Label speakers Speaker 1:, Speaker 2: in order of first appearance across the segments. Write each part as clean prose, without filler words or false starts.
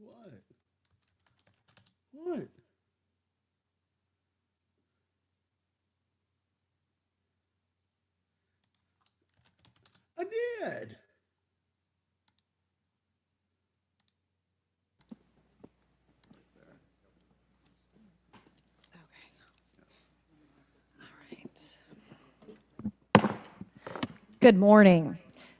Speaker 1: What? What? I did.
Speaker 2: Good morning.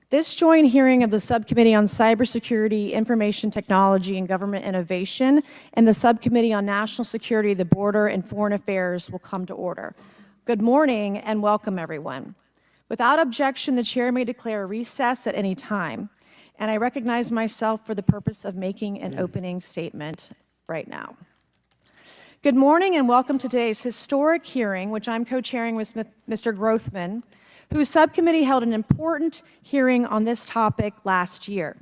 Speaker 2: This joint hearing of the Subcommittee on Cybersecurity, Information Technology, and Government Innovation and the Subcommittee on National Security, the Border, and Foreign Affairs will come to order. Good morning and welcome, everyone. Without objection, the chair may declare a recess at any time, and I recognize myself for the purpose of making an opening statement right now. Good morning and welcome to today's historic hearing, which I'm co-chairing with Mr. Grothman, whose subcommittee held an important hearing on this topic last year.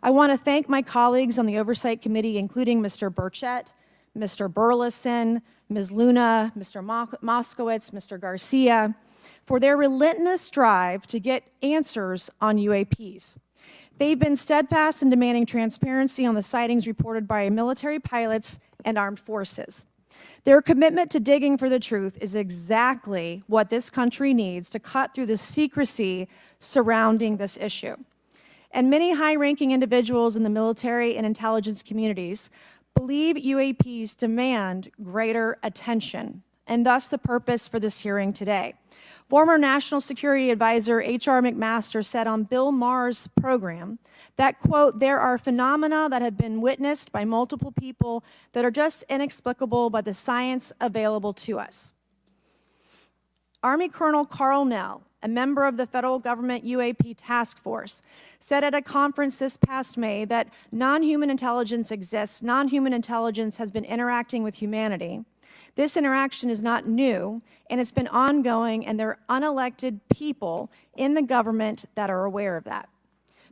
Speaker 2: I want to thank my colleagues on the Oversight Committee, including Mr. Burchett, Mr. Burleson, Ms. Luna, Mr. Moskowitz, Mr. Garcia, for their relentless drive to get answers on UAPs. They've been steadfast in demanding transparency on the sightings reported by military pilots and armed forces. Their commitment to digging for the truth is exactly what this country needs to cut through the secrecy surrounding this issue. And many high-ranking individuals in the military and intelligence communities believe UAPs demand greater attention, and thus the purpose for this hearing today. Former National Security Advisor H.R. McMaster said on Bill Maher's program that, quote, there are phenomena that have been witnessed by multiple people that are just inexplicable by the science available to us. Army Colonel Carl Nell, a member of the federal government UAP task force, said at a conference this past May that non-human intelligence exists, non-human intelligence has been interacting with humanity. This interaction is not new, and it's been ongoing, and there are unelected people in the government that are aware of that.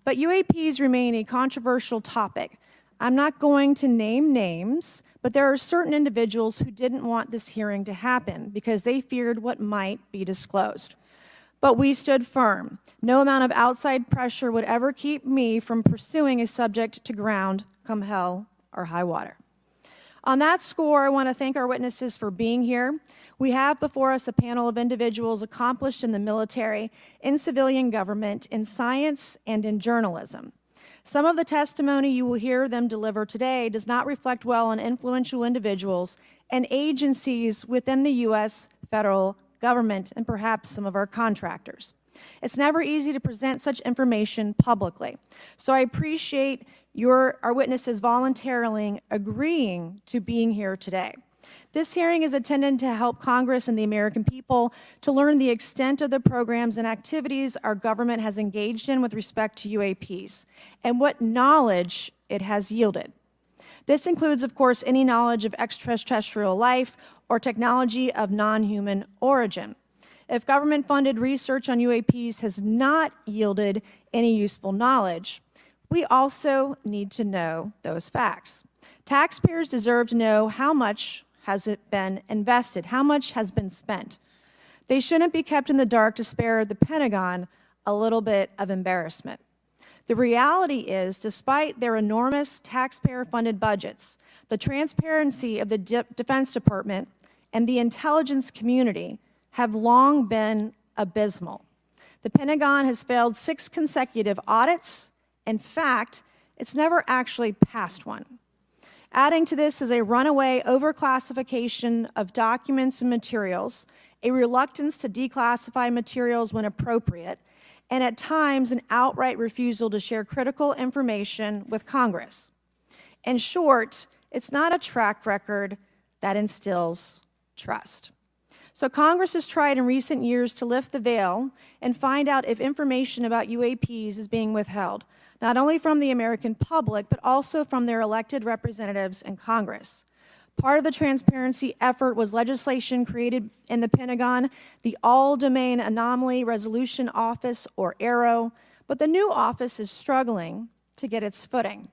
Speaker 2: But UAPs remain a controversial topic. I'm not going to name names, but there are certain individuals who didn't want this hearing to happen because they feared what might be disclosed. But we stood firm. No amount of outside pressure would ever keep me from pursuing a subject to ground, come hell or high water. On that score, I want to thank our witnesses for being here. We have before us a panel of individuals accomplished in the military, in civilian government, in science, and in journalism. Some of the testimony you will hear them deliver today does not reflect well on influential individuals and agencies within the U.S. federal government and perhaps some of our contractors. It's never easy to present such information publicly. So I appreciate our witnesses voluntarily agreeing to being here today. This hearing is intended to help Congress and the American people to learn the extent of the programs and activities our government has engaged in with respect to UAPs and what knowledge it has yielded. This includes, of course, any knowledge of extraterrestrial life or technology of non-human origin. If government-funded research on UAPs has not yielded any useful knowledge, we also need to know those facts. Taxpayers deserve to know how much has it been invested, how much has been spent. They shouldn't be kept in the dark to spare the Pentagon a little bit of embarrassment. The reality is, despite their enormous taxpayer-funded budgets, the transparency of the Defense Department and the intelligence community have long been abysmal. The Pentagon has failed 6 consecutive audits. In fact, it's never actually passed one. Adding to this is a runaway overclassification of documents and materials, a reluctance to declassify materials when appropriate, and at times an outright refusal to share critical information with Congress. In short, it's not a track record that instills trust. So Congress has tried in recent years to lift the veil and find out if information about UAPs is being withheld, not only from the American public, but also from their elected representatives in Congress. Part of the transparency effort was legislation created in the Pentagon, the All-Domain Anomaly Resolution Office, or AARO, but the new office is struggling to get its footing.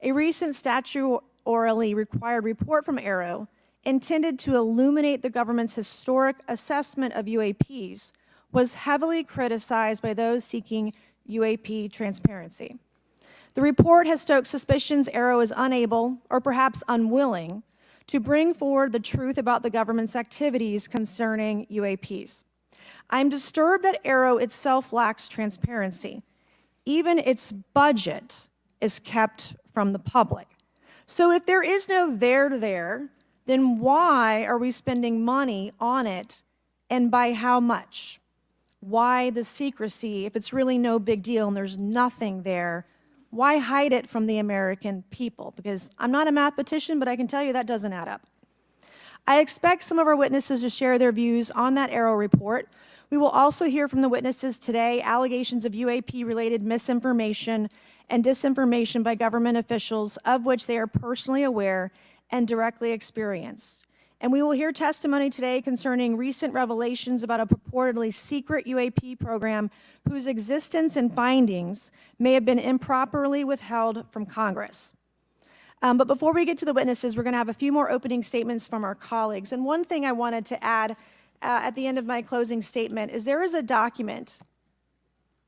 Speaker 2: A recent statutorily required report from AARO intended to illuminate the government's historic assessment of UAPs was heavily criticized by those seeking UAP transparency. The report has stoked suspicions AARO is unable, or perhaps unwilling, to bring forward the truth about the government's activities concerning UAPs. I'm disturbed that AARO itself lacks transparency. Even its budget is kept from the public. So if there is no there, then why are we spending money on it, and by how much? Why the secrecy if it's really no big deal and there's nothing there? Why hide it from the American people? Because I'm not a mathematician, but I can tell you that doesn't add up. I expect some of our witnesses to share their views on that AARO report. We will also hear from the witnesses today allegations of UAP-related misinformation and disinformation by government officials of which they are personally aware and directly experienced. And we will hear testimony today concerning recent revelations about a purportedly secret UAP program whose existence and findings may have been improperly withheld from Congress. But before we get to the witnesses, we're going to have a few more opening statements from our colleagues. And one thing I wanted to add at the end of my closing statement is there is a document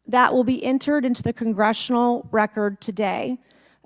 Speaker 2: that will be entered into the congressional record today.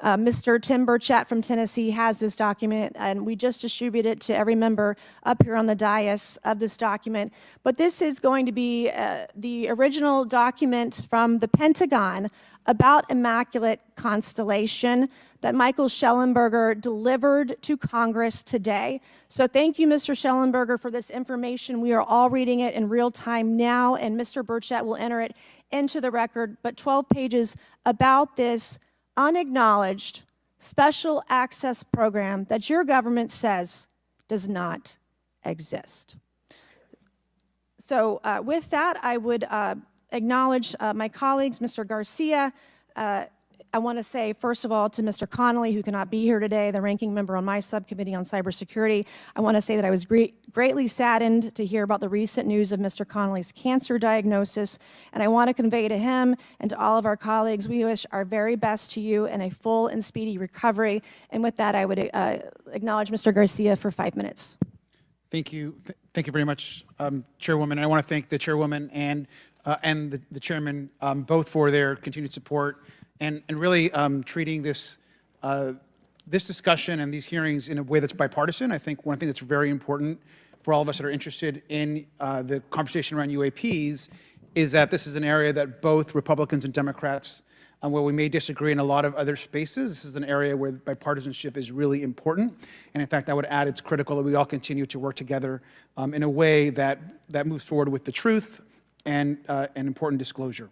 Speaker 2: Mr. Tim Burchett from Tennessee has this document, and we just distributed it to every member up here on the dais of this document. But this is going to be the original document from the Pentagon about Immaculate Constellation that Michael Shellenberger delivered to Congress today. So thank you, Mr. Shellenberger, for this information. We are all reading it in real time now, and Mr. Burchett will enter it into the record. But 12 pages about this unacknowledged special access program that your government says does not exist. So with that, I would acknowledge my colleagues, Mr. Garcia. I want to say, first of all, to Mr. Connolly, who cannot be here today, the ranking member on my subcommittee on cybersecurity, I want to say that I was greatly saddened to hear about the recent news of Mr. Connolly's cancer diagnosis, and I want to convey to him and to all of our colleagues, we wish our very best to you and a full and speedy recovery. And with that, I would acknowledge Mr. Garcia for 5 minutes.
Speaker 3: Thank you. Thank you very much, Chairwoman. And I want to thank the Chairwoman and the Chairman both for their continued support and really treating this discussion and these hearings in a way that's bipartisan. I think one thing that's very important for all of us that are interested in the conversation around UAPs is that this is an area that both Republicans and Democrats, where we may disagree in a lot of other spaces, this is an area where bipartisanship is really important. And in fact, I would add it's critical that we all continue to work together in a way that moves forward with the truth and important disclosure.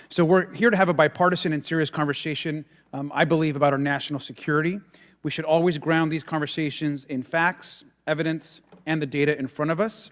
Speaker 3: So we're here to have a bipartisan and serious conversation, I believe, about our national security. We should always ground these conversations in facts, evidence, and the data in front of us.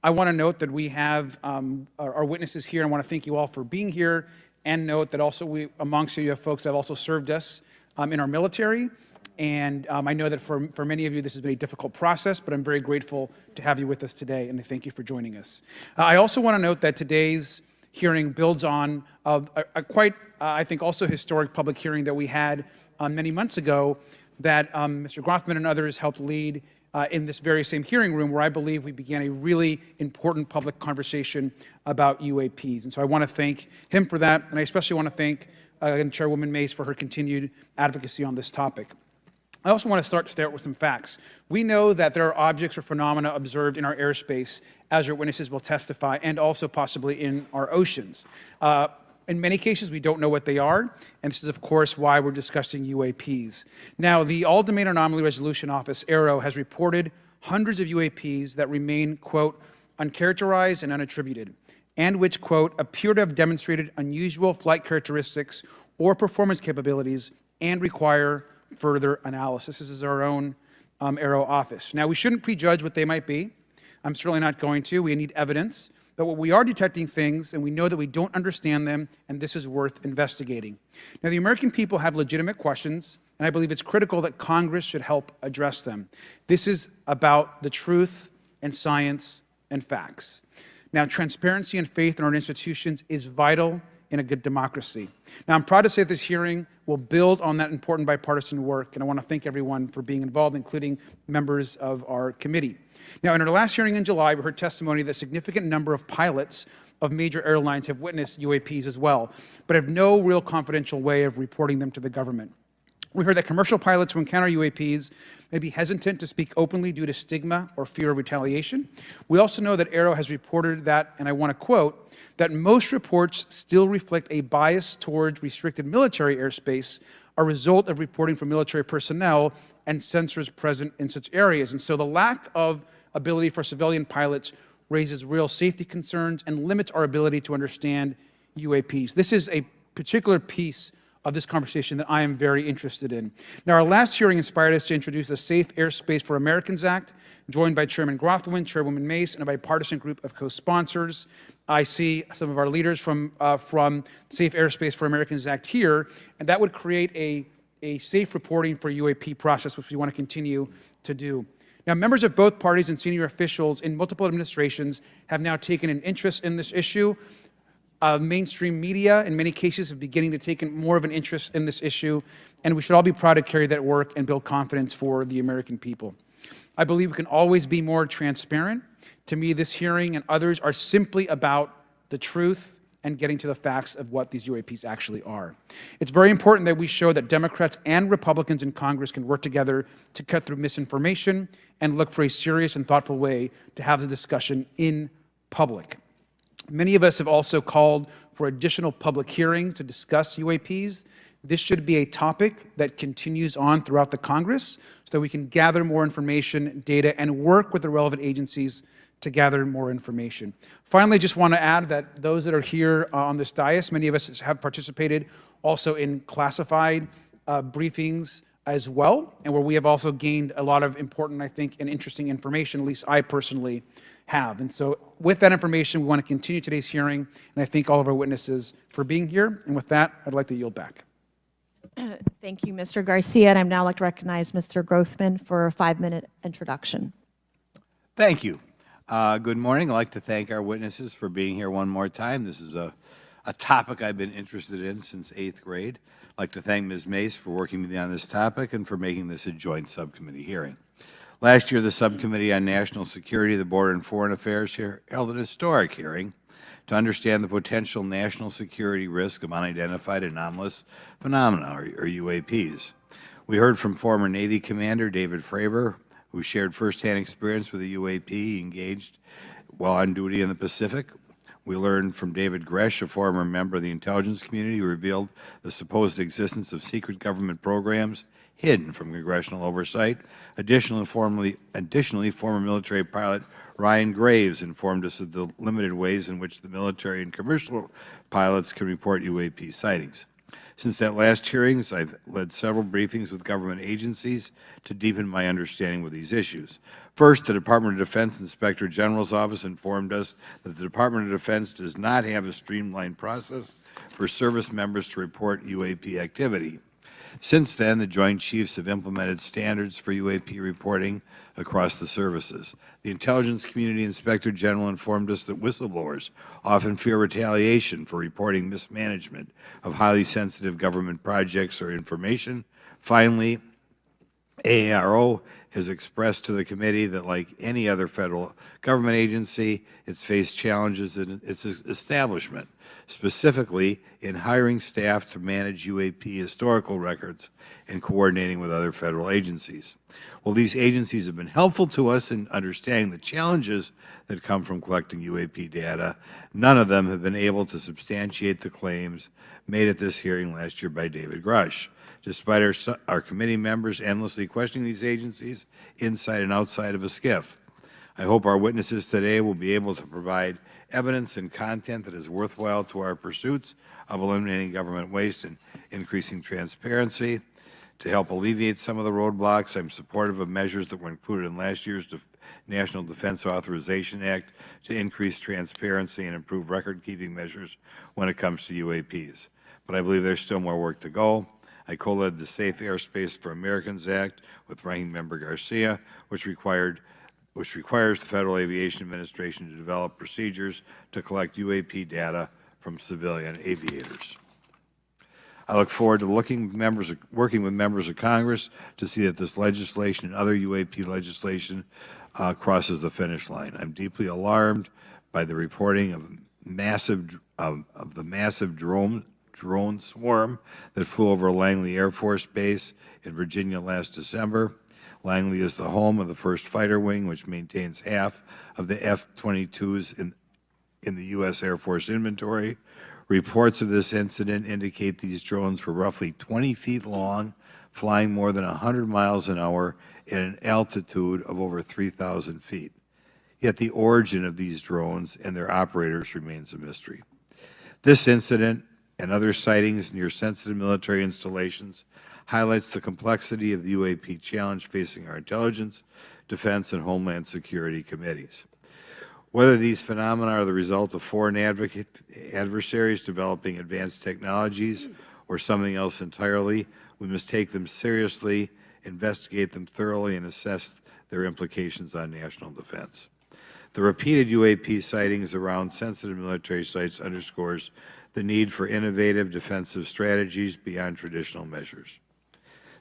Speaker 3: I want to note that we have our witnesses here, and I want to thank you all for being here, and note that also amongst you have folks that have also served us in our military. And I know that for many of you, this has been a difficult process, but I'm very grateful to have you with us today, and thank you for joining us. I also want to note that today's hearing builds on a quite, I think, also historic public hearing that we had many months ago that Mr. Grothman and others helped lead in this very same hearing room, where I believe we began a really important public conversation about UAPs. And so I want to thank him for that, and I especially want to thank Chairwoman Mays for her continued advocacy on this topic. I also want to start with some facts. We know that there are objects or phenomena observed in our airspace, as our witnesses will testify, and also possibly in our oceans. In many cases, we don't know what they are, and this is, of course, why we're discussing UAPs. Now, the All-Domain Anomaly Resolution Office, AARO, has reported hundreds of UAPs that remain, quote, uncharacterized and unattributed, and which, quote, appear to have demonstrated unusual flight characteristics or performance capabilities and require further analysis. This is our own AARO office. Now, we shouldn't prejudge what they might be. I'm certainly not going to. We need evidence. But what we are detecting things, and we know that we don't understand them, and this is worth investigating. Now, the American people have legitimate questions, and I believe it's critical that Congress should help address them. This is about the truth and science and facts. Now, transparency and faith in our institutions is vital in a good democracy. Now, I'm proud to say that this hearing will build on that important bipartisan work, and I want to thank everyone for being involved, including members of our committee. Now, in our last hearing in July, we heard testimony that a significant number of pilots of major airlines have witnessed UAPs as well, but have no real confidential way of reporting them to the government. We heard that commercial pilots who encounter UAPs may be hesitant to speak openly due to stigma or fear of retaliation. We also know that Aero has reported that, and I want to quote, that most reports still reflect a bias towards restricted military airspace, a result of reporting from military personnel and sensors present in such areas. And so the lack of ability for civilian pilots raises real safety concerns and limits our ability to understand UAPs. This is a particular piece of this conversation that I am very interested in. Now, our last hearing inspired us to introduce the Safe Airspace for Americans Act, joined by Chairman Grothman, Chairwoman Mace, and a bipartisan group of co-sponsors. I see some of our leaders from Safe Airspace for Americans Act here, and that would create a safe reporting for UAP process, which we want to continue to do. Now, members of both parties and senior officials in multiple administrations have now taken an interest in this issue. Mainstream media, in many cases, are beginning to take more of an interest in this issue, and we should all be proud to carry that work and build confidence for the American people. I believe we can always be more transparent. To me, this hearing and others are simply about the truth and getting to the facts of what these UAPs actually are. It's very important that we show that Democrats and Republicans in Congress can work together to cut through misinformation and look for a serious and thoughtful way to have the discussion in public. Many of us have also called for additional public hearings to discuss UAPs. This should be a topic that continues on throughout the Congress so that we can gather more information, data, and work with the relevant agencies to gather more information. Finally, just want to add that those that are here on this dais, many of us have participated also in classified briefings as well, and where we have also gained a lot of important, I think, and interesting information, at least I personally have. And so with that information, we want to continue today's hearing, and I thank all of our witnesses for being here. And with that, I'd like to yield back.
Speaker 2: Thank you, Mr. Garcia, and I'd now like to recognize Mr. Grothman for a 5-minute introduction.
Speaker 4: Thank you. Good morning. I'd like to thank our witnesses for being here one more time. This is a topic I've been interested in since 8th grade. I'd like to thank Ms. Mace for working with me on this topic and for making this a joint subcommittee hearing. Last year, the Subcommittee on National Security, the Border and Foreign Affairs held an historic hearing to understand the potential national security risk of unidentified anomalous phenomena, or UAPs. We heard from former Navy Commander David Fravor, who shared firsthand experience with a UAP he engaged while on duty in the Pacific. We learned from David Gresh, a former member of the intelligence community, who revealed the supposed existence of secret government programs hidden from congressional oversight. Additionally, former military pilot Ryan Graves informed us of the limited ways in which the military and commercial pilots can report UAP sightings. Since that last hearing, I've led several briefings with government agencies to deepen my understanding with these issues. First, the Department of Defense Inspector General's Office informed us that the Department of Defense does not have a streamlined process for service members to report UAP activity. Since then, the Joint Chiefs have implemented standards for UAP reporting across the services. The Intelligence Community Inspector General informed us that whistleblowers often fear retaliation for reporting mismanagement of highly sensitive government projects or information. Finally, AARO has expressed to the committee that, like any other federal government agency, it's faced challenges in its establishment, specifically in hiring staff to manage UAP historical records and coordinating with other federal agencies. While these agencies have been helpful to us in understanding the challenges that come from collecting UAP data, none of them have been able to substantiate the claims made at this hearing last year by David Grush. Despite our committee members endlessly questioning these agencies inside and outside of a SCIF, I hope our witnesses today will be able to provide evidence and content that is worthwhile to our pursuits of eliminating government waste and increasing transparency. To help alleviate some of the roadblocks, I'm supportive of measures that were included in last year's National Defense Authorization Act to increase transparency and improve record-keeping measures when it comes to UAPs. But I believe there's still more work to go. I co-led the Safe Airspace for Americans Act with Ranking Member Garcia, which requires the Federal Aviation Administration to develop procedures to collect UAP data from civilian aviators. I look forward to working with members of Congress to see that this legislation and other UAP legislation crosses the finish line. I'm deeply alarmed by the reporting of the massive drone swarm that flew over Langley Air Force Base in Virginia last December. Langley is the home of the 1st Fighter Wing, which maintains half of the F-22s in the U.S. Air Force inventory. Reports of this incident indicate these drones were roughly 20 feet long, flying more than 100 miles an hour at an altitude of over 3,000 feet. Yet the origin of these drones and their operators remains a mystery. This incident and other sightings near sensitive military installations highlights the complexity of the UAP challenge facing our intelligence, defense, and homeland security committees. Whether these phenomena are the result of foreign adversaries developing advanced technologies or something else entirely, we must take them seriously, investigate them thoroughly, and assess their implications on national defense. The repeated UAP sightings around sensitive military sites underscores the need for innovative defensive strategies beyond traditional measures.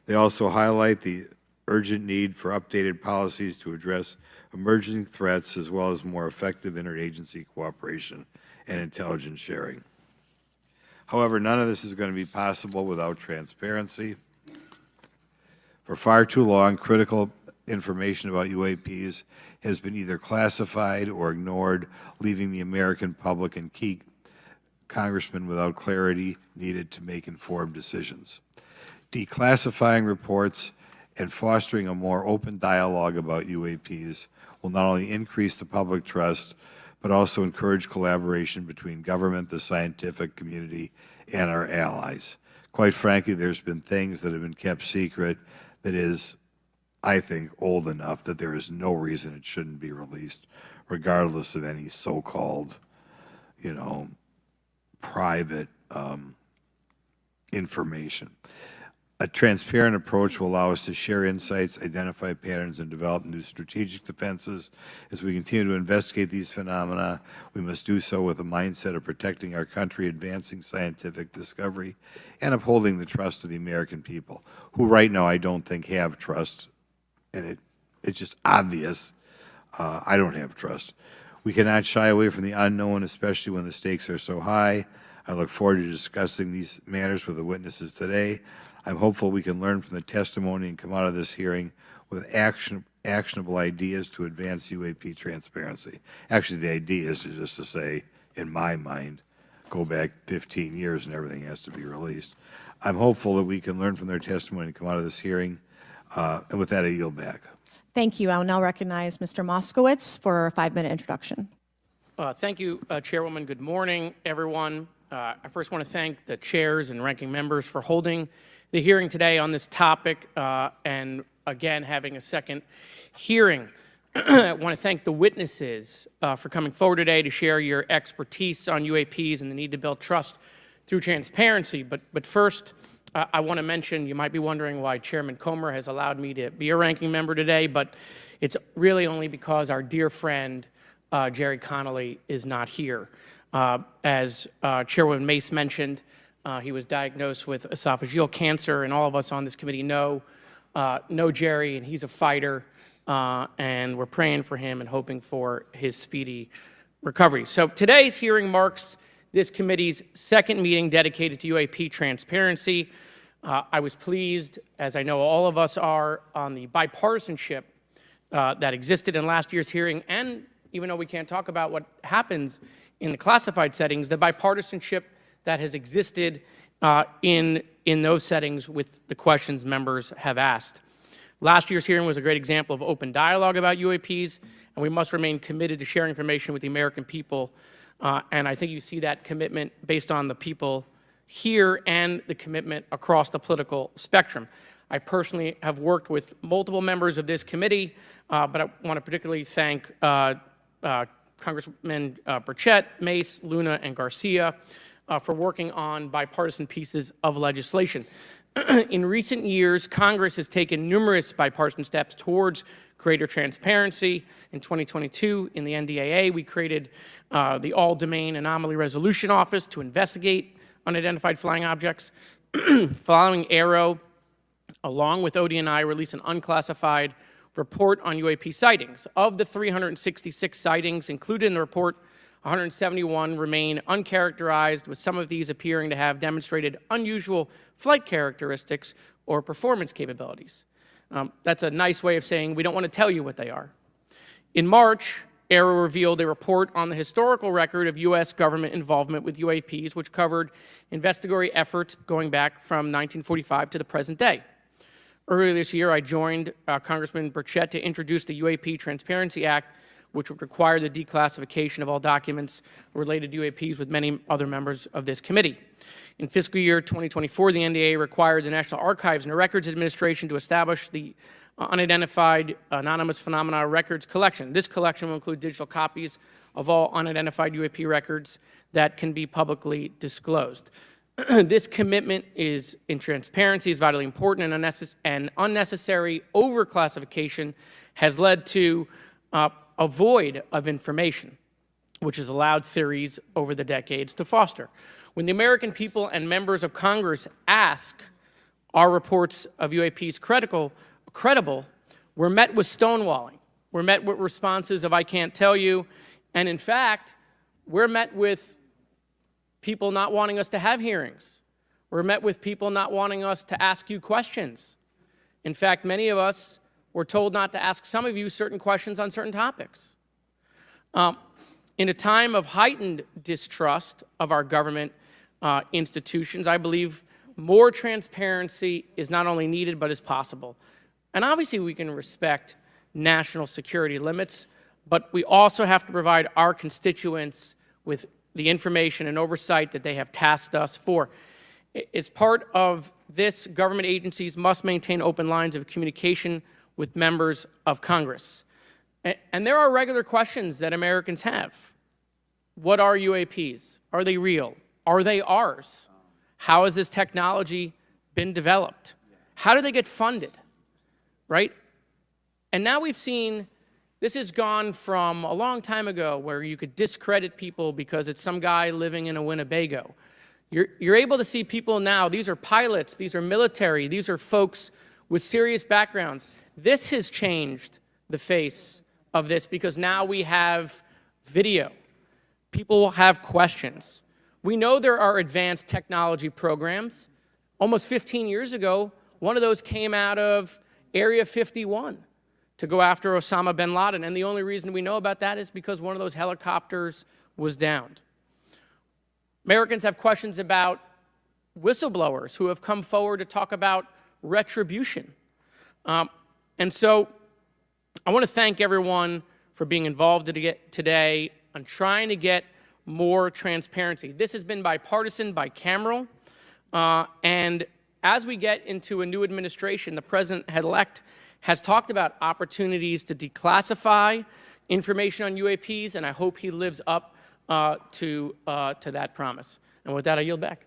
Speaker 4: They also highlight the urgent need for updated policies to address emerging threats as well as more effective interagency cooperation and intelligence sharing. However, none of this is going to be possible without transparency. For far too long, critical information about UAPs has been either classified or ignored, leaving the American public and key congressmen without clarity needed to make informed decisions. Declassifying reports and fostering a more open dialogue about UAPs will not only increase the public trust, but also encourage collaboration between government, the scientific community, and our allies. Quite frankly, there's been things that have been kept secret that is, I think, old enough that there is no reason it shouldn't be released, regardless of any so-called, private information. A transparent approach will allow us to share insights, identify patterns, and develop new strategic defenses. As we continue to investigate these phenomena, we must do so with a mindset of protecting our country, advancing scientific discovery, and upholding the trust of the American people, who right now I don't think have trust, and it's just obvious I don't have trust. We cannot shy away from the unknown, especially when the stakes are so high. I look forward to discussing these matters with the witnesses today. I'm hopeful we can learn from the testimony and come out of this hearing with actionable ideas to advance UAP transparency. Actually, the idea is just to say, in my mind, go back 15 years and everything has to be released. I'm hopeful that we can learn from their testimony and come out of this hearing. And with that, I yield back.
Speaker 2: Thank you. I will now recognize Mr. Moskowitz for a 5-minute introduction.
Speaker 5: Thank you, Chairwoman. Good morning, everyone. I first want to thank the chairs and ranking members for holding the hearing today on this topic and, again, having a second hearing. I want to thank the witnesses for coming forward today to share your expertise on UAPs and the need to build trust through transparency. But first, I want to mention, you might be wondering why Chairman Comer has allowed me to be a ranking member today, but it's really only because our dear friend, Jerry Connolly, is not here. As Chairwoman Mace mentioned, he was diagnosed with esophageal cancer, and all of us on this committee know Jerry, and he's a fighter, and we're praying for him and hoping for his speedy recovery. So today's hearing marks this committee's second meeting dedicated to UAP transparency. I was pleased, as I know all of us are, on the bipartisanship that existed in last year's hearing, and even though we can't talk about what happens in the classified settings, the bipartisanship that has existed in those settings with the questions members have asked. Last year's hearing was a great example of open dialogue about UAPs, and we must remain committed to sharing information with the American people. And I think you see that commitment based on the people here and the commitment across the political spectrum. I personally have worked with multiple members of this committee, but I want to particularly thank Congressman Burchett, Mace, Luna, and Garcia for working on bipartisan pieces of legislation. In recent years, Congress has taken numerous bipartisan steps towards greater transparency. In 2022, in the NDAA, we created the All-Domain Anomaly Resolution Office to investigate unidentified flying objects. Following AARO, along with ODNI, released an unclassified report on UAP sightings. Of the 366 sightings included in the report, 171 remain uncharacterized, with some of these appearing to have demonstrated unusual flight characteristics or performance capabilities. That's a nice way of saying we don't want to tell you what they are. In March, AARO revealed a report on the historical record of U.S. government involvement with UAPs, which covered investigatory efforts going back from 1945 to the present day. Earlier this year, I joined Congressman Burchett to introduce the UAP Transparency Act, which would require the declassification of all documents related to UAPs with many other members of this committee. In fiscal year 2024, the NDAA required the National Archives and Records Administration to establish the Unidentified Anonymous Phenomena Records Collection. This collection will include digital copies of all unidentified UAP records that can be publicly disclosed. This commitment in transparency is vitally important, and unnecessary overclassification has led to a void of information, which has allowed theories over the decades to foster. When the American people and members of Congress ask, are reports of UAPs credible, we're met with stonewalling. We're met with responses of, I can't tell you. And in fact, we're met with people not wanting us to have hearings. We're met with people not wanting us to ask you questions. In fact, many of us were told not to ask some of you certain questions on certain topics. In a time of heightened distrust of our government institutions, I believe more transparency is not only needed, but is possible. And obviously, we can respect national security limits, but we also have to provide our constituents with the information and oversight that they have tasked us for. As part of this, government agencies must maintain open lines of communication with members of Congress. And there are regular questions that Americans have. What are UAPs? Are they real? Are they ours? How has this technology been developed? How do they get funded? Right? And now we've seen this has gone from a long time ago where you could discredit people because it's some guy living in a Winnebago. You're able to see people now, these are pilots, these are military, these are folks with serious backgrounds. This has changed the face of this because now we have video. People will have questions. We know there are advanced technology programs. Almost 15 years ago, one of those came out of Area 51 to go after Osama bin Laden. And the only reason we know about that is because one of those helicopters was downed. Americans have questions about whistleblowers who have come forward to talk about retribution. And so I want to thank everyone for being involved today on trying to get more transparency. This has been bipartisan, bicameral, and as we get into a new administration, the president-elect has talked about opportunities to declassify information on UAPs, and I hope he lives up to that promise. And with that, I yield back.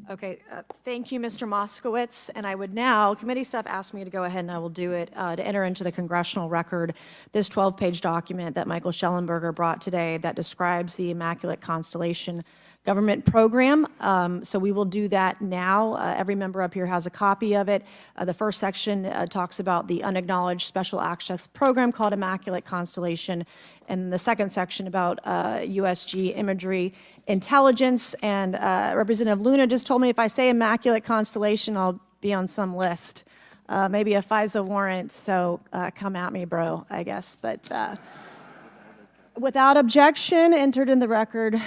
Speaker 2: Okay, thank you, Mr. Moskowitz. And I would now, committee staff asked me to go ahead and I will do it, to enter into the congressional record this 12-page document that Michael Shellenberger brought today that describes the Immaculate Constellation government program. So we will do that now. Every member up here has a copy of it. The first section talks about the Unacknowledged Special Access Program called Immaculate Constellation, and the second section about USG imagery intelligence. And Representative Luna just told me if I say Immaculate Constellation, I'll be on some list, maybe a FISA warrant. So come at me, bro, I guess. But without objection, entered in the record.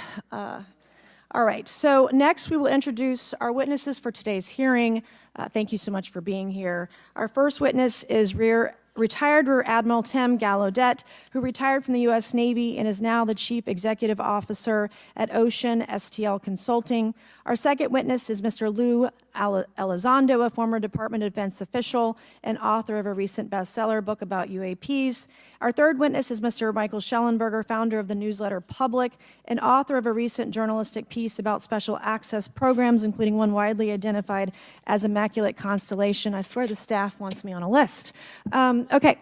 Speaker 2: All right, so next we will introduce our witnesses for today's hearing. Thank you so much for being here. Our first witness is Rear retired Rear Admiral Tim Gallaudet, who retired from the U.S. Navy and is now the Chief Executive Officer at Ocean STL Consulting. Our second witness is Mr. Lou Elizondo, a former Department of Defense official and author of a recent bestseller book about UAPs. Our third witness is Mr. Michael Shellenberger, founder of the newsletter Public and author of a recent journalistic piece about special access programs, including one widely identified as Immaculate Constellation. I swear the staff wants me on a list. Okay.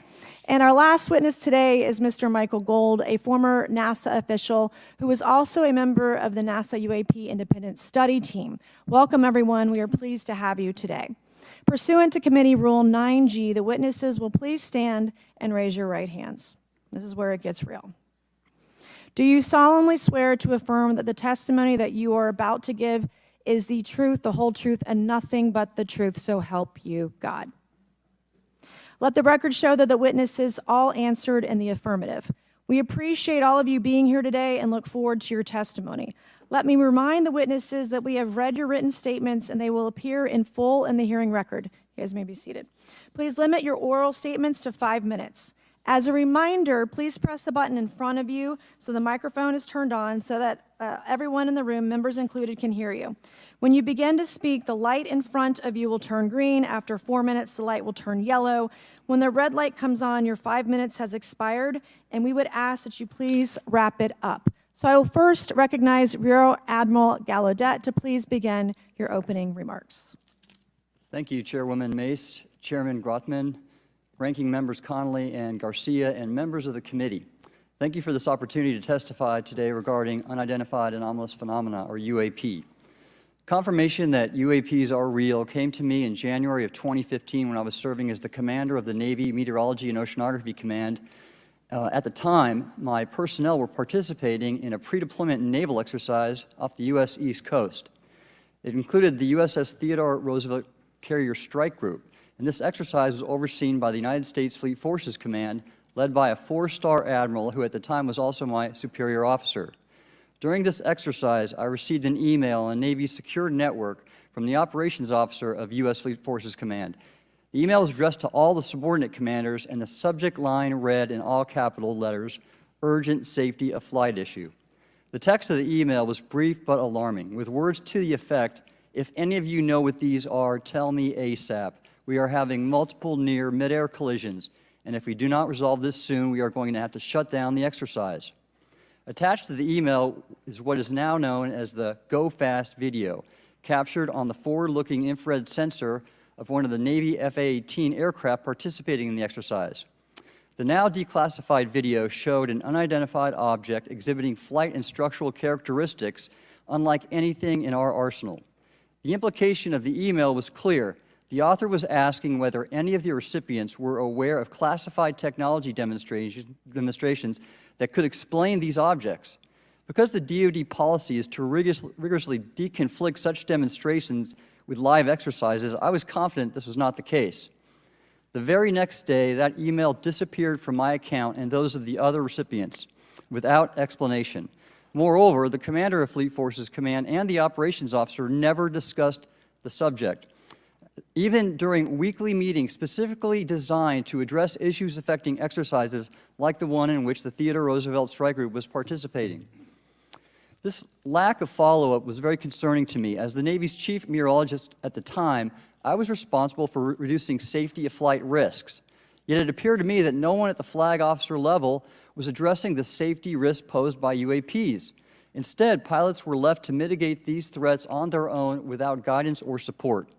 Speaker 2: And our last witness today is Mr. Michael Gold, a former NASA official who is also a member of the NASA UAP Independent Study Team. Welcome, everyone. We are pleased to have you today. Pursuant to Committee Rule 9G, the witnesses will please stand and raise your right hands. This is where it gets real. Do you solemnly swear to affirm that the testimony that you are about to give is the truth, the whole truth, and nothing but the truth, so help you God? Let the record show that the witnesses all answered in the affirmative. We appreciate all of you being here today and look forward to your testimony. Let me remind the witnesses that we have read your written statements and they will appear in full in the hearing record. You guys may be seated. Please limit your oral statements to 5 minutes. As a reminder, please press the button in front of you so the microphone is turned on so that everyone in the room, members included, can hear you. When you begin to speak, the light in front of you will turn green. After 4 minutes, the light will turn yellow. When the red light comes on, your 5 minutes has expired, and we would ask that you please wrap it up. So I will first recognize Rear Admiral Gallaudet to please begin your opening remarks.
Speaker 6: Thank you, Chairwoman Mace, Chairman Grothman, Ranking Members Connolly and Garcia, and members of the committee. Thank you for this opportunity to testify today regarding unidentified anomalous phenomena, or UAP. Confirmation that UAPs are real came to me in January of 2015 when I was serving as the commander of the Navy Meteorology and Oceanography Command. At the time, my personnel were participating in a pre-deployment naval exercise off the U.S. East Coast. It included the USS Theodore Roosevelt Carrier Strike Group, and this exercise was overseen by the United States Fleet Forces Command, led by a 4-star admiral who at the time was also my superior officer. During this exercise, I received an email on Navy's secure network from the operations officer of U.S. Fleet Forces Command. The email was addressed to all the subordinate commanders, and the subject line read in all capital letters, "Urgent Safety of Flight Issue." The text of the email was brief but alarming, with words to the effect, "If any of you know what these are, tell me ASAP. We are having multiple near mid-air collisions, and if we do not resolve this soon, we are going to have to shut down the exercise." Attached to the email is what is now known as the Go Fast video, captured on the forward-looking infrared sensor of one of the Navy F-A-18 aircraft participating in the exercise. The now declassified video showed an unidentified object exhibiting flight and structural characteristics unlike anything in our arsenal. The implication of the email was clear. The author was asking whether any of the recipients were aware of classified technology demonstrations that could explain these objects. Because the DoD policy is to rigorously deconflict such demonstrations with live exercises, I was confident this was not the case. The very next day, that email disappeared from my account and those of the other recipients without explanation. Moreover, the commander of Fleet Forces Command and the operations officer never discussed the subject. Even during weekly meetings specifically designed to address issues affecting exercises like the one in which the Theodore Roosevelt Strike Group was participating. This lack of follow-up was very concerning to me. As the Navy's chief meteorologist at the time, I was responsible for reducing safety of flight risks. Yet it appeared to me that no one at the flag officer level was addressing the safety risk posed by UAPs. Instead, pilots were left to mitigate these threats on their own without guidance or support.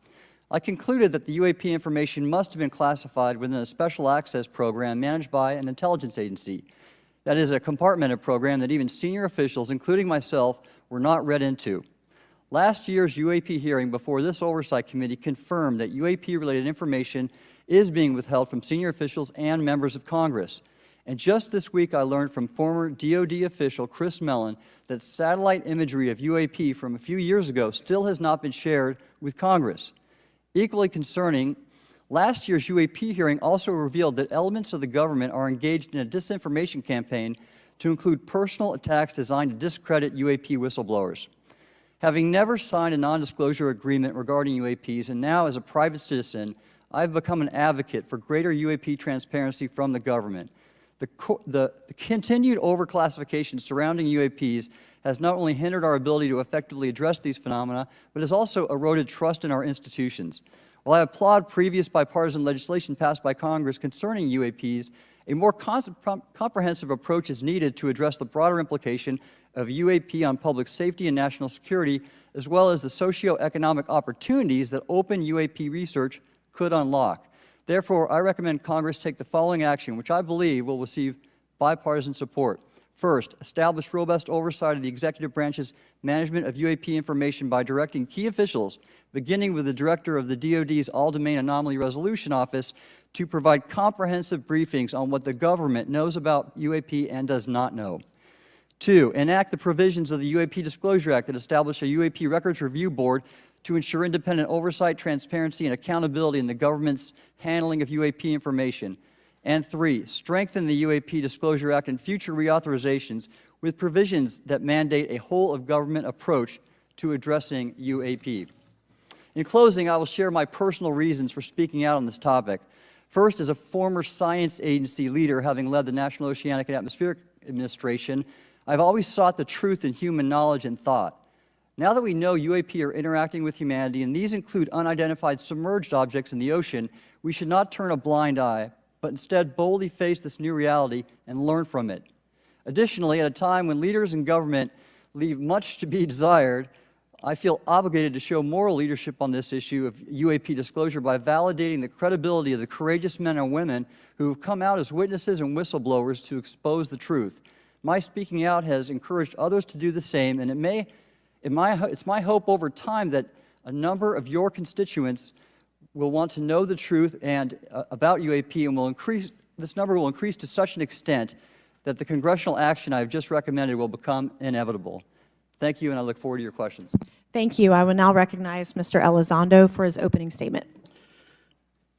Speaker 6: I concluded that the UAP information must have been classified within a special access program managed by an intelligence agency. That is a compartmented program that even senior officials, including myself, were not read into. Last year's UAP hearing before this oversight committee confirmed that UAP-related information is being withheld from senior officials and members of Congress. And just this week, I learned from former DoD official Chris Mellon that satellite imagery of UAP from a few years ago still has not been shared with Congress. Equally concerning, last year's UAP hearing also revealed that elements of the government are engaged in a disinformation campaign to include personal attacks designed to discredit UAP whistleblowers. Having never signed a non-disclosure agreement regarding UAPs, and now as a private citizen, I've become an advocate for greater UAP transparency from the government. The continued overclassification surrounding UAPs has not only hindered our ability to effectively address these phenomena, but has also eroded trust in our institutions. While I applaud previous bipartisan legislation passed by Congress concerning UAPs, a more comprehensive approach is needed to address the broader implication of UAP on public safety and national security, as well as the socioeconomic opportunities that open UAP research could unlock. Therefore, I recommend Congress take the following action, which I believe will receive bipartisan support. First, establish robust oversight of the executive branch's management of UAP information by directing key officials, beginning with the director of the DoD's All-Domain Anomaly Resolution Office, to provide comprehensive briefings on what the government knows about UAP and does not know. Two, enact the provisions of the UAP Disclosure Act that establish a UAP Records Review Board to ensure independent oversight, transparency, and accountability in the government's handling of UAP information. And three, strengthen the UAP Disclosure Act and future reauthorizations with provisions that mandate a whole-of-government approach to addressing UAP. In closing, I will share my personal reasons for speaking out on this topic. First, as a former science agency leader, having led the National Oceanic and Atmospheric Administration, I've always sought the truth in human knowledge and thought. Now that we know UAP are interacting with humanity, and these include unidentified submerged objects in the ocean, we should not turn a blind eye, but instead boldly face this new reality and learn from it. Additionally, at a time when leaders in government leave much to be desired, I feel obligated to show moral leadership on this issue of UAP disclosure by validating the credibility of the courageous men and women who have come out as witnesses and whistleblowers to expose the truth. My speaking out has encouraged others to do the same, and it's my hope over time that a number of your constituents will want to know the truth and about UAP, and this number will increase to such an extent that the congressional action I've just recommended will become inevitable. Thank you, and I look forward to your questions.
Speaker 2: Thank you. I will now recognize Mr. Elizondo for his opening statement.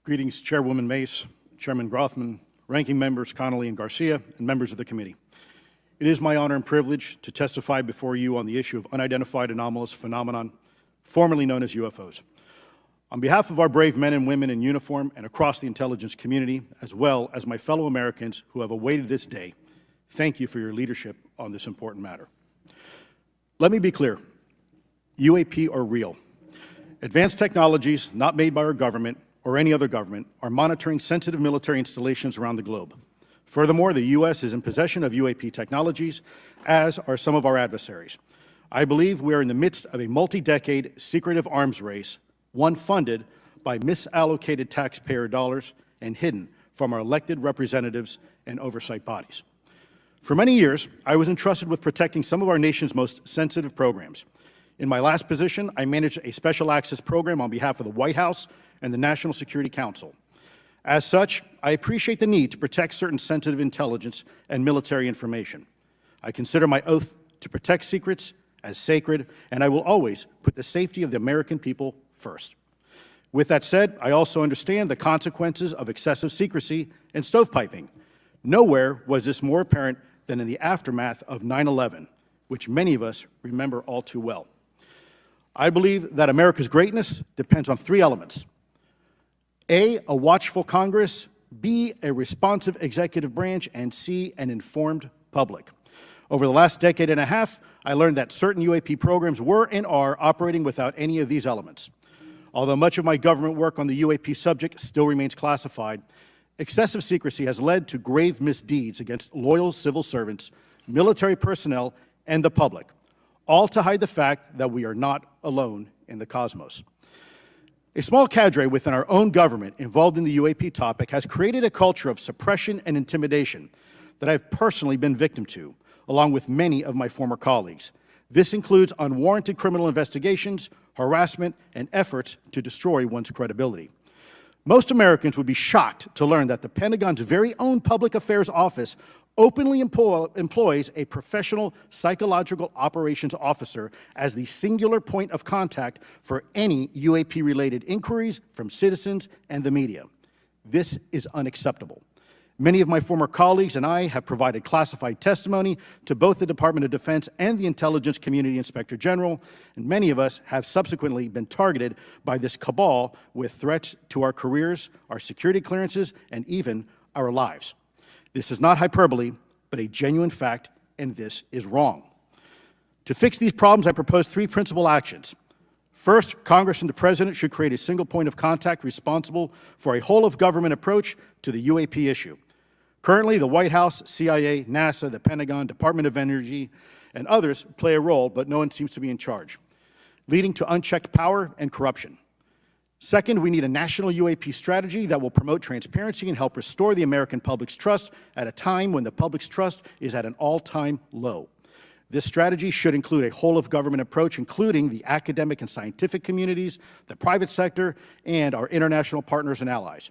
Speaker 7: Greetings, Chairwoman Mace, Chairman Grothman, Ranking Members Connolly and Garcia, and members of the committee. It is my honor and privilege to testify before you on the issue of unidentified anomalous phenomenon, formerly known as UFOs. On behalf of our brave men and women in uniform and across the intelligence community, as well as my fellow Americans who have awaited this day, thank you for your leadership on this important matter. Let me be clear, UAP are real. Advanced technologies not made by our government or any other government are monitoring sensitive military installations around the globe. Furthermore, the U.S. is in possession of UAP technologies, as are some of our adversaries. I believe we are in the midst of a multi-decade secretive arms race, one funded by misallocated taxpayer dollars and hidden from our elected representatives and oversight bodies. For many years, I was entrusted with protecting some of our nation's most sensitive programs. In my last position, I managed a special access program on behalf of the White House and the National Security Council. As such, I appreciate the need to protect certain sensitive intelligence and military information. I consider my oath to protect secrets as sacred, and I will always put the safety of the American people first. With that said, I also understand the consequences of excessive secrecy and stovepiping. Nowhere was this more apparent than in the aftermath of 9/11, which many of us remember all too well. I believe that America's greatness depends on three elements: A, a watchful Congress, B, a responsive executive branch, and C, an informed public. Over the last decade and a half, I learned that certain UAP programs were and are operating without any of these elements. Although much of my government work on the UAP subject still remains classified, excessive secrecy has led to grave misdeeds against loyal civil servants, military personnel, and the public, all to hide the fact that we are not alone in the cosmos. A small cadre within our own government involved in the UAP topic has created a culture of suppression and intimidation that I've personally been victim to, along with many of my former colleagues. This includes unwarranted criminal investigations, harassment, and efforts to destroy one's credibility. Most Americans would be shocked to learn that the Pentagon's very own Public Affairs Office openly employs a professional psychological operations officer as the singular point of contact for any UAP-related inquiries from citizens and the media. This is unacceptable. Many of my former colleagues and I have provided classified testimony to both the Department of Defense and the Intelligence Community Inspector General, and many of us have subsequently been targeted by this cabal with threats to our careers, our security clearances, and even our lives. This is not hyperbole, but a genuine fact, and this is wrong. To fix these problems, I propose 3 principal actions. First, Congress and the President should create a single point of contact responsible for a whole-of-government approach to the UAP issue. Currently, the White House, CIA, NASA, the Pentagon, Department of Energy, and others play a role, but no one seems to be in charge, leading to unchecked power and corruption. Second, we need a national UAP strategy that will promote transparency and help restore the American public's trust at a time when the public's trust is at an all-time low. This strategy should include a whole-of-government approach, including the academic and scientific communities, the private sector, and our international partners and allies.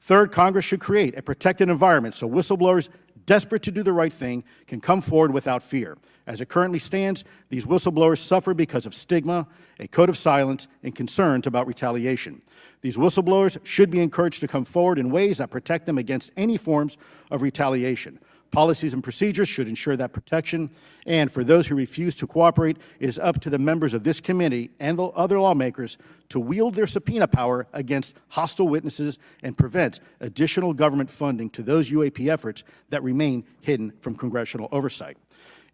Speaker 7: Third, Congress should create a protected environment so whistleblowers desperate to do the right thing can come forward without fear. As it currently stands, these whistleblowers suffer because of stigma, a code of silence, and concerns about retaliation. These whistleblowers should be encouraged to come forward in ways that protect them against any forms of retaliation. Policies and procedures should ensure that protection, and for those who refuse to cooperate, it is up to the members of this committee and the other lawmakers to wield their subpoena power against hostile witnesses and prevent additional government funding to those UAP efforts that remain hidden from congressional oversight.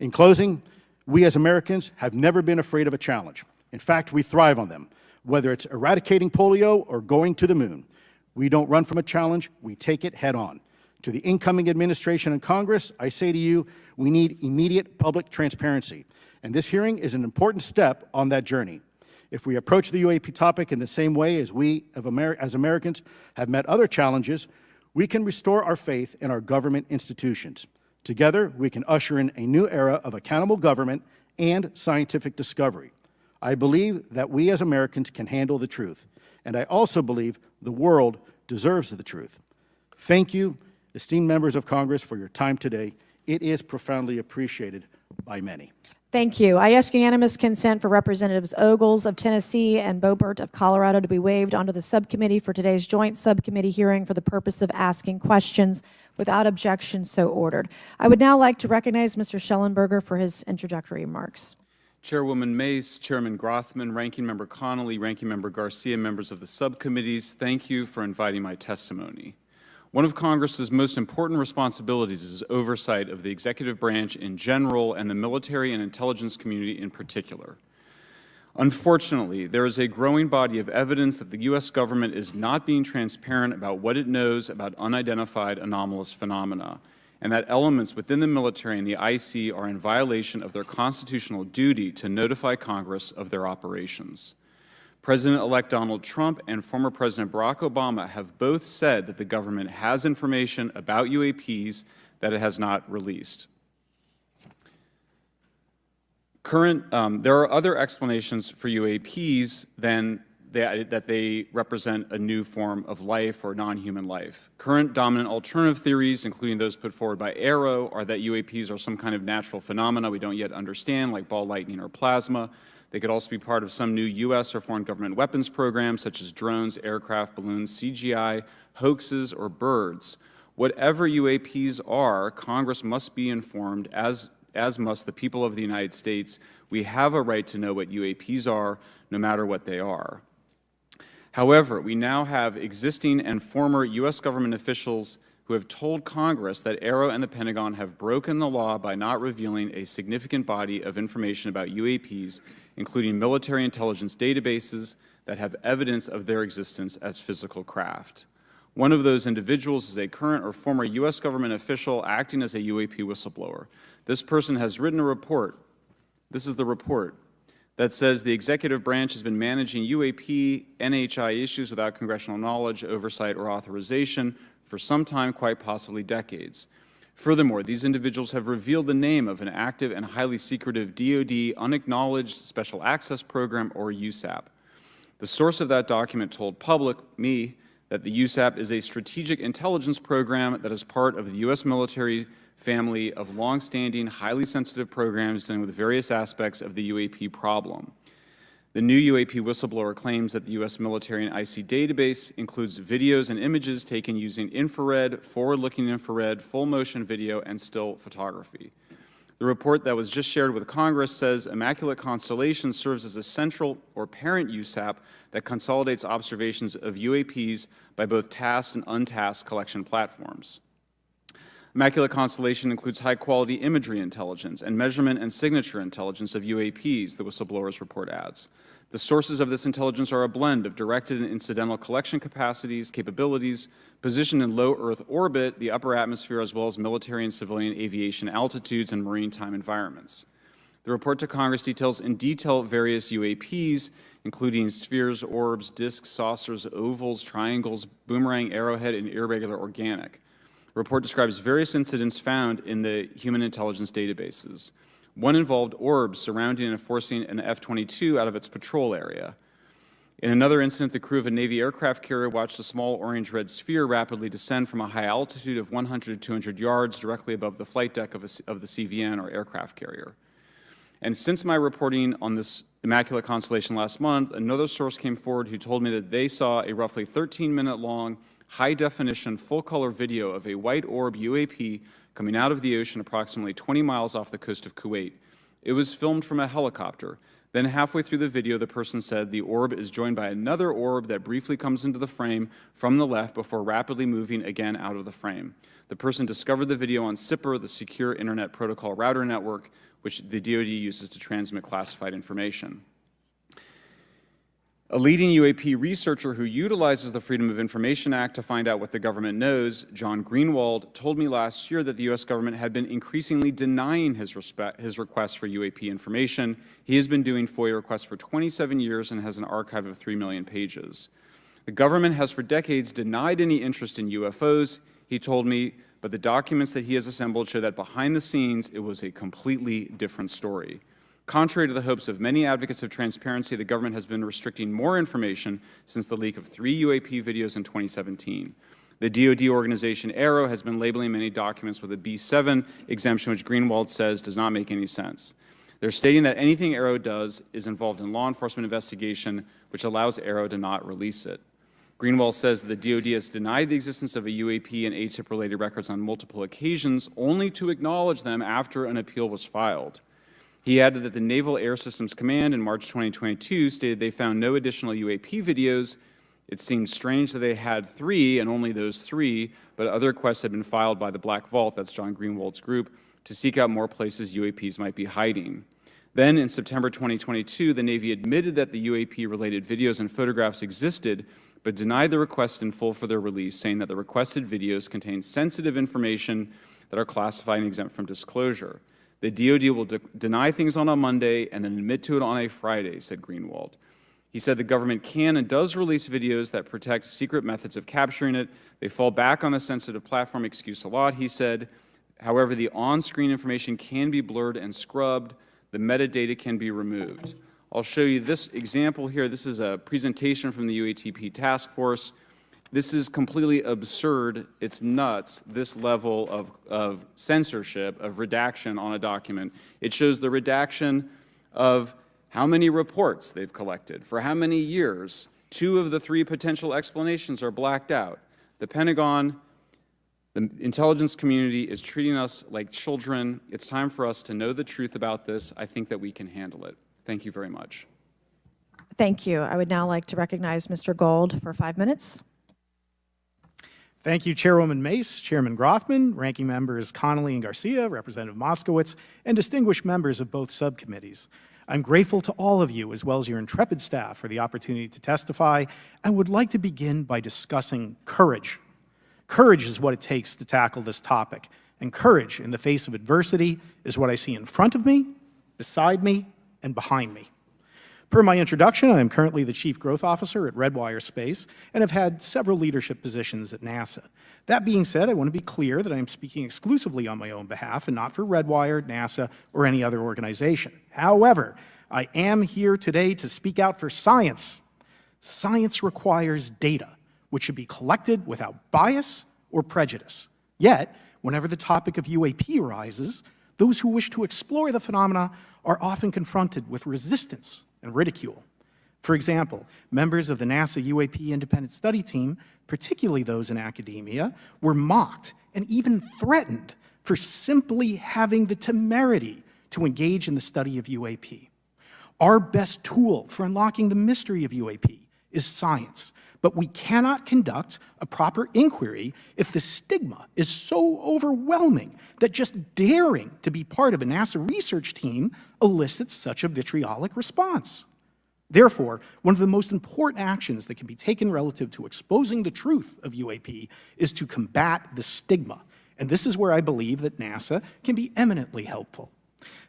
Speaker 7: In closing, we as Americans have never been afraid of a challenge. In fact, we thrive on them, whether it's eradicating polio or going to the moon. We don't run from a challenge, we take it head on. To the incoming administration and Congress, I say to you, we need immediate public transparency, and this hearing is an important step on that journey. If we approach the UAP topic in the same way as we, as Americans, have met other challenges, we can restore our faith in our government institutions. Together, we can usher in a new era of accountable government and scientific discovery. I believe that we as Americans can handle the truth, and I also believe the world deserves the truth. Thank you, esteemed members of Congress, for your time today. It is profoundly appreciated by many.
Speaker 2: Thank you. I ask unanimous consent for Representatives Ogles of Tennessee and Boebert of Colorado to be waived onto the subcommittee for today's joint subcommittee hearing for the purpose of asking questions. Without objection, so ordered. I would now like to recognize Mr. Shellenberger for his introductory remarks.
Speaker 8: Chairwoman Mace, Chairman Grothman, Ranking Member Connolly, Ranking Member Garcia, members of the subcommittees, thank you for inviting my testimony. One of Congress's most important responsibilities is oversight of the executive branch in general and the military and intelligence community in particular. Unfortunately, there is a growing body of evidence that the U.S. government is not being transparent about what it knows about unidentified anomalous phenomena, and that elements within the military and the IC are in violation of their constitutional duty to notify Congress of their operations. President-elect Donald Trump and former President Barack Obama have both said that the government has information about UAPs that it has not released. There are other explanations for UAPs than that they represent a new form of life or non-human life. Current dominant alternative theories, including those put forward by AARO, are that UAPs are some kind of natural phenomena we don't yet understand, like ball lightning or plasma. They could also be part of some new U.S. or foreign government weapons programs, such as drones, aircraft, balloons, CGI, hoaxes, or birds. Whatever UAPs are, Congress must be informed, as must the people of the United States. We have a right to know what UAPs are, no matter what they are. However, we now have existing and former U.S. government officials who have told Congress that AARO and the Pentagon have broken the law by not revealing a significant body of information about UAPs, including military intelligence databases that have evidence of their existence as physical craft. One of those individuals is a current or former U.S. government official acting as a UAP whistleblower. This person has written a report. This is the report that says the executive branch has been managing UAP, NHI issues without congressional knowledge, oversight, or authorization for some time, quite possibly decades. Furthermore, these individuals have revealed the name of an active and highly secretive DoD Unacknowledged Special Access Program, or USAP. The source of that document told me, that the USAP is a strategic intelligence program that is part of the U.S. military family of longstanding, highly sensitive programs dealing with various aspects of the UAP problem. The new UAP whistleblower claims that the U.S. military and IC database includes videos and images taken using infrared, forward-looking infrared, full-motion video, and still photography. The report that was just shared with Congress says Immaculate Constellation serves as a central or parent USAP that consolidates observations of UAPs by both tasked and untasked collection platforms. Immaculate Constellation includes high-quality imagery intelligence and measurement and signature intelligence of UAPs, the whistleblower's report adds. The sources of this intelligence are a blend of directed and incidental collection capabilities, positioned in low Earth orbit, the upper atmosphere, as well as military and civilian aviation altitudes and maritime environments. The report to Congress details in detail various UAPs, including spheres, orbs, disks, saucers, ovals, triangles, boomerang, arrowhead, and irregular organic. The report describes various incidents found in the human intelligence databases. One involved orbs surrounding and forcing an F-22 out of its patrol area. In another incident, the crew of a Navy aircraft carrier watched a small orange-red sphere rapidly descend from a high altitude of 100 to 200 yards directly above the flight deck of the CVN, or aircraft carrier. And since my reporting on this Immaculate Constellation last month, another source came forward who told me that they saw a roughly 13-minute-long, high-definition, full-color video of a white orb UAP coming out of the ocean approximately 20 miles off the coast of Kuwait. It was filmed from a helicopter. Then halfway through the video, the person said the orb is joined by another orb that briefly comes into the frame from the left before rapidly moving again out of the frame. The person discovered the video on SIPR, the Secure Internet Protocol Router Network, which the DoD uses to transmit classified information. A leading UAP researcher who utilizes the Freedom of Information Act to find out what the government knows, John Greenwald, told me last year that the U.S. government had been increasingly denying his requests for UAP information. He has been doing FOIA requests for 27 years and has an archive of 3 million pages. The government has for decades denied any interest in UFOs, he told me, but the documents that he has assembled show that behind the scenes it was a completely different story. Contrary to the hopes of many advocates of transparency, the government has been restricting more information since the leak of 3 UAP videos in 2017. The DoD organization AARO has been labeling many documents with a B7 exemption, which Greenwald says does not make any sense. They're stating that anything AARO does is involved in law enforcement investigation, which allows AARO to not release it. Greenwald says that the DoD has denied the existence of a UAP and ATIP-related records on multiple occasions, only to acknowledge them after an appeal was filed. He added that the Naval Air Systems Command in March 2022 stated they found no additional UAP videos. It seemed strange that they had 3, and only those 3, but other requests had been filed by the Black Vault, that's John Greenwald's group, to seek out more places UAPs might be hiding. Then, in September 2022, the Navy admitted that the UAP-related videos and photographs existed, but denied the request in full for their release, saying that the requested videos contain sensitive information that are classified and exempt from disclosure. The DoD will deny things on a Monday and then admit to it on a Friday, said Greenwald. He said the government can and does release videos that protect secret methods of capturing it. They fall back on the sensitive platform excuse a lot, he said. However, the on-screen information can be blurred and scrubbed. The metadata can be removed. I'll show you this example here. This is a presentation from the UATP task force. This is completely absurd. It's nuts, this level of censorship, of redaction on a document. It shows the redaction of how many reports they've collected, for how many years. 2 of the 3 potential explanations are blacked out. The Pentagon, the intelligence community is treating us like children. It's time for us to know the truth about this. I think that we can handle it. Thank you very much.
Speaker 2: Thank you. I would now like to recognize Mr. Gold for 5 minutes.
Speaker 9: Thank you, Chairwoman Mace, Chairman Grothman, Ranking Members Connolly and Garcia, Representative Moskowitz, and distinguished members of both subcommittees. I'm grateful to all of you, as well as your intrepid staff, for the opportunity to testify, and would like to begin by discussing courage. Courage is what it takes to tackle this topic, and courage in the face of adversity is what I see in front of me, beside me, and behind me. Per my introduction, I am currently the Chief Growth Officer at Redwire Space and have had several leadership positions at NASA. That being said, I want to be clear that I am speaking exclusively on my own behalf and not for Redwire, NASA, or any other organization. However, I am here today to speak out for science. Science requires data, which should be collected without bias or prejudice. Yet, whenever the topic of UAP arises, those who wish to explore the phenomena are often confronted with resistance and ridicule. For example, members of the NASA UAP independent study team, particularly those in academia, were mocked and even threatened for simply having the temerity to engage in the study of UAP. Our best tool for unlocking the mystery of UAP is science, but we cannot conduct a proper inquiry if the stigma is so overwhelming that just daring to be part of a NASA research team elicits such a vitriolic response. Therefore, one of the most important actions that can be taken relative to exposing the truth of UAP is to combat the stigma, and this is where I believe that NASA can be eminently helpful.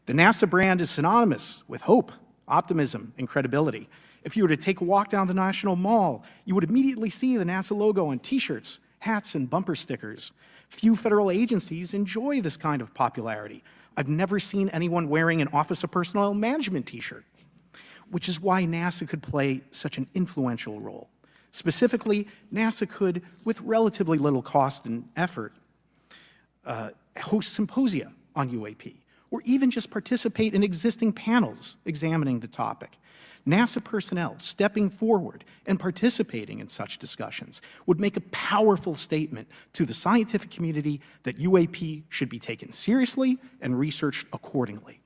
Speaker 9: The NASA brand is synonymous with hope, optimism, and credibility. If you were to take a walk down the National Mall, you would immediately see the NASA logo on T-shirts, hats, and bumper stickers. Few federal agencies enjoy this kind of popularity. I've never seen anyone wearing an Office of Personnel Management T-shirt, which is why NASA could play such an influential role. Specifically, NASA could, with relatively little cost and effort, host symposia on UAP, or even just participate in existing panels examining the topic. NASA personnel stepping forward and participating in such discussions would make a powerful statement to the scientific community that UAP should be taken seriously and researched accordingly.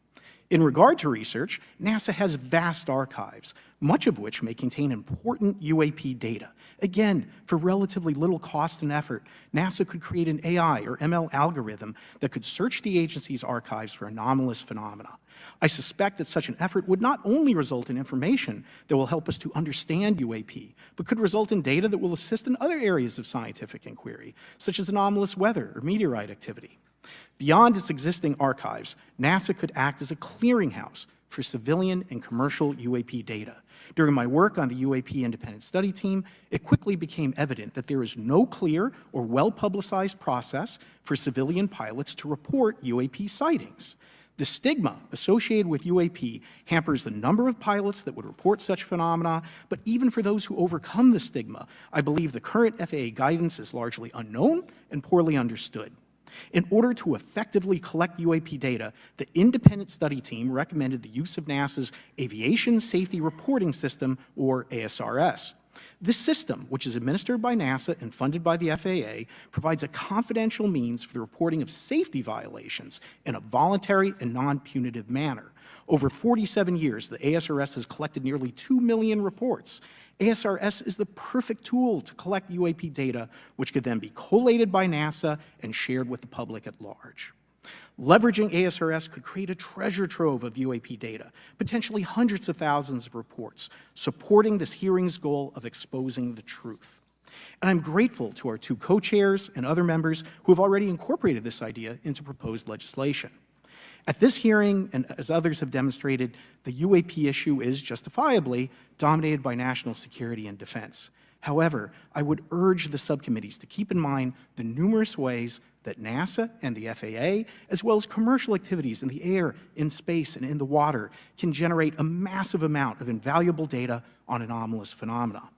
Speaker 9: In regard to research, NASA has vast archives, much of which may contain important UAP data. Again, for relatively little cost and effort, NASA could create an AI or ML algorithm that could search the agency's archives for anomalous phenomena. I suspect that such an effort would not only result in information that will help us to understand UAP, but could result in data that will assist in other areas of scientific inquiry, such as anomalous weather or meteorite activity. Beyond its existing archives, NASA could act as a clearinghouse for civilian and commercial UAP data. During my work on the UAP independent study team, it quickly became evident that there is no clear or well-publicized process for civilian pilots to report UAP sightings. The stigma associated with UAP hampers the number of pilots that would report such phenomena, but even for those who overcome the stigma, I believe the current FAA guidance is largely unknown and poorly understood. In order to effectively collect UAP data, the independent study team recommended the use of NASA's Aviation Safety Reporting System, or ASRS. This system, which is administered by NASA and funded by the FAA, provides a confidential means for the reporting of safety violations in a voluntary and non-punitive manner. Over 47 years, the ASRS has collected nearly 2 million reports. ASRS is the perfect tool to collect UAP data, which could then be collated by NASA and shared with the public at large. Leveraging ASRS could create a treasure trove of UAP data, potentially hundreds of thousands of reports, supporting this hearing's goal of exposing the truth. And I'm grateful to our two co-chairs and other members who have already incorporated this idea into proposed legislation. At this hearing, and as others have demonstrated, the UAP issue is justifiably dominated by national security and defense. However, I would urge the subcommittees to keep in mind the numerous ways that NASA and the FAA, as well as commercial activities in the air, in space, and in the water, can generate a massive amount of invaluable data on anomalous phenomena.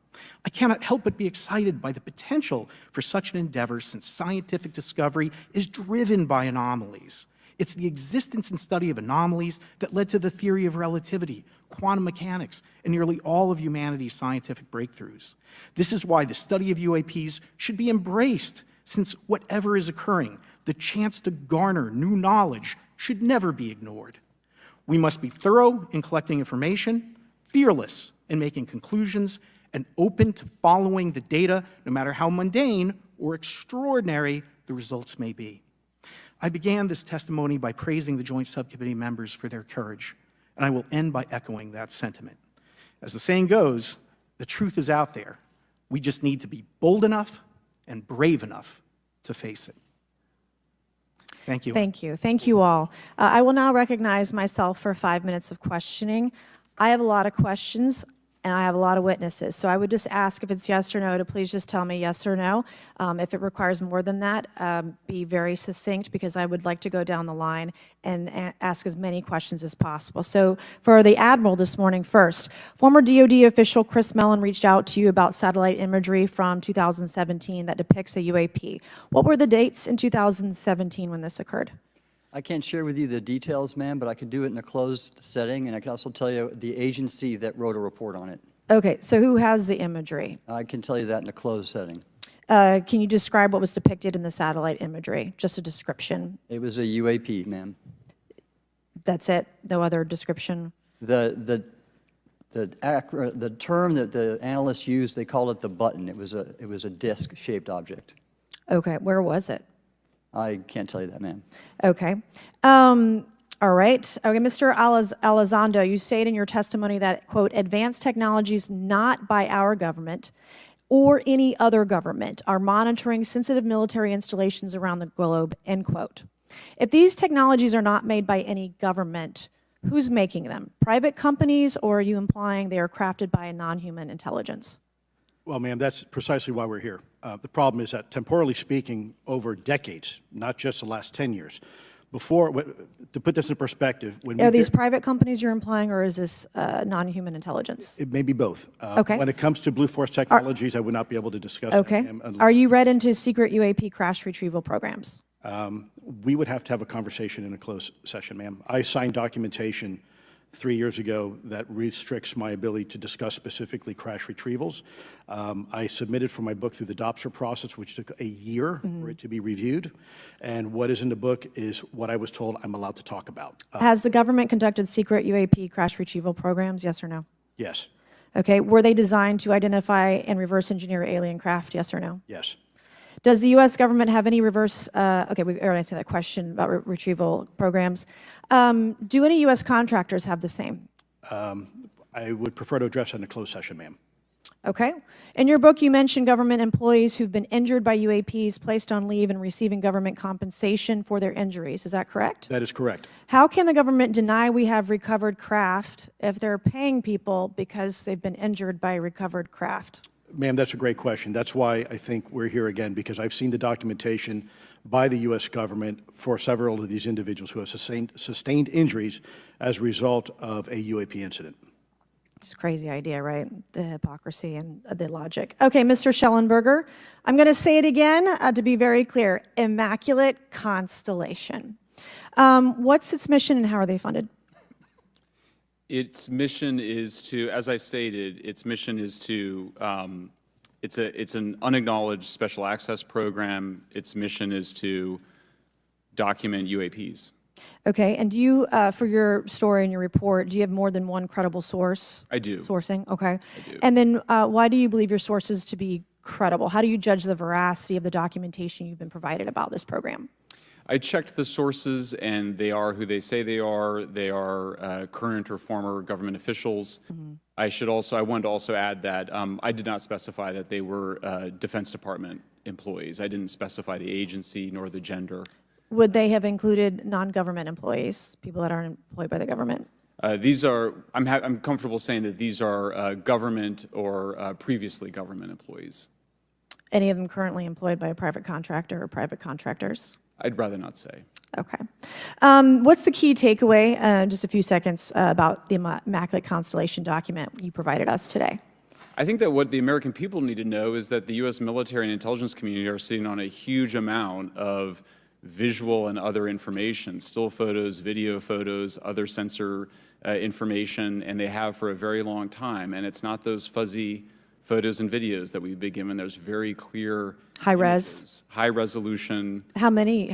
Speaker 9: I cannot help but be excited by the potential for such an endeavor, since scientific discovery is driven by anomalies. It's the existence and study of anomalies that led to the theory of relativity, quantum mechanics, and nearly all of humanity's scientific breakthroughs. This is why the study of UAPs should be embraced, since whatever is occurring, the chance to garner new knowledge should never be ignored. We must be thorough in collecting information, fearless in making conclusions, and open to following the data, no matter how mundane or extraordinary the results may be. I began this testimony by praising the Joint Subcommittee members for their courage, and I will end by echoing that sentiment. As the saying goes, the truth is out there. We just need to be bold enough and brave enough to face it. Thank you.
Speaker 2: Thank you. Thank you all. I will now recognize myself for 5 minutes of questioning. I have a lot of questions, and I have a lot of witnesses. So I would just ask, if it's yes or no, to please just tell me yes or no. If it requires more than that, be very succinct, because I would like to go down the line and ask as many questions as possible. So for the Admiral this morning first, former DoD official Chris Mellon reached out to you about satellite imagery from 2017 that depicts a UAP. What were the dates in 2017 when this occurred?
Speaker 6: I can't share with you the details, ma'am, but I can do it in a closed setting, and I can also tell you the agency that wrote a report on it.
Speaker 2: Okay, so who has the imagery?
Speaker 6: I can tell you that in a closed setting.
Speaker 2: Can you describe what was depicted in the satellite imagery? Just a description.
Speaker 6: It was a UAP, ma'am.
Speaker 2: That's it? No other description?
Speaker 6: The term that the analysts used, they called it the button. It was a disc-shaped object.
Speaker 2: Okay, where was it?
Speaker 6: I can't tell you that, ma'am.
Speaker 2: Okay. All right. Okay, Mr. Elizondo, you state in your testimony that, quote, advanced technologies not by our government or any other government are monitoring sensitive military installations around the globe, end quote. If these technologies are not made by any government, who's making them? Private companies, or are you implying they are crafted by a non-human intelligence?
Speaker 7: Well, ma'am, that's precisely why we're here. The problem is that, temporally speaking, over decades, not just the last 10 years, to put this in perspective, when
Speaker 2: Are these private companies you're implying, or is this non-human intelligence?
Speaker 7: it may be both.
Speaker 2: Okay.
Speaker 7: When it comes to Blue Force Technologies, I would not be able to discuss that,
Speaker 2: Okay.
Speaker 7: ma'am,
Speaker 2: Are you read into secret UAP crash retrieval programs?
Speaker 7: we would have to have a conversation in a closed session, ma'am. I signed documentation 3 years ago that restricts my ability to discuss specifically crash retrievals. I submitted for my book through the DOPSR process, which took a year for it to be reviewed. And what is in the book is what I was told I'm allowed to talk about.
Speaker 2: Has the government conducted secret UAP crash retrieval programs, yes or no?
Speaker 7: Yes,
Speaker 2: Okay, were they designed to identify and reverse engineer alien craft, yes or no?
Speaker 7: yes.
Speaker 2: Does the U.S. government have any reverse, okay, we already answered that question about retrieval programs. Do any U.S. contractors have the same?
Speaker 7: I would prefer to address that in a closed session, ma'am.
Speaker 2: Okay. In your book, you mentioned government employees who've been injured by UAPs, placed on leave, and receiving government compensation for their injuries. Is that correct?
Speaker 7: That is correct.
Speaker 2: How can the government deny we have recovered craft if they're paying people because they've been injured by recovered craft?
Speaker 7: Ma'am, that's a great question. That's why I think we're here again, because I've seen the documentation by the U.S. government for several of these individuals who have sustained injuries as a result of a UAP incident.
Speaker 2: It's a crazy idea, right? The hypocrisy and the logic. Okay, Mr. Shellenberger, I'm going to say it again to be very clear. Immaculate Constellation. What's its mission and how are they funded?
Speaker 8: Its mission is to, as I stated, its mission is to, it's an unacknowledged special access program. Its mission is to document UAPs.
Speaker 2: Okay, and do you, for your story and your report, do you have more than one credible source?
Speaker 8: I do.
Speaker 2: Sourcing, okay.
Speaker 8: I do.
Speaker 2: And then why do you believe your sources to be credible? How do you judge the veracity of the documentation you've been provided about this program?
Speaker 8: I checked the sources, and they are who they say they are. They are current or former government officials. I wanted to also add that I did not specify that they were Defense Department employees. I didn't specify the agency nor the gender.
Speaker 2: Would they have included non-government employees, people that aren't employed by the government?
Speaker 8: These are, I'm comfortable saying that these are government or previously government employees.
Speaker 2: Any of them currently employed by a private contractor or private contractors?
Speaker 8: I'd rather not say.
Speaker 2: Okay. What's the key takeaway, just a few seconds, about the Immaculate Constellation document you provided us today?
Speaker 8: I think that what the American people need to know is that the U.S. military and intelligence community are sitting on a huge amount of visual and other information, still photos, video photos, other sensor information, and they have for a very long time. And it's not those fuzzy photos and videos that we've been given. There's very clear
Speaker 2: High res?
Speaker 8: images, high resolution.
Speaker 2: How many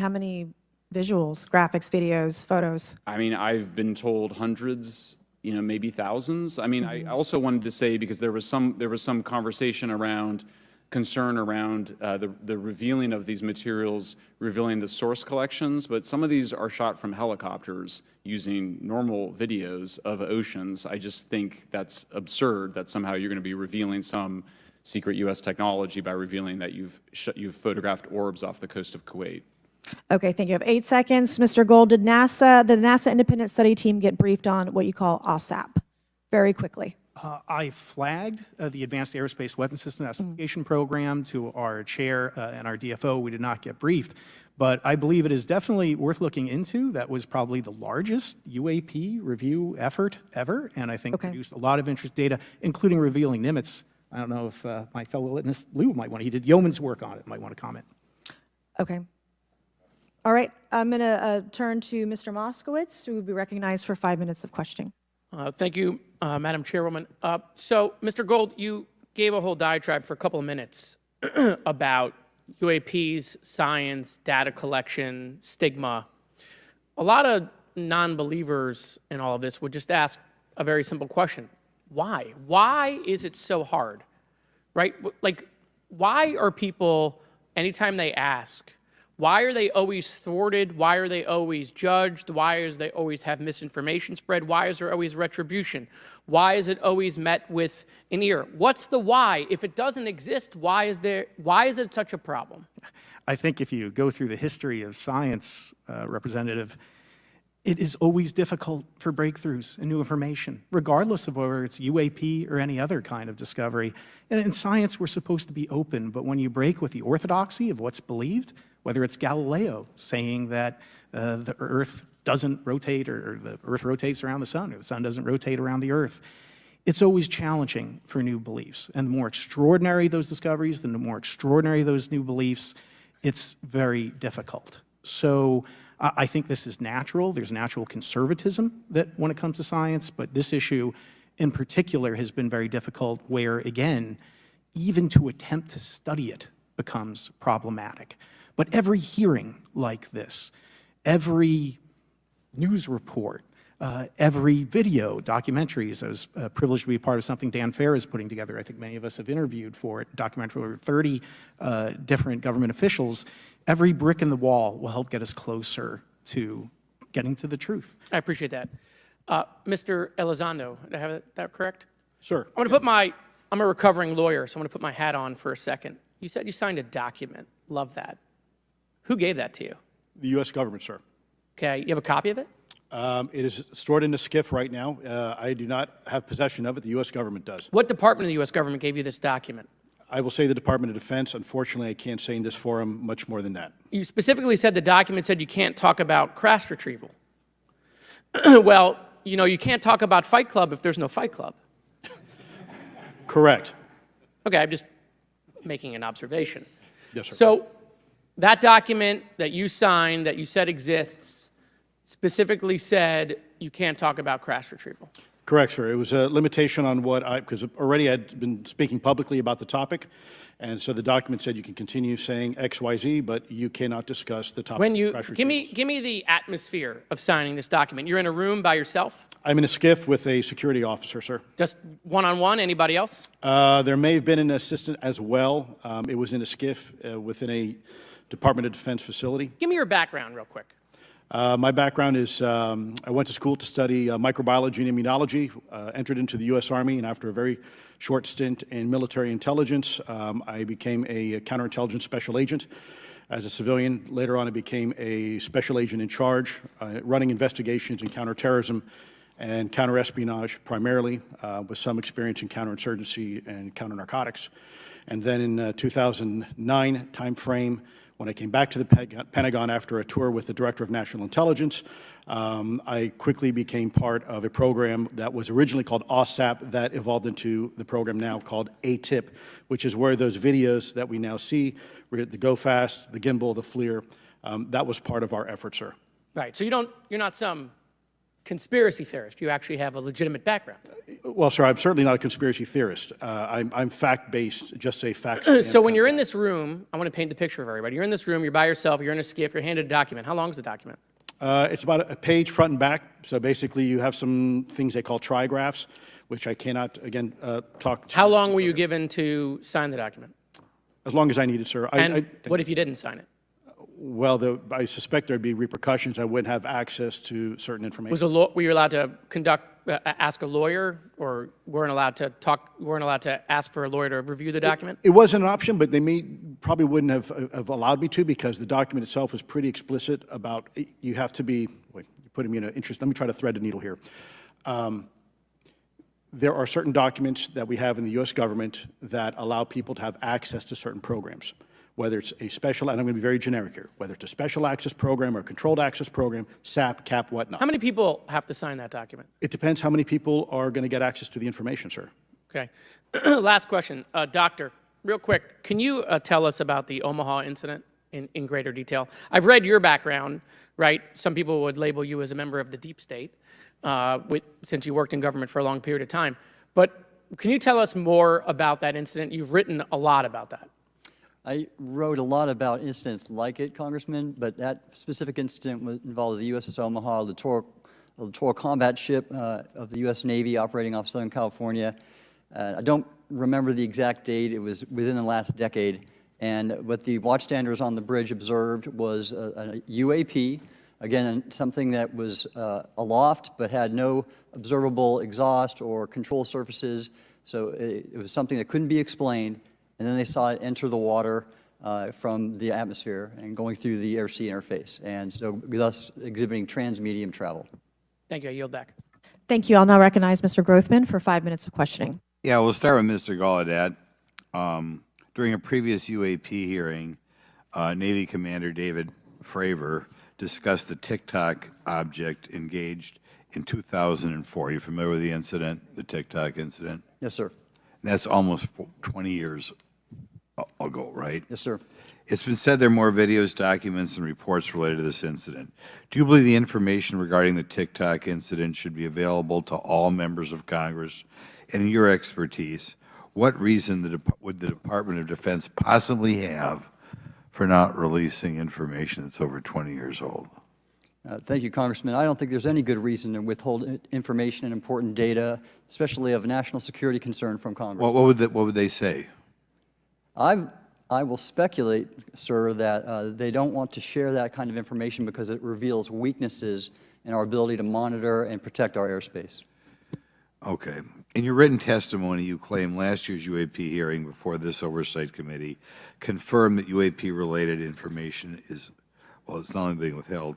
Speaker 2: visuals, graphics, videos, photos?
Speaker 8: I mean, I've been told hundreds, maybe thousands. I mean, I also wanted to say, because there was some conversation around concern around the revealing of these materials, revealing the source collections, but some of these are shot from helicopters using normal videos of oceans. I just think that's absurd that somehow you're going to be revealing some secret U.S. technology by revealing that you've photographed orbs off the coast of Kuwait.
Speaker 2: Okay, thank you. I have 8 seconds. Mr. Gold, did the NASA independent study team get briefed on what you call OSAP? Very quickly.
Speaker 9: I flagged the Advanced Aerospace Weapons System Investigation Program to our chair and our DFO. We did not get briefed, but I believe it is definitely worth looking into. That was probably the largest UAP review effort ever, and I think produced a lot of interest data, including revealing Nimitz. I don't know if my fellow witness, Lou, might want to, he did yeoman's work on it, might want to comment.
Speaker 2: Okay. All right, I'm going to turn to Mr. Moskowitz, who will be recognized for 5 minutes of questioning.
Speaker 5: Thank you, Madam Chairwoman. So, Mr. Gold, you gave a whole diatribe for a couple of minutes about UAPs, science, data collection, stigma. A lot of non-believers in all of this would just ask a very simple question. Why? Why is it so hard? Right? Like, why are people, anytime they ask, why are they always thwarted? Why are they always judged? Why is they always have misinformation spread? Why is there always retribution? Why is it always met with an ear? What's the why? If it doesn't exist, why is it such a problem?
Speaker 9: I think if you go through the history of science, Representative, it is always difficult for breakthroughs and new information, regardless of whether it's UAP or any other kind of discovery. And in science, we're supposed to be open, but when you break with the orthodoxy of what's believed, whether it's Galileo saying that the Earth doesn't rotate or the Earth rotates around the sun or the sun doesn't rotate around the Earth, it's always challenging for new beliefs. And the more extraordinary those discoveries, the more extraordinary those new beliefs, it's very difficult. So I think this is natural. There's natural conservatism that when it comes to science, but this issue in particular has been very difficult where, again, even to attempt to study it becomes problematic. But every hearing like this, every news report, every video, documentaries, I was privileged to be a part of something Dan Fair is putting together. I think many of us have interviewed for it, documentary over 30 different government officials. Every brick in the wall will help get us closer to getting to the truth.
Speaker 5: I appreciate that. Mr. Elizondo, did I have that correct?
Speaker 7: Sir.
Speaker 5: I'm a recovering lawyer, so I'm going to put my hat on for a second. You said you signed a document. Love that. Who gave that to you?
Speaker 7: The U.S. government, sir.
Speaker 5: Okay, you have a copy of it?
Speaker 7: It is stored in a SCIF right now. I do not have possession of it. The U.S. government does.
Speaker 5: What department of the U.S. government gave you this document?
Speaker 7: I will say the Department of Defense. Unfortunately, I can't say in this forum much more than that.
Speaker 5: You specifically said the document said you can't talk about crash retrieval. Well, you know, you can't talk about Fight Club if there's no Fight Club.
Speaker 7: Correct.
Speaker 5: Okay, I'm just making an observation.
Speaker 7: Yes, sir.
Speaker 5: So that document that you signed, that you said exists, specifically said you can't talk about crash retrieval.
Speaker 7: Correct, sir. It was a limitation on what because already I'd been speaking publicly about the topic, and so the document said you can continue saying X, Y, Z, but you cannot discuss the topic.
Speaker 5: When you
Speaker 7: of crash
Speaker 5: give
Speaker 7: retrievals.
Speaker 5: me the atmosphere of signing this document. You're in a room by yourself,
Speaker 7: I'm in a SCIF with a security officer, sir.
Speaker 5: just one-on-one. Anybody else?
Speaker 7: There may have been an assistant as well. It was in a SCIF within a Department of Defense facility.
Speaker 5: Give me your background real quick.
Speaker 7: My background is I went to school to study microbiology and immunology, entered into the U.S. Army, and after a very short stint in military intelligence, I became a counterintelligence special agent. As a civilian, later on I became a special agent in charge, running investigations in counterterrorism and counterespionage primarily, with some experience in counterinsurgency and counternarcotics. And then in 2009 timeframe, when I came back to the Pentagon after a tour with the Director of National Intelligence, I quickly became part of a program that was originally called OSAP that evolved into the program now called ATIP, which is where those videos that we now see, the Go Fast, the Gimbal, the FLIR, that was part of our effort, sir.
Speaker 5: Right. So you're not some conspiracy theorist. You actually have a legitimate background.
Speaker 7: Well, sir, I'm certainly not a conspiracy theorist. I'm fact-based, just say facts.
Speaker 5: So when you're in this room, I want to paint the picture of everybody. You're in this room, you're by yourself, you're in a SCIF, you're handed a document. How long is the document?
Speaker 7: It's about a page front and back. So basically, you have some things they call trigraphs, which I cannot, again, talk to.
Speaker 5: How long were you given to sign the document?
Speaker 7: As long as I needed, sir.
Speaker 5: And what if you didn't sign it?
Speaker 7: Well, I suspect there'd be repercussions. I wouldn't have access to certain information.
Speaker 5: Were you allowed to ask a lawyer, or weren't allowed to ask for a lawyer to review the document?
Speaker 7: It wasn't an option, but they probably wouldn't have allowed me to, because the document itself was pretty explicit about you have to be, wait, you're putting me in an interest, let me try to thread the needle here. There are certain documents that we have in the U.S. government that allow people to have access to certain programs, whether it's a special, and I'm going to be very generic here, whether it's a special access program or a controlled access program, SAP, CAP, whatnot.
Speaker 5: How many people have to sign that document? It
Speaker 7: depends how many people are going to get access to the information, sir.
Speaker 5: Okay. Last question. Doctor, real quick, can you tell us about the Omaha incident in greater detail? I've read your background, right? Some people would label you as a member of the deep state. since you worked in government for a long period of time. But can you tell us more about that incident? You've written a lot about that.
Speaker 6: I wrote a lot about incidents like it, Congressman, but that specific incident involved the USS Omaha, the littoral combat ship of the U.S. Navy operating off Southern California. I don't remember the exact date. It was within the last decade. And what the watchstanders on the bridge observed was a UAP, again, something that was aloft but had no observable exhaust or control surfaces. So it was something that couldn't be explained. And then they saw it enter the water from the atmosphere and going through the air-sea interface, and so thus exhibiting transmedium travel.
Speaker 5: Thank you. I yield back.
Speaker 2: Thank you. I'll now recognize Mr. Grothman for 5 minutes of questioning.
Speaker 4: Yeah, we'll start with Mr. Gallaudet. During a previous UAP hearing, Navy Commander David Fravor discussed the TikTok object engaged in 2004. You familiar with the incident, the TikTok incident?
Speaker 6: Yes, sir.
Speaker 4: And that's almost 20 years ago, right?
Speaker 6: Yes, sir.
Speaker 4: It's been said there are more videos, documents, and reports related to this incident. Do you believe the information regarding the TikTok incident should be available to all members of Congress? And in your expertise, what reason would the Department of Defense possibly have for not releasing information that's over 20 years old?
Speaker 6: Thank you, Congressman. I don't think there's any good reason to withhold information and important data, especially of national security concern, from Congress.
Speaker 4: What would they say?
Speaker 6: I will speculate, sir, that they don't want to share that kind of information because it reveals weaknesses in our ability to monitor and protect our airspace.
Speaker 4: Okay. In your written testimony, you claim last year's UAP hearing before this oversight committee confirmed that UAP-related information is, well, it's not only being withheld,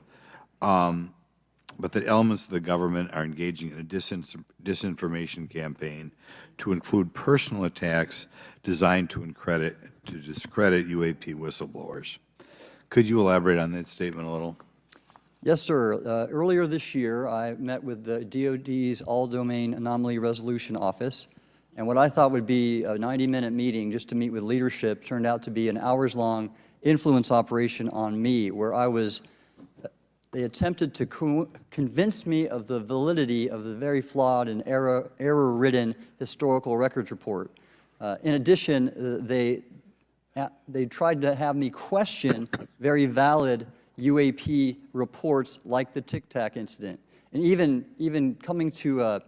Speaker 4: but that elements of the government are engaging in a disinformation campaign to include personal attacks designed to discredit UAP whistleblowers. Could you elaborate on that statement a little?
Speaker 6: Yes, sir. Earlier this year, I met with the DoD's All-Domain Anomaly Resolution Office, and what I thought would be a 90-minute meeting just to meet with leadership turned out to be an hours-long influence operation on me, where they attempted to convince me of the validity of the very flawed and error-ridden historical records report. In addition, they tried to have me question very valid UAP reports like the Tic Tac incident, and even coming to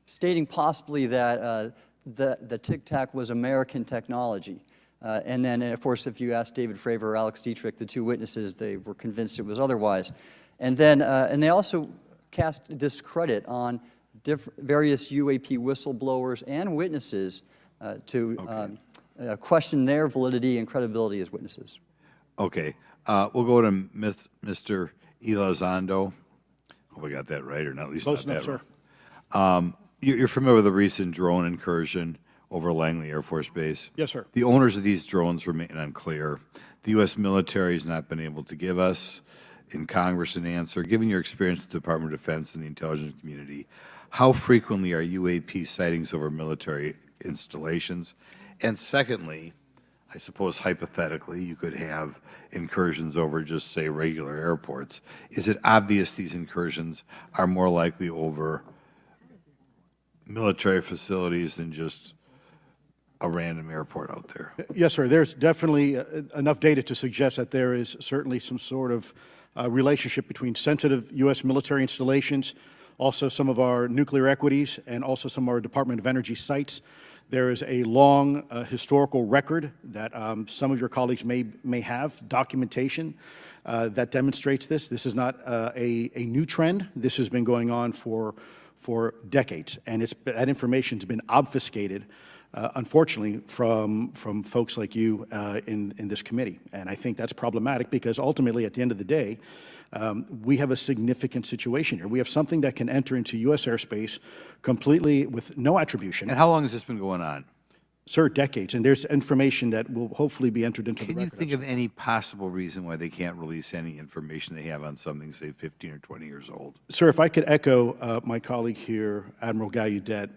Speaker 6: stating possibly that the Tic Tac was American technology. And then, of course, if you ask David Fravor or Alex Dietrich, the two witnesses, they were convinced it was otherwise. And then, and they also cast discredit on various UAP whistleblowers and witnesses to question their validity and credibility as witnesses.
Speaker 4: Okay. We'll go to Mr. Elizondo. Hope I got that right, or not at least
Speaker 7: Close
Speaker 4: not
Speaker 7: enough,
Speaker 4: that
Speaker 7: sir.
Speaker 4: right. You're familiar with the recent drone incursion over Langley Air Force Base?
Speaker 7: Yes, sir.
Speaker 4: The owners of these drones remain unclear. The U.S. military has not been able to give us in Congress an answer. Given your experience with the Department of Defense and the intelligence community, how frequently are UAP sightings over military installations? And secondly, I suppose hypothetically you could have incursions over just, say, regular airports. Is it obvious these incursions are more likely over military facilities than just a random airport out there?
Speaker 7: Yes, sir. There's definitely enough data to suggest that there is certainly some sort of relationship between sensitive U.S. military installations, also some of our nuclear equities, and also some of our Department of Energy sites. There is a long historical record that some of your colleagues may have, documentation that demonstrates this. This is not a new trend. This has been going on for decades, and that information has been obfuscated, unfortunately, from folks like you in this committee. And I think that's problematic because ultimately, at the end of the day, we have a significant situation here. We have something that can enter into U.S. airspace completely with no attribution.
Speaker 4: And how long has this been going on?
Speaker 7: Sir, decades. And there's information that will hopefully be entered into the
Speaker 4: Can you
Speaker 7: record.
Speaker 4: think of any possible reason why they can't release any information they have on something, say, 15 or 20 years old?
Speaker 7: Sir, if I could echo my colleague here, Admiral Gallaudet,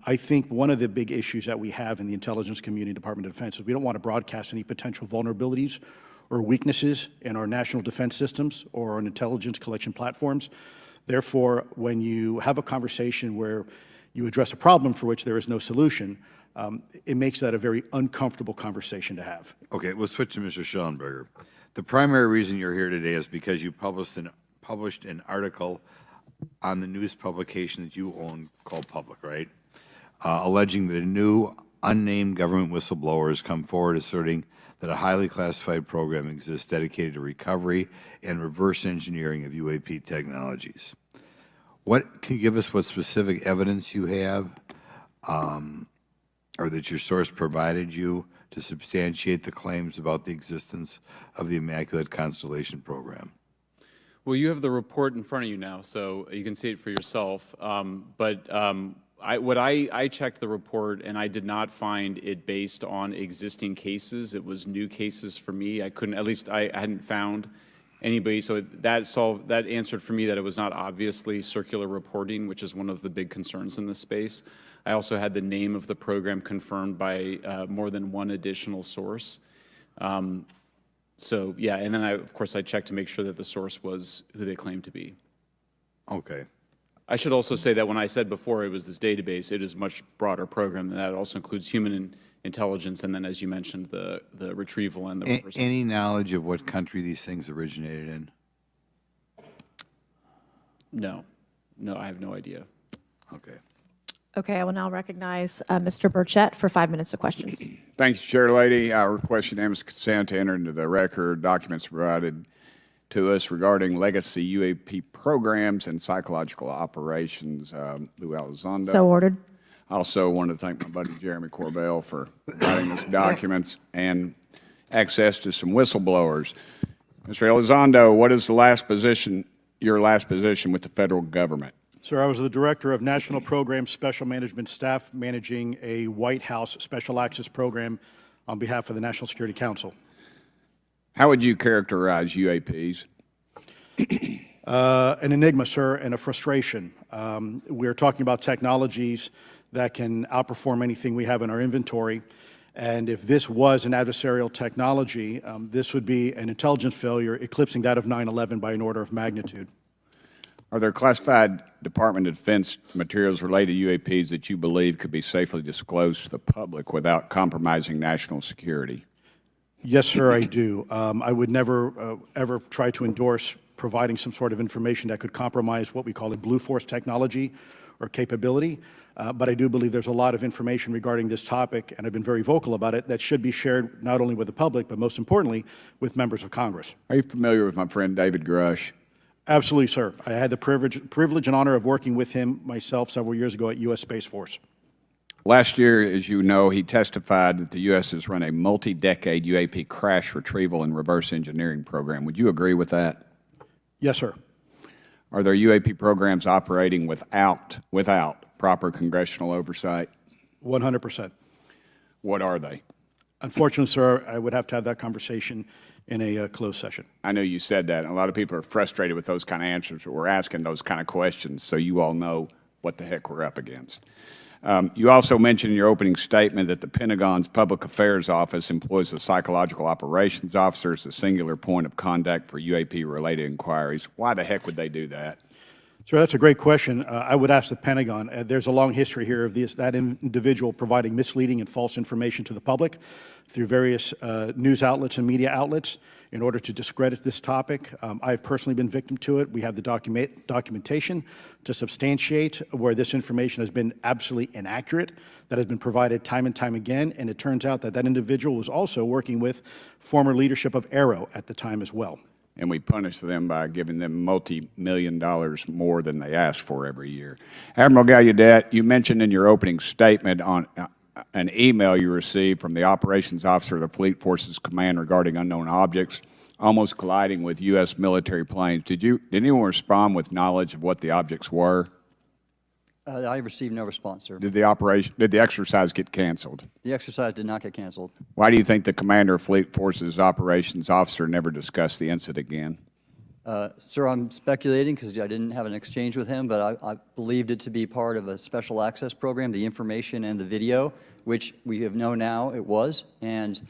Speaker 7: I think one of the big issues that we have in the intelligence community, Department of Defense, is we don't want to broadcast any potential vulnerabilities or weaknesses in our national defense systems or on intelligence collection platforms. Therefore, when you have a conversation where you address a problem for which there is no solution, it makes that a very uncomfortable conversation to have.
Speaker 4: Okay, we'll switch to Mr. Schellenberger. The primary reason you're here today is because you published an article on the news publication that you own called Public, right? Alleging that a new unnamed government whistleblower has come forward asserting that a highly classified program exists dedicated to recovery and reverse engineering of UAP technologies. Can you give us what specific evidence you have or that your source provided you to substantiate the claims about the existence of the Immaculate Constellation program?
Speaker 8: Well, you have the report in front of you now, so you can see it for yourself. I checked the report, and I did not find it based on existing cases. It was new cases for me. I hadn't found anybody. So that answered for me that it was not obviously circular reporting, which is one of the big concerns in this space. I also had the name of the program confirmed by more than one additional source. So yeah, and then of course I checked to make sure that the source was who they claimed to be.
Speaker 4: Okay.
Speaker 8: I should also say that when I said before it was this database, it is a much broader program than that. It also includes human intelligence, and then, as you mentioned, the retrieval and the reversal.
Speaker 4: Any knowledge of what country these things originated in?
Speaker 8: No, I have no idea.
Speaker 4: Okay.
Speaker 2: Okay, I will now recognize Mr. Burchett for 5 minutes of questions.
Speaker 10: Thank you, Chair Lady. I request unanimous consent to enter into the record documents provided to us regarding legacy UAP programs and psychological operations. Lou Elizondo.
Speaker 2: So ordered.
Speaker 10: I also want to thank my buddy Jeremy Corbell for providing us documents and access to some whistleblowers. Mr. Elizondo, what is your last position with the federal government?
Speaker 7: Sir, I was the Director of National Program Special Management Staff managing a White House Special Access Program on behalf of the National Security Council.
Speaker 10: How would you characterize UAPs?
Speaker 7: An enigma, sir, and a frustration. We're talking about technologies that can outperform anything we have in our inventory. And if this was an adversarial technology, this would be an intelligence failure eclipsing that of 9/11 by an order of magnitude.
Speaker 10: Are there classified Department of Defense materials related to UAPs that you believe could be safely disclosed to the public without compromising national security?
Speaker 7: Yes, sir, I do. I would never, ever try to endorse providing some sort of information that could compromise what we call a blue force technology or capability. But I do believe there's a lot of information regarding this topic, and I've been very vocal about it, that should be shared not only with the public, but most importantly, with members of Congress.
Speaker 10: Are you familiar with my friend David Grush?
Speaker 7: Absolutely, sir. I had the privilege and honor of working with him myself several years ago at U.S. Space Force.
Speaker 10: Last year, as you know, he testified that the U.S. has run a multi-decade UAP crash retrieval and reverse engineering program. Would you agree with that?
Speaker 7: Yes, sir.
Speaker 10: Are there UAP programs operating without proper congressional oversight?
Speaker 7: 100%.
Speaker 10: What are they?
Speaker 7: Unfortunately, sir, I would have to have that conversation in a closed session.
Speaker 10: I know you said that, and a lot of people are frustrated with those kind of answers, but we're asking those kind of questions so you all know what the heck we're up against. You also mentioned in your opening statement that the Pentagon's Public Affairs Office employs a psychological operations officer as the singular point of contact for UAP-related inquiries. Why the heck would they do that?
Speaker 7: Sir, that's a great question. I would ask the Pentagon. There's a long history here of that individual providing misleading and false information to the public through various news outlets and media outlets in order to discredit this topic. I've personally been victim to it. We have the documentation to substantiate where this information has been absolutely inaccurate, that has been provided time and time again, and it turns out that that individual was also working with former leadership of Arrow at the time as well.
Speaker 10: And we punish them by giving them multi-million dollars more than they ask for every year. Admiral Gallaudet, you mentioned in your opening statement on an email you received from the operations officer of the Fleet Forces Command regarding unknown objects almost colliding with U.S. military planes. Did anyone respond with knowledge of what the objects were?
Speaker 6: I received no response, sir.
Speaker 10: Did the exercise get canceled?
Speaker 6: The exercise did not get canceled.
Speaker 10: Why do you think the commander of Fleet Forces operations officer never discussed the incident again?
Speaker 6: Sir, I'm speculating because I didn't have an exchange with him, but I believed it to be part of a special access program, the information and the video, which we have known now it was, and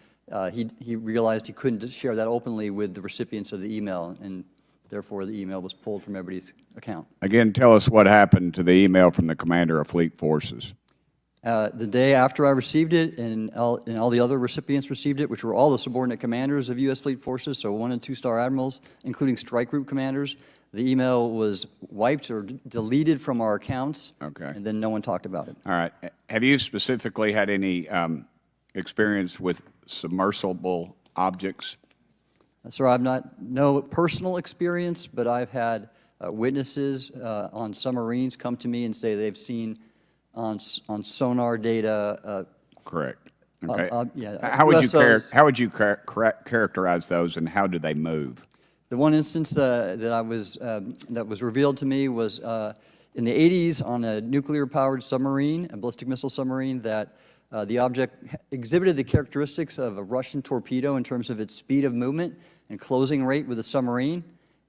Speaker 6: he realized he couldn't share that openly with the recipients of the email, and therefore the email was pulled from everybody's account.
Speaker 10: Again, tell us what happened to the email from the commander of fleet forces.
Speaker 6: The day after I received it, and all the other recipients received it, which were all the subordinate commanders of U.S. fleet forces, so 1- and 2-star admirals, including strike group commanders, the email was wiped or deleted from our accounts.
Speaker 10: Okay.
Speaker 6: And then no one talked about it.
Speaker 10: All right. Have you specifically had any experience with submersible objects?
Speaker 6: Sir, I've no personal experience, but I've had witnesses on submarines come to me and say they've seen on sonar data.
Speaker 10: Correct. Okay.
Speaker 6: Yeah,
Speaker 10: how would
Speaker 6: USOs.
Speaker 10: how would you characterize those, and how do they move?
Speaker 6: The one instance that was revealed to me was in the 80s on a nuclear-powered submarine, a ballistic missile submarine, that the object exhibited the characteristics of a Russian torpedo in terms of its speed of movement and closing rate with the submarine,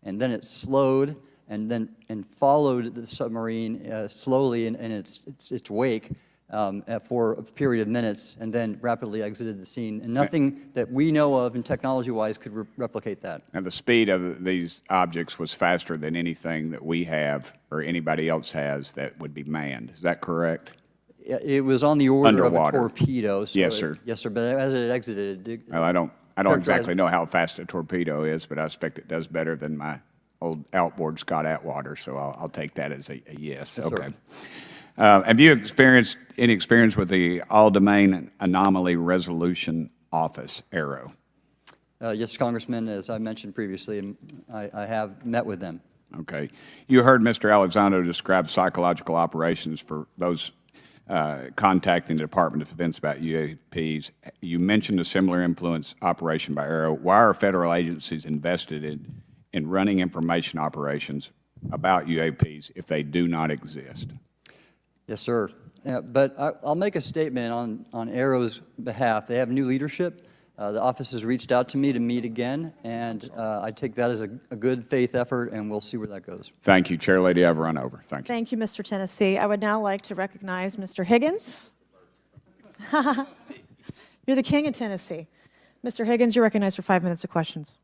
Speaker 6: and then it slowed and followed the submarine slowly in its wake for a period of minutes, and then rapidly exited the scene. And nothing that we know of and technology-wise could replicate that.
Speaker 10: And the speed of these objects was faster than anything that we have or anybody else has that would be manned. Is that correct?
Speaker 6: It was on the order
Speaker 10: Underwater.
Speaker 6: of a torpedo. So
Speaker 10: Yes, sir.
Speaker 6: Yes, sir. But as it exited,
Speaker 10: Well, I don't exactly know how fast a torpedo is, but I expect it does better than my old outboard Scott Atwater, so I'll take that as a yes.
Speaker 6: Yes,
Speaker 10: okay.
Speaker 6: sir.
Speaker 10: Have you experienced any experience with the All-Domain Anomaly Resolution Office, ARROW?
Speaker 6: Yes, Congressman, as I mentioned previously, and I have met with them.
Speaker 10: Okay. You heard Mr. Elizondo describe psychological operations for those contacting the Department of Defense about UAPs. You mentioned a similar influence operation by ARROW. Why are federal agencies invested in running information operations about UAPs if they do not exist?
Speaker 6: Yes, sir. But I'll make a statement on ARROW's behalf. They have new leadership. The office has reached out to me to meet again, and I take that as a good faith effort, and we'll see where that goes.
Speaker 10: Thank you, Chair Lady. I've run over. Thank you.
Speaker 2: Thank you, Mr. Tennessee. I would now like to recognize Mr. Higgins. You're the king of Tennessee. Mr. Higgins, you're recognized for 5 minutes of questions.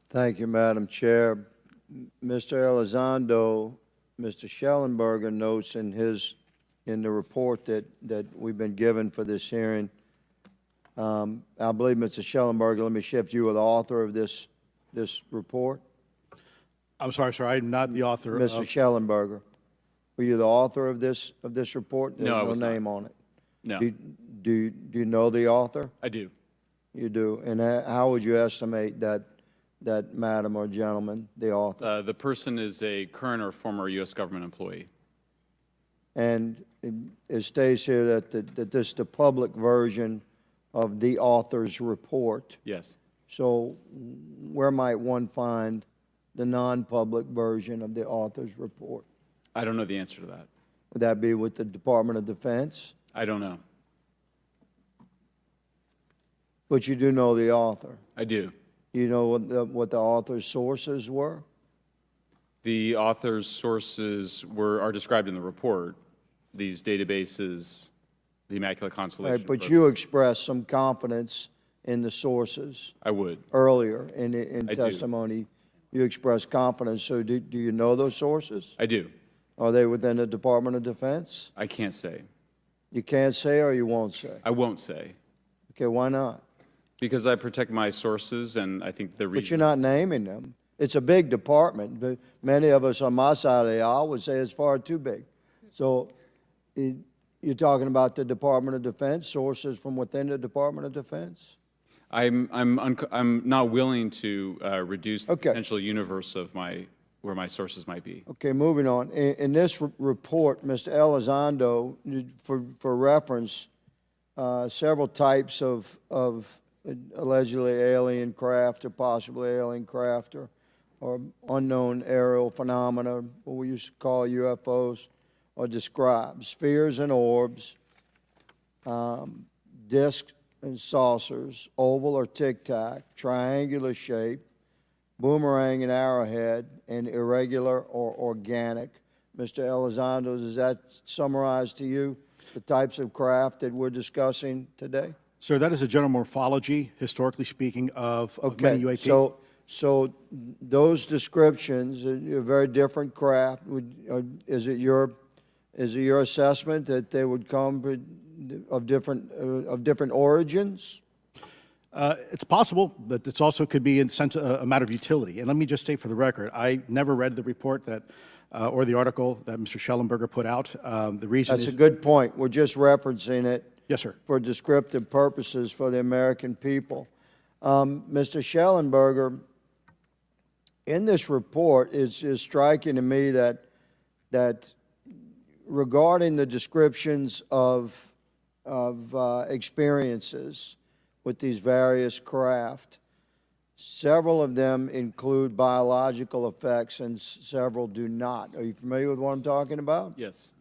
Speaker 1: Thank you, Madam Chair. Mr. Elizondo, Mr. Shellenberger notes in the report that we've been given for this hearing. I believe, Mr. Shellenberger, let me shift you with the author of this report.
Speaker 7: I'm sorry, sir, I'm not the author
Speaker 1: Mr.
Speaker 7: of...
Speaker 1: Shellenberger, were you the author of this report?
Speaker 8: No, I was not.
Speaker 1: No name on it.
Speaker 8: No,
Speaker 1: Do you know the author?
Speaker 8: I do.
Speaker 1: You do. And how would you estimate that madam or gentleman, the author?
Speaker 8: The person is a current or former U.S. government employee.
Speaker 1: And it states here that this is the public version of the author's report.
Speaker 8: Yes.
Speaker 1: So where might one find the non-public version of the author's report?
Speaker 8: I don't know the answer to that.
Speaker 1: Would that be with the Department of Defense?
Speaker 8: I don't know.
Speaker 1: But you do know the author.
Speaker 8: I do.
Speaker 1: You know what the author's sources were?
Speaker 8: The author's sources are described in the report. These databases, the Immaculate Constellation.
Speaker 1: Right, but you expressed some confidence in the sources
Speaker 8: I would.
Speaker 1: earlier in
Speaker 8: I do.
Speaker 1: testimony. You expressed confidence. So do you know those sources?
Speaker 8: I do.
Speaker 1: Are they within the Department of Defense?
Speaker 8: I can't say.
Speaker 1: You can't say or you won't say?
Speaker 8: I won't say.
Speaker 1: Okay, why not?
Speaker 8: Because I protect my sources, and I think the reason.
Speaker 1: But you're not naming them. It's a big department. But many of us on my side of the aisle would say it's far too big. So you're talking about the Department of Defense, sources from within the Department of Defense?
Speaker 8: I'm not willing to reduce the
Speaker 1: Okay.
Speaker 8: potential universe of where my sources might be.
Speaker 1: Okay, moving on. In this report, Mr. Elizondo, for reference, several types of allegedly alien craft or possibly alien craft or unknown aerial phenomena, what we used to call UFOs, are described. Spheres and orbs, discs and saucers, oval or tic-tac, triangular shape, boomerang and arrowhead, and irregular or organic. Mr. Elizondo, does that summarize to you the types of craft that we're discussing today?
Speaker 7: Sir, that is a general morphology, historically speaking, of many UAP.
Speaker 1: So So those descriptions are very different craft. Is it your assessment that they would come of different origins?
Speaker 7: It's possible, but it's also could be in sense a matter of utility. And let me just state for the record, I never read the report that or the article that Mr. Shellenberger put out. The reason
Speaker 1: That's
Speaker 7: is
Speaker 1: a good point. We're just referencing it.
Speaker 7: Yes, sir.
Speaker 1: For descriptive purposes for the American people. Mr. Shellenberger, in this report, it's striking to me that regarding the descriptions of experiences with these various craft, several of them include biological effects and several do not. Are you familiar with what I'm talking about?
Speaker 8: Yes.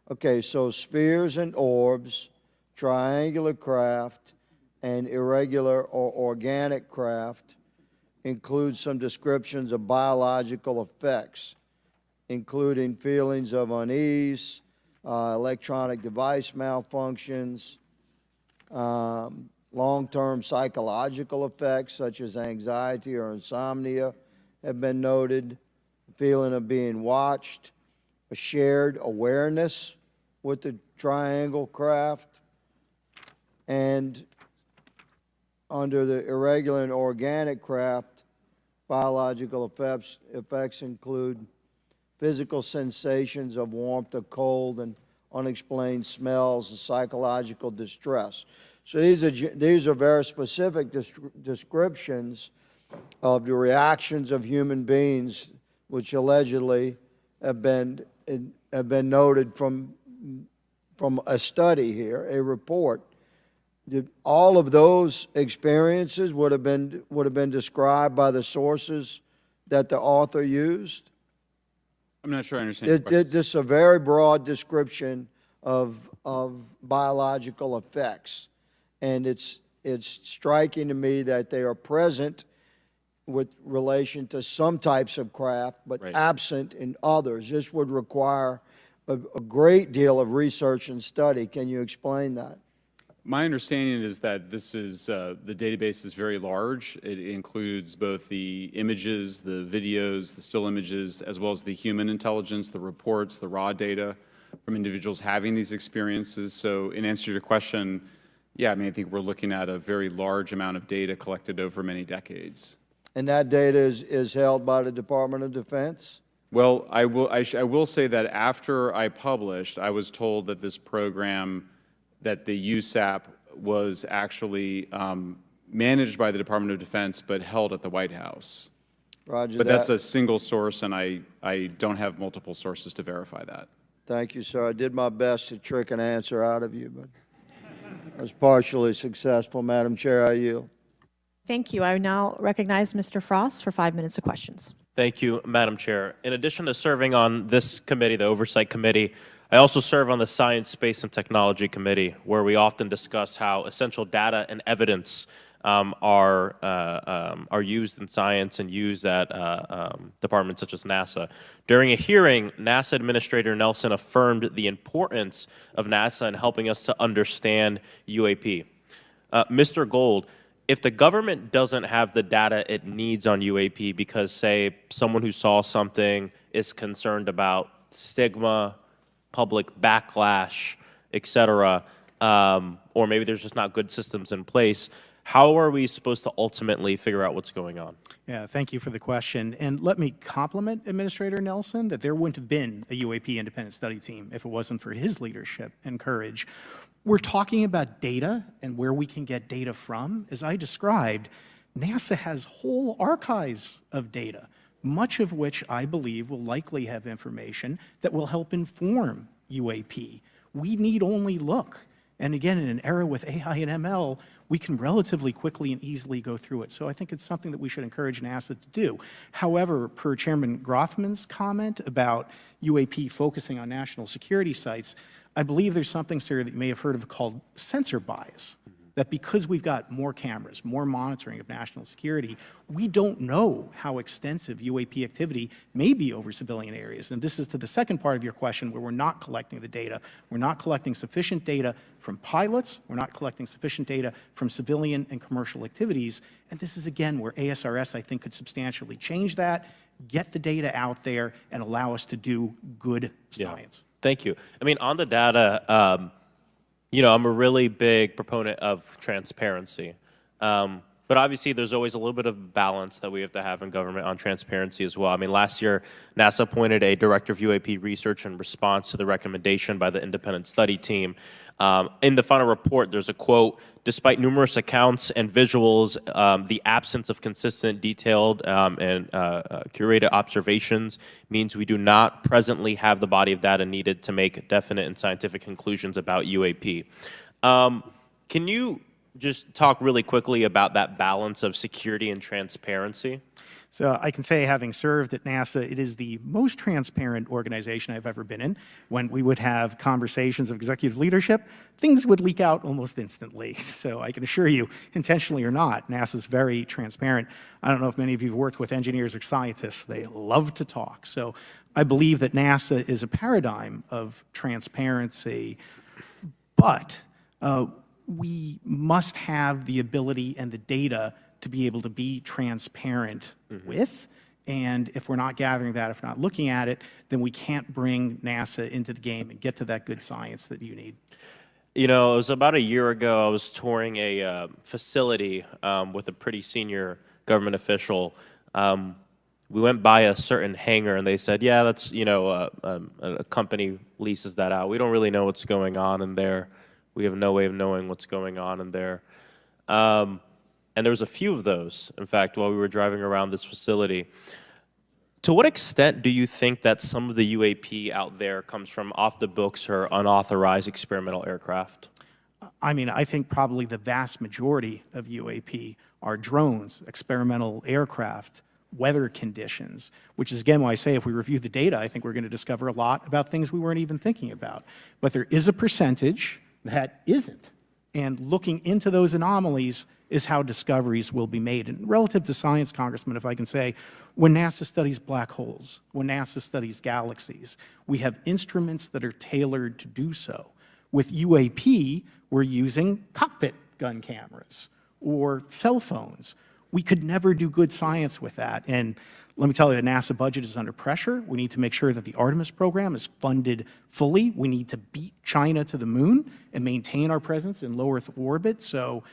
Speaker 1: Okay, so spheres and orbs, triangular craft, and irregular or organic craft include some descriptions of biological effects, including feelings of unease, electronic device malfunctions, long-term psychological effects such as anxiety or insomnia have been noted, feeling of being watched, a shared awareness with the triangle craft, and under the irregular and organic craft, biological effects include physical sensations of warmth or cold and unexplained smells and psychological distress. So these are very specific descriptions of the reactions of human beings, which allegedly have been noted from a study here, a report. All of those experiences would have been described by the sources that the author used.
Speaker 8: I'm not sure I understand your question.
Speaker 1: This is a very broad description of biological effects, and it's striking to me that they are present with relation to some types of craft, but
Speaker 8: Right.
Speaker 1: absent in others. This would require a great deal of research and study. Can you explain that?
Speaker 8: My understanding is that this is, the database is very large. It includes both the images, the videos, the still images, as well as the human intelligence, the reports, the raw data from individuals having these experiences. So in answer to your question, yeah, I mean, I think we're looking at a very large amount of data collected over many decades.
Speaker 1: And that data is held by the Department of Defense?
Speaker 8: Well, I will say that after I published, I was told that this program, that the USAP was actually managed by the Department of Defense, but held at the White House.
Speaker 1: Roger
Speaker 8: But
Speaker 1: that.
Speaker 8: that's a single source, and I don't have multiple sources to verify that.
Speaker 1: Thank you, sir. I did my best to trick an answer out of you, but I was partially successful. Madam Chair, I yield.
Speaker 2: Thank you. I now recognize Mr. Frost for 5 minutes of questions.
Speaker 11: Thank you, Madam Chair. In addition to serving on this committee, the Oversight Committee, I also serve on the Science, Space, and Technology Committee, where we often discuss how essential data and evidence are used in science and used at departments such as NASA. During a hearing, NASA Administrator Nelson affirmed the importance of NASA in helping us to understand UAP. Mr. Gold, if the government doesn't have the data it needs on UAP because, say, someone who saw something is concerned about stigma, public backlash, et cetera, or maybe there's just not good systems in place, how are we supposed to ultimately figure out what's going on?
Speaker 9: Yeah, thank you for the question. And let me compliment Administrator Nelson that there wouldn't have been a UAP independent study team if it wasn't for his leadership and courage. We're talking about data and where we can get data from. As I described, NASA has whole archives of data, much of which I believe will likely have information that will help inform UAP. We need only look. And again, in an era with AI and ML, we can relatively quickly and easily go through it. So I think it's something that we should encourage NASA to do. However, per Chairman Grothman's comment about UAP focusing on national security sites, I believe there's something, sir, that you may have heard of called sensor bias. that because we've got more cameras, more monitoring of national security, we don't know how extensive UAP activity may be over civilian areas. And this is to the second part of your question, where we're not collecting the data. We're not collecting sufficient data from pilots. We're not collecting sufficient data from civilian and commercial activities. And this is, again, where ASRS, I think, could substantially change that, get the data out there, and allow us to do good science.
Speaker 11: Thank you. I mean, on the data, you know, I'm a really big proponent of transparency. But obviously, there's always a little bit of balance that we have to have in government on transparency as well. I mean, last year, NASA appointed a director of UAP research in response to the recommendation by the independent study team. In the final report, there's a quote, "Despite numerous accounts and visuals, the absence of consistent, detailed, and curated observations means we do not presently have the body of data needed to make definite and scientific conclusions about UAP." Can you just talk really quickly about that balance of security and transparency?
Speaker 9: So I can say, having served at NASA, it is the most transparent organization I've ever been in. When we would have conversations of executive leadership, things would leak out almost instantly. So I can assure you, intentionally or not, NASA's very transparent. I don't know if many of you have worked with engineers or scientists. They love to talk. So I believe that NASA is a paradigm of transparency, but we must have the ability and the data to be able to be transparent with. And if we're not gathering that, if we're not looking at it, then we can't bring NASA into the game and get to that good science that you need.
Speaker 11: You know, it was about a year ago, I was touring a facility with a pretty senior government official. We went by a certain hangar, and they said, yeah, that's, you know, a company leases that out. We don't really know what's going on in there. We have no way of knowing what's going on in there. And there was a few of those, in fact, while we were driving around this facility. To what extent do you think that some of the UAP out there comes from off the books or unauthorized experimental aircraft?
Speaker 9: I mean, I think probably the vast majority of UAP are drones, experimental aircraft, weather conditions, which is, again, why I say if we review the data, I think we're going to discover a lot about things we weren't even thinking about. But there is a percentage that isn't. And looking into those anomalies is how discoveries will be made. And relative to science, Congressman, if I can say, when NASA studies black holes, when NASA studies galaxies, we have instruments that are tailored to do so. With UAP, we're using cockpit gun cameras or cell phones. We could never do good science with that. And let me tell you, the NASA budget is under pressure. We need to make sure that the Artemis program is funded fully. We need to beat China to the moon and maintain our presence in low Earth orbit. So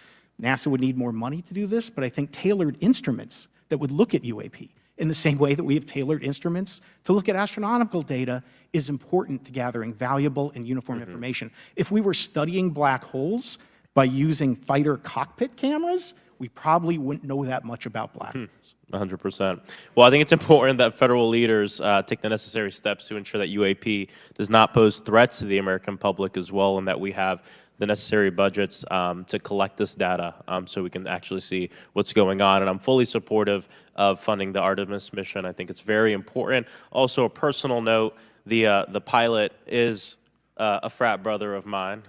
Speaker 9: NASA would need more money to do this, but I think tailored instruments that would look at UAP in the same way that we have tailored instruments to look at astronomical data is important to gathering valuable and uniform information. If we were studying black holes by using fighter cockpit cameras, we probably wouldn't know that much about black holes.
Speaker 11: 100%. Well, I think it's important that federal leaders take the necessary steps to ensure that UAP does not pose threats to the American public as well, and that we have the necessary budgets to collect this data so we can actually see what's going on. And I'm fully supportive of funding the Artemis mission. I think it's very important. Also, a personal note, the pilot is a frat brother of mine.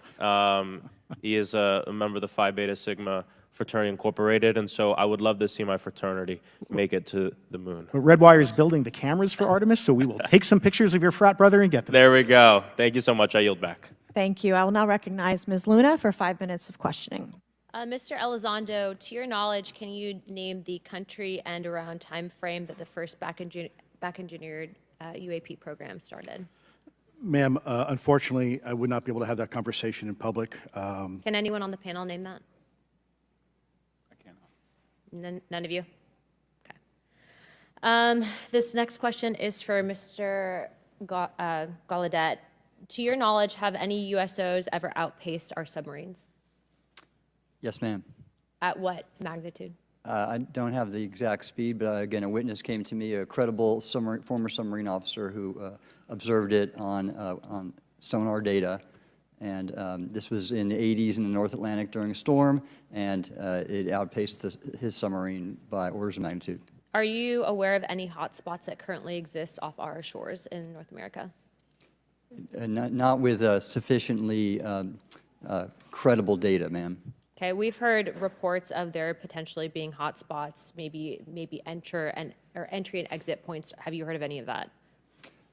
Speaker 11: He is a member of the Phi Beta Sigma Fraternity Incorporated, and so I would love to see my fraternity make it to the moon.
Speaker 9: But Redwire is building the cameras for Artemis, so we will take some pictures of your frat brother and get them.
Speaker 11: There we go. Thank you so much. I yield back.
Speaker 2: Thank you. I will now recognize Ms. Luna for 5 minutes of questioning.
Speaker 12: Mr. Elizondo, to your knowledge, can you name the country and around time frame that the first back-engineered UAP program started?
Speaker 7: Ma'am, unfortunately, I would not be able to have that conversation in public.
Speaker 12: Can anyone on the panel name that? None of you? Okay. This next question is for Mr. Gallaudet. To your knowledge, have any USOs ever outpaced our submarines?
Speaker 6: Yes, ma'am.
Speaker 12: At what magnitude?
Speaker 6: I don't have the exact speed, but again, a witness came to me, a credible former submarine officer who observed it on sonar data. And this was in the 80s in the North Atlantic during a storm, and it outpaced his submarine by orders of magnitude.
Speaker 12: Are you aware of any hotspots that currently exist off our shores in North America?
Speaker 6: Not with sufficiently credible data, ma'am.
Speaker 12: Okay, we've heard reports of there potentially being hotspots, maybe entry and exit points. Have you heard of any of that?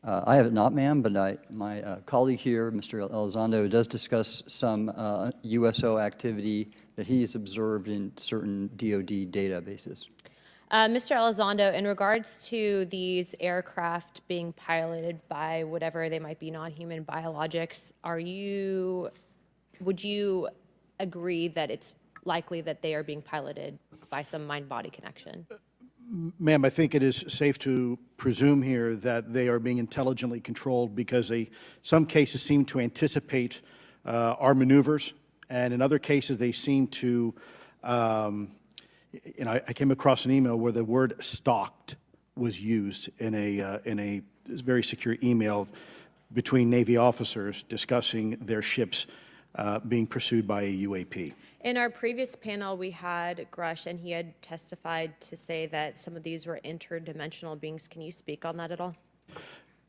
Speaker 6: I have not, ma'am, but my colleague here, Mr. Elizondo, does discuss some USO activity that he's observed in certain DoD databases.
Speaker 12: Mr. Elizondo, in regards to these aircraft being piloted by whatever they might be, non-human biologics, would you agree that it's likely that they are being piloted by some mind-body connection?
Speaker 7: Ma'am, I think it is safe to presume here that they are being intelligently controlled because some cases seem to anticipate our maneuvers, and in other cases they seem to, I came across an email where the word stalked was used in a very secure email between Navy officers discussing their ships being pursued by a UAP.
Speaker 12: In our previous panel, we had Grush, and he had testified to say that some of these were interdimensional beings. Can you speak on that at all?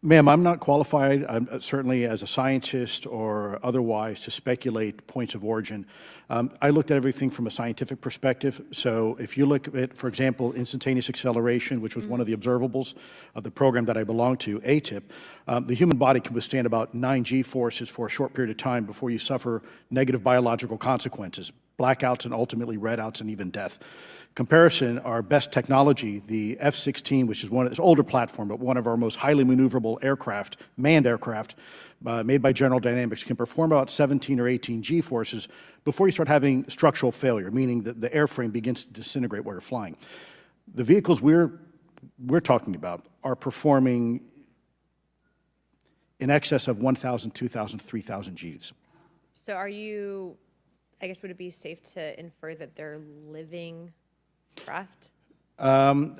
Speaker 7: Ma'am, I'm not qualified, certainly as a scientist or otherwise, to speculate points of origin. I looked at everything from a scientific perspective. So if you look at, for example, instantaneous acceleration, which was one of the observables of the program that I belong to, ATIP, the human body can withstand about 9 G-forces for a short period of time before you suffer negative biological consequences, blackouts and ultimately redouts and even death. Comparison, our best technology, the F-16, which is it's an older platform, but one of our most highly maneuverable aircraft, manned aircraft, made by General Dynamics, can perform about 17 or 18 G-forces before you start having structural failure, meaning that the airframe begins to disintegrate while you're flying. The vehicles we're talking about are performing in excess of 1,000, 2,000, 3,000 Gs.
Speaker 12: So I guess, would it be safe to infer that they're living craft?
Speaker 7: I'm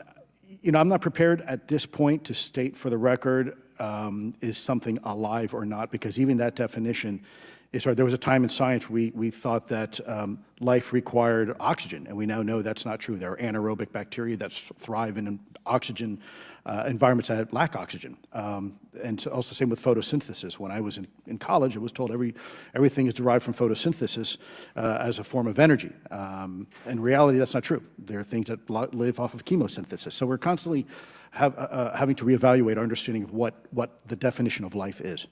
Speaker 7: not prepared at this point to state for the record is something alive or not, because even that definition is hard. There was a time in science we thought that life required oxygen, and we now know that's not true. There are anaerobic bacteria that thrive in oxygen environments that lack oxygen. And also the same with photosynthesis. When I was in college, I was told everything is derived from photosynthesis as a form of energy. In reality, that's not true. There are things that live off of chemosynthesis. So we're constantly having to reevaluate our understanding of what the definition of life is.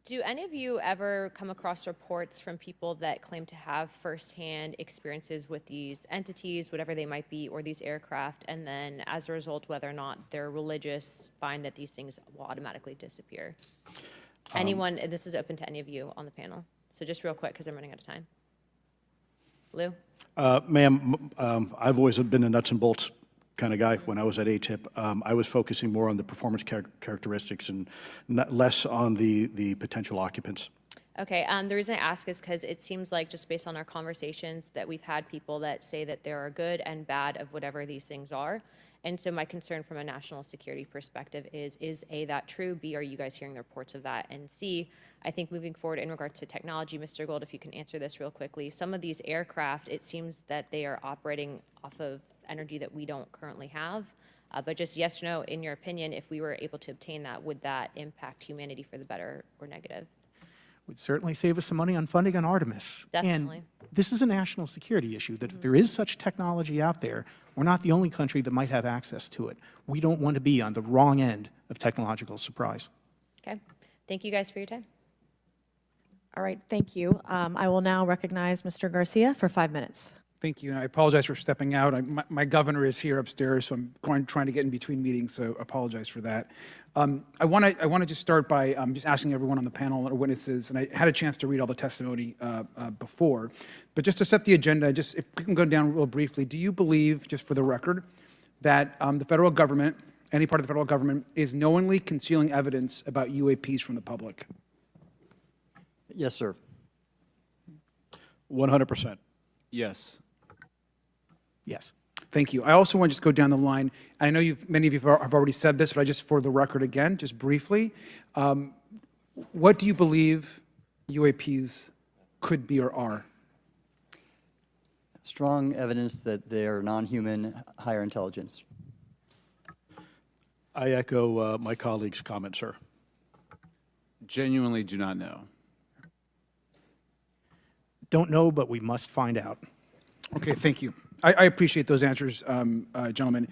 Speaker 12: Do any of you ever come across reports from people that claim to have firsthand experiences with these entities, whatever they might be, or these aircraft, and then as a result, whether or not they're religious, find that these things will automatically disappear? Anyone, and this is open to any of you on the panel. So just real quick, because I'm running out of time. Lou?
Speaker 7: Ma'am, I've always been a nuts and bolts kind of guy. When I was at ATIP, I was focusing more on the performance characteristics and less on the potential occupants.
Speaker 12: Okay, the reason I ask is because it seems like, just based on our conversations, that we've had people that say that there are good and bad of whatever these things are. And so my concern from a national security perspective is A, that true? B, are you guys hearing the reports of that? And C, I think moving forward in regards to technology, Mr. Gold, if you can answer this real quickly, some of these aircraft, it seems that they are operating off of energy that we don't currently have. But just yes or no, in your opinion, if we were able to obtain that, would that impact humanity for the better or negative?
Speaker 9: Would certainly save us some money on funding on Artemis.
Speaker 12: Definitely.
Speaker 9: And this is a national security issue, that if there is such technology out there, we're not the only country that might have access to it. We don't want to be on the wrong end of technological surprise.
Speaker 12: Okay, thank you guys for your time.
Speaker 2: All right, thank you. I will now recognize Mr. Garcia for 5 minutes.
Speaker 3: Thank you, and I apologize for stepping out. My governor is here upstairs, so I'm trying to get in between meetings, so apologize for that. I want to just start by just asking everyone on the panel or witnesses, and I had a chance to read all the testimony before, but just to set the agenda, if we can go down real briefly, do you believe, just for the record, that the federal government, any part of the federal government, is knowingly concealing evidence about UAPs from the public?
Speaker 6: Yes, sir.
Speaker 7: 100%.
Speaker 8: Yes.
Speaker 9: Yes.
Speaker 3: Thank you. I also want to just go down the line. I know many of you have already said this, but just for the record again, just briefly, what do you believe UAPs could be or are?
Speaker 6: Strong evidence that they are non-human, higher intelligence.
Speaker 7: I echo my colleague's comment, sir.
Speaker 8: Genuinely do not know.
Speaker 9: Don't know, but we must find out.
Speaker 3: Okay, thank you. I appreciate those answers, gentlemen.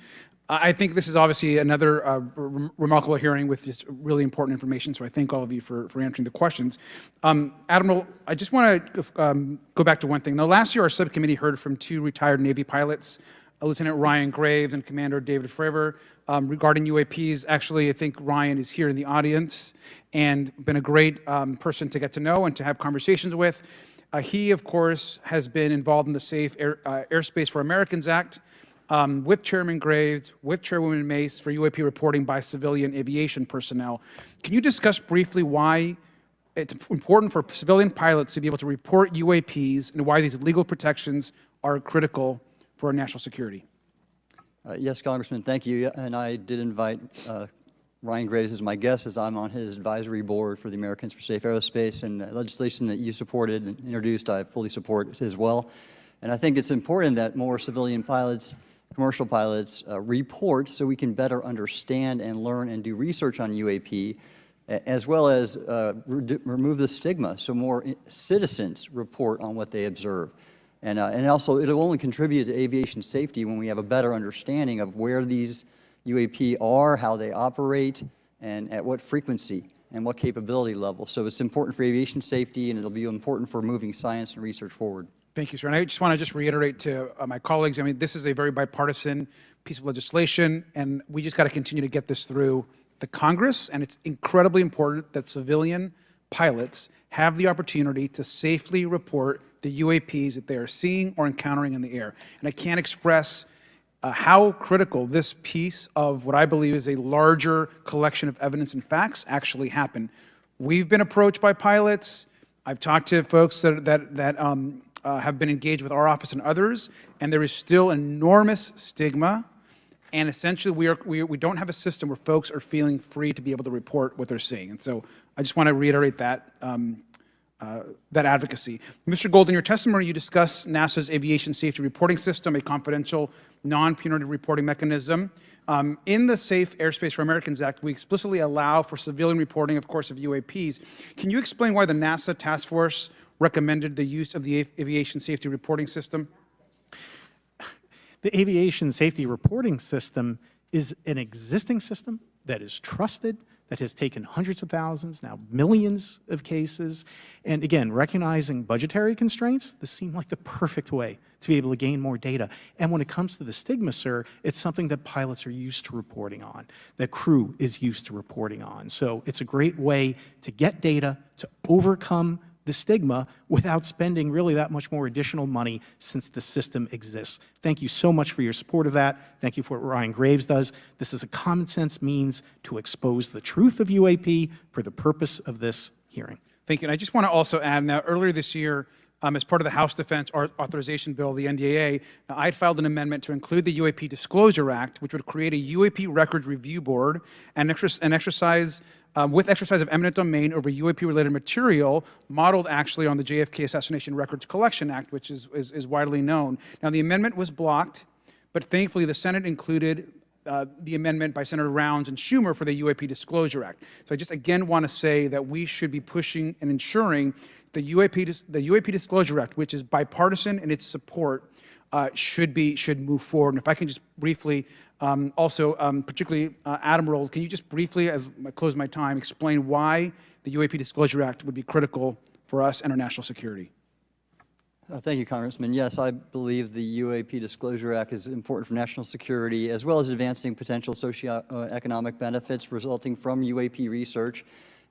Speaker 3: I think this is obviously another remarkable hearing with just really important information, so I thank all of you for answering the questions. Admiral, I just want to go back to one thing. Now, last year, our subcommittee heard from 2 retired Navy pilots, Lieutenant Ryan Graves and Commander David Fravor, regarding UAPs. Actually, I think Ryan is here in the audience and been a great person to get to know and to have conversations with. He, of course, has been involved in the Safe Airspace for Americans Act, with Chairman Graves, with Chairwoman Mace for UAP reporting by civilian aviation personnel. Can you discuss briefly why it's important for civilian pilots to be able to report UAPs and why these legal protections are critical for our national security?
Speaker 6: Yes, Congressman, thank you. And I did invite Ryan Graves as my guest, as I'm on his advisory board for the Americans for Safe Aerospace, and the legislation that you supported and introduced, I fully support as well. And I think it's important that more civilian pilots, commercial pilots, report so we can better understand and learn and do research on UAP, as well as remove the stigma so more citizens report on what they observe. And also, it'll only contribute to aviation safety when we have a better understanding of where these UAP are, how they operate, and at what frequency and what capability level. So it's important for aviation safety, and it'll be important for moving science and research forward.
Speaker 3: Thank you, sir. And I just want to reiterate to my colleagues, I mean, this is a very bipartisan piece of legislation, and we just got to continue to get this through the Congress, and it's incredibly important that civilian pilots have the opportunity to safely report the UAPs that they are seeing or encountering in the air. And I can't express how critical this piece of what I believe is a larger collection of evidence and facts actually happen. We've been approached by pilots. I've talked to folks that have been engaged with our office and others, and there is still enormous stigma. And essentially, we don't have a system where folks are feeling free to be able to report what they're seeing. And so I just want to reiterate that advocacy. Mr. Gold, in your testimony, you discussed NASA's aviation safety reporting system, a confidential, non-punitive reporting mechanism. In the Safe Airspace for Americans Act, we explicitly allow for civilian reporting, of course, of UAPs. Can you explain why the NASA task force recommended the use of the aviation safety reporting system?
Speaker 9: The aviation safety reporting system is an existing system that is trusted, that has taken hundreds of thousands, now millions of cases. And again, recognizing budgetary constraints, this seemed like the perfect way to be able to gain more data. And when it comes to the stigma, sir, it's something that pilots are used to reporting on, that crew is used to reporting on. So it's a great way to get data, to overcome the stigma without spending really that much more additional money since the system exists. Thank you so much for your support of that. Thank you for what Ryan Graves does. This is a common sense means to expose the truth of UAP for the purpose of this hearing.
Speaker 3: Thank you. And I just want to also add, now earlier this year, as part of the House Defense Authorization Bill, the NDAA, I had filed an amendment to include the UAP Disclosure Act, which would create a UAP Records Review Board and exercise with exercise of eminent domain over UAP-related material, modeled actually on the JFK Assassination Records Collection Act, which is widely known. Now, the amendment was blocked, but thankfully the Senate included the amendment by Senator Rounds and Schumer for the UAP Disclosure Act. So I just again want to say that we should be pushing and ensuring the UAP Disclosure Act, which is bipartisan in its support, should move forward. And if I can just briefly, particularly Admiral, can you just briefly, as I close my time, explain why the UAP Disclosure Act would be critical for us and our national security?
Speaker 6: Thank you, Congressman. Yes, I believe the UAP Disclosure Act is important for national security, as well as advancing potential socioeconomic benefits resulting from UAP research,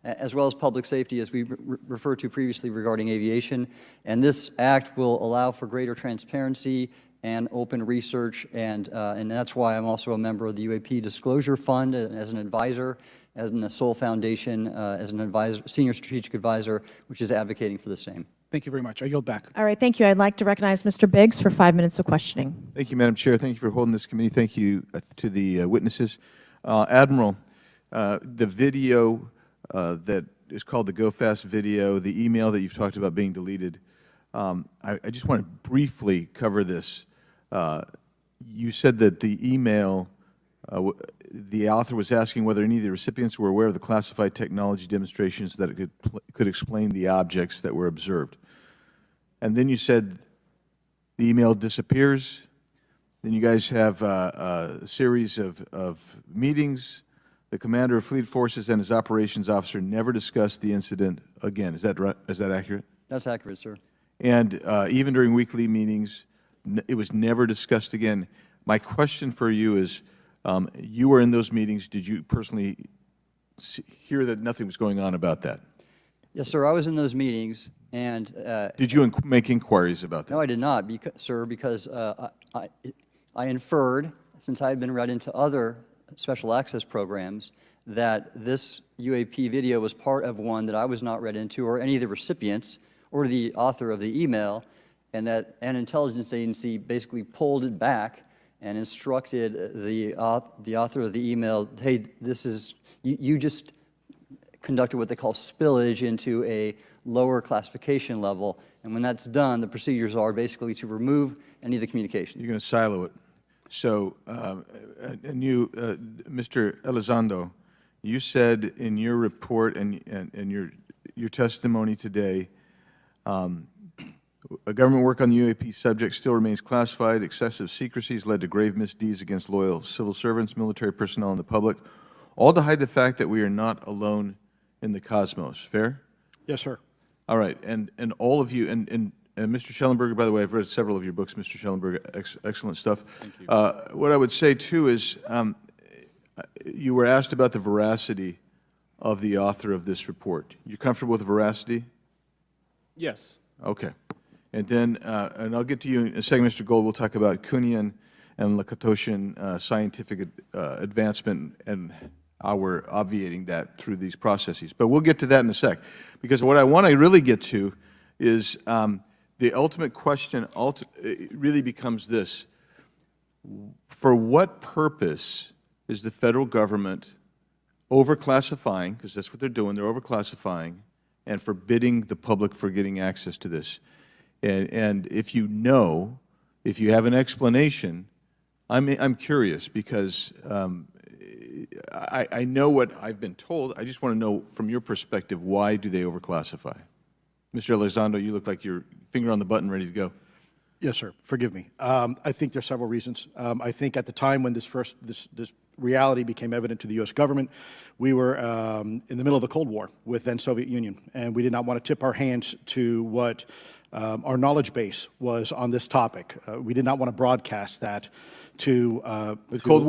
Speaker 6: as well as public safety, as we referred to previously regarding aviation. And this act will allow for greater transparency and open research, and that's why I'm also a member of the UAP Disclosure Fund as an advisor, as in the Sol Foundation, as an advisor, senior strategic advisor, which is advocating for the same.
Speaker 3: Thank you very much. I yield back.
Speaker 2: All right, thank you. I'd like to recognize Mr. Biggs for 5 minutes of questioning.
Speaker 13: Thank you, Madam Chair. Thank you for holding this committee. Thank you to the witnesses. Admiral, the video that is called the Go Fast video, the email that you've talked about being deleted, I just want to briefly cover this. You said that the email, the author was asking whether any of the recipients were aware of the classified technology demonstrations that it could explain the objects that were observed. and then you said the email disappears. Then you guys have a series of meetings. The commander of fleet forces and his operations officer never discussed the incident again. Is that right? Is that accurate?
Speaker 6: That's accurate, sir.
Speaker 13: And even during weekly meetings, it was never discussed again. My question for you is, you were in those meetings. Did you personally hear that nothing was going on about that?
Speaker 6: Yes, sir, I was in those meetings, and...
Speaker 13: Did you make inquiries about that?
Speaker 6: No, I did not, sir, because I inferred, since I had been read into other special access programs, that this UAP video was part of one that I was not read into, or any of the recipients, or the author of the email, and that an intelligence agency basically pulled it back and instructed the author of the email, hey, this is, you just conducted what they call spillage into a lower classification level, and when that's done, the procedures are basically to remove any of the communication.
Speaker 13: You're going to silo it. So, and you, Mr. Elizondo, you said in your report and your testimony today, a government work on the UAP subject still remains classified. Excessive secrecy has led to grave misdeeds against loyal civil servants, military personnel, and the public, all to hide the fact that we are not alone in the cosmos. Fair?
Speaker 7: Yes, sir.
Speaker 13: All right. And all of you, and Mr. Shellenberger, by the way, I've read several of your books, Mr. Shellenberger, excellent stuff.
Speaker 8: Thank you.
Speaker 13: What I would say, too, is you were asked about the veracity of the author of this report. You're comfortable with the veracity?
Speaker 8: Yes.
Speaker 13: Okay. And then, and I'll get to you in a second, Mr. Gold. We'll talk about Kuhnian and Lakatoshian scientific advancement and how we're obviating that through these processes. But we'll get to that in a sec. Because what I want to really get to is the ultimate question really becomes this. For what purpose is the federal government overclassifying, because that's what they're doing, they're overclassifying, and forbidding the public for getting access to this? And if you know, if you have an explanation, I'm curious, because I know what I've been told. I just want to know from your perspective, why do they overclassify? Mr. Elizondo, you look like your finger on the button, ready to go.
Speaker 7: Yes, sir. Forgive me. I think there's several reasons. I think at the time when this reality became evident to the U.S. government, we were in the middle of the Cold War with then Soviet Union, and we did not want to tip our hands to what our knowledge base was on this topic. We did not want to broadcast that to
Speaker 13: the Cold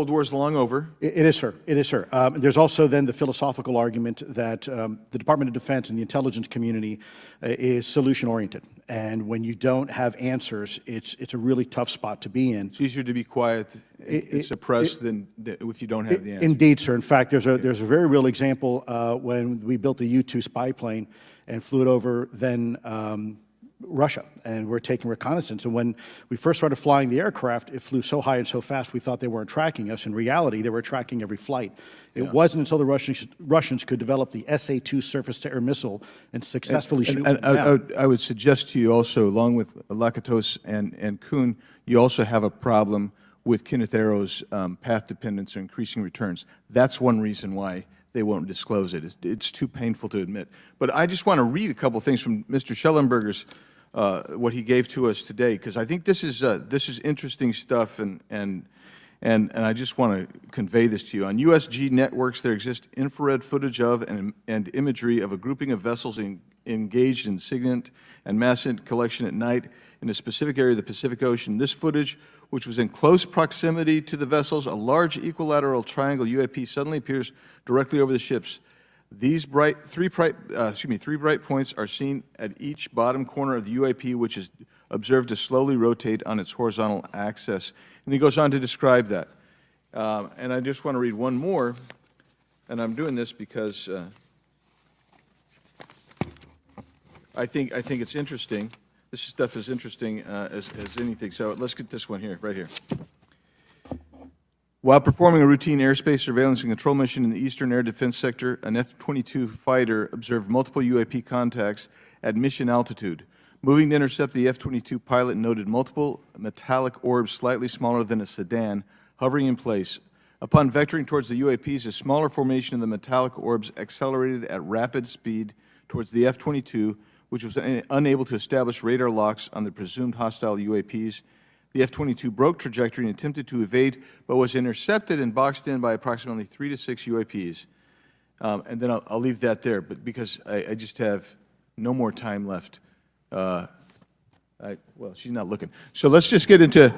Speaker 13: War's long over.
Speaker 7: It is, sir. It is, sir. There's also then the philosophical argument that the Department of Defense and the intelligence community is solution-oriented. And when you don't have answers, it's a really tough spot to be in.
Speaker 13: It's easier to be quiet and suppressed than if you don't have the answer.
Speaker 7: Indeed, sir. In fact, there's a very real example when we built the U-2 spy plane and flew it over then Russia, and we're taking reconnaissance. And when we first started flying the aircraft, it flew so high and so fast we thought they weren't tracking us. In reality, they were tracking every flight. It wasn't until the Russians could develop the SA-2 surface-to-air missile and successfully shoot them down.
Speaker 13: I would suggest to you also, along with Lakatos and Kuhn, you also have a problem with Kenneth Arrow's path dependence or increasing returns. That's one reason why they won't disclose it. It's too painful to admit. But I just want to read a couple things from Mr. Shellenberger's what he gave to us today, because I think this is interesting stuff, and I just want to convey this to you. On USG networks, there exists infrared footage of and imagery of a grouping of vessels engaged in SIGINT and massive collection at night in a specific area of the Pacific Ocean. This footage, which was in close proximity to the vessels, a large equilateral triangle UAP suddenly appears directly over the ships. These three bright points are seen at each bottom corner of the UAP, which is observed to slowly rotate on its horizontal axis. And he goes on to describe that. And I just want to read one more, and I'm doing this because I think it's interesting. This stuff is interesting as anything. So let's get this one here, right here. While performing a routine airspace surveillance and control mission in the Eastern Air Defense Sector, an F-22 fighter observed multiple UAP contacts at mission altitude. Moving to intercept the F-22 pilot noted multiple metallic orbs slightly smaller than a sedan hovering in place. Upon vectoring towards the UAPs, a smaller formation of the metallic orbs accelerated at rapid speed towards the F-22, which was unable to establish radar locks on the presumed hostile UAPs. The F-22 broke trajectory and attempted to evade, but was intercepted and boxed in by approximately 3 to 6 UAPs. And then I'll leave that there, but because I just have no more time left. Well, she's not looking. So let's just get into,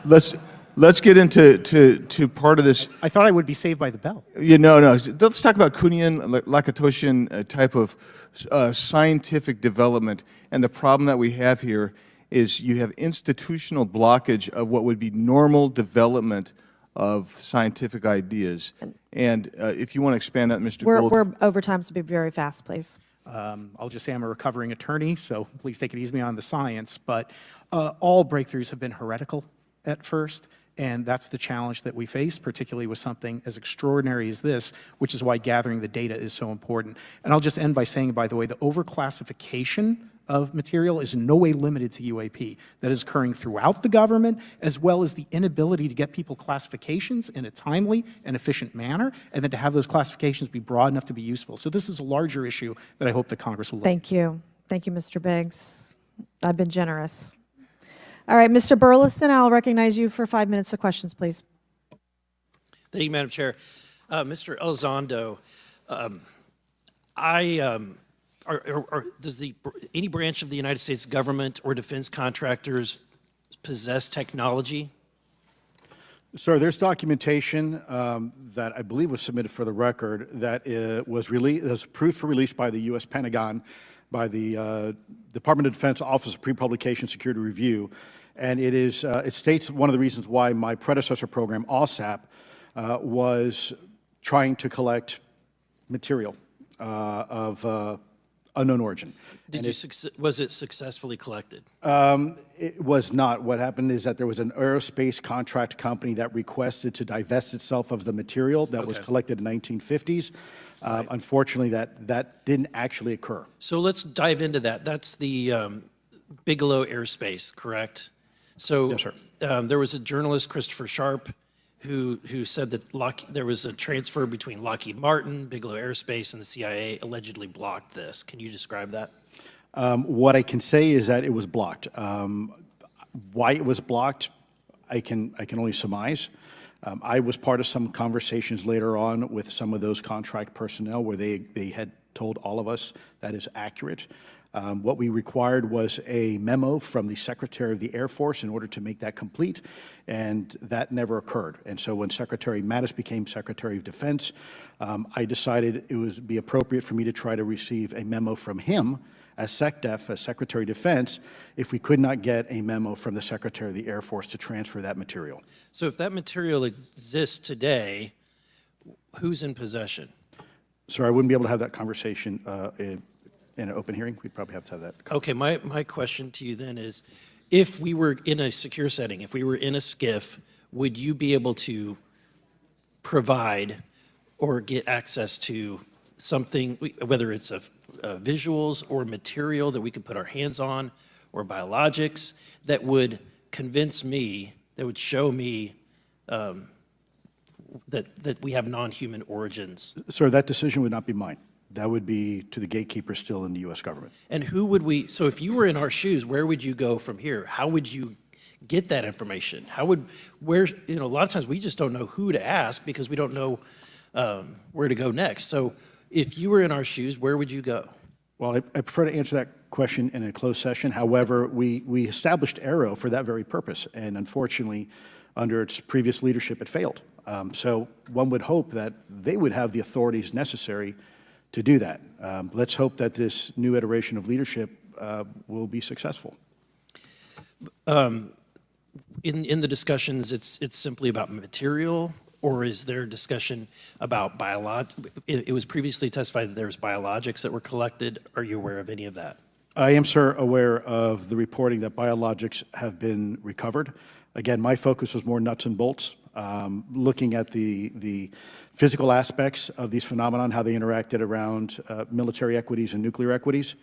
Speaker 13: let's get into part of this.
Speaker 9: I thought I would be saved by the bell.
Speaker 13: No. Let's talk about Kuhnian, Lakatoshian type of scientific development. And the problem that we have here is you have institutional blockage of what would be normal development of scientific ideas. And if you want to expand that, Mr. Gold.
Speaker 2: We're over time, so be very fast, please.
Speaker 9: I'll just say I'm a recovering attorney, so please take it easy on the science. But all breakthroughs have been heretical at first, and that's the challenge that we face, particularly with something as extraordinary as this, which is why gathering the data is so important. And I'll just end by saying, by the way, the overclassification of material is in no way limited to UAP. That is occurring throughout the government, as well as the inability to get people classifications in a timely and efficient manner, and then to have those classifications be broad enough to be useful. So this is a larger issue that I hope that Congress will look at.
Speaker 2: Thank you. Thank you, Mr. Biggs. I've been generous. All right, Mr. Burleson, I'll recognize you for 5 minutes of questions, please.
Speaker 14: Thank you, Madam Chair. Mr. Elizondo, does any branch of the United States government or defense contractors possess technology?
Speaker 7: Sir, there's documentation that I believe was submitted for the record that was approved for release by the U.S. Pentagon, by the Department of Defense Office of Pre-Publication Security Review, and it states one of the reasons why my predecessor program, OSAP, was trying to collect material of unknown origin.
Speaker 14: Was it successfully collected?
Speaker 7: It was not. What happened is that there was an aerospace contract company that requested to divest itself of the material that was collected in the 1950s. Right. Unfortunately, that didn't actually occur.
Speaker 14: So let's dive into that. That's the Bigelow Aerospace, correct? So
Speaker 7: yes, sir.
Speaker 14: There was a journalist, Christopher Sharp, who said that there was a transfer between Lockheed Martin, Bigelow Aerospace, and the CIA allegedly blocked this. Can you describe that?
Speaker 7: What I can say is that it was blocked. Why it was blocked, I can only surmise. I was part of some conversations later on with some of those contract personnel where they had told all of us that is accurate. What we required was a memo from the Secretary of the Air Force in order to make that complete, and that never occurred. And so when Secretary Mattis became Secretary of Defense, I decided it would be appropriate for me to try to receive a memo from him as SecDef, as Secretary of Defense, if we could not get a memo from the Secretary of the Air Force to transfer that material.
Speaker 14: So if that material exists today, who's in possession?
Speaker 7: Sir, I wouldn't be able to have that conversation in an open hearing. We'd probably have to have that.
Speaker 14: Okay, my question to you then is, if we were in a secure setting, if we were in a SCIF, would you be able to provide or get access to something, whether it's visuals or material that we could put our hands on, or biologics, that would convince me, that would show me that we have non-human origins?
Speaker 7: Sir, that decision would not be mine. That would be to the gatekeeper still in the U.S. government.
Speaker 14: And who would we, so if you were in our shoes, where would you go from here? How would you get that information? A lot of times we just don't know who to ask because we don't know where to go next. So if you were in our shoes, where would you go?
Speaker 7: Well, I prefer to answer that question in a closed session. However, we established AARO for that very purpose, and unfortunately, under its previous leadership, it failed. So one would hope that they would have the authorities necessary to do that. Let's hope that this new iteration of leadership will be successful.
Speaker 14: In the discussions, it's simply about material, or is there discussion about it was previously testified that there was biologics that were collected. Are you aware of any of that?
Speaker 7: I am, sir, aware of the reporting that biologics have been recovered. Again, my focus was more nuts and bolts, looking at the physical aspects of these phenomenon, how they interacted around military equities and nuclear equities.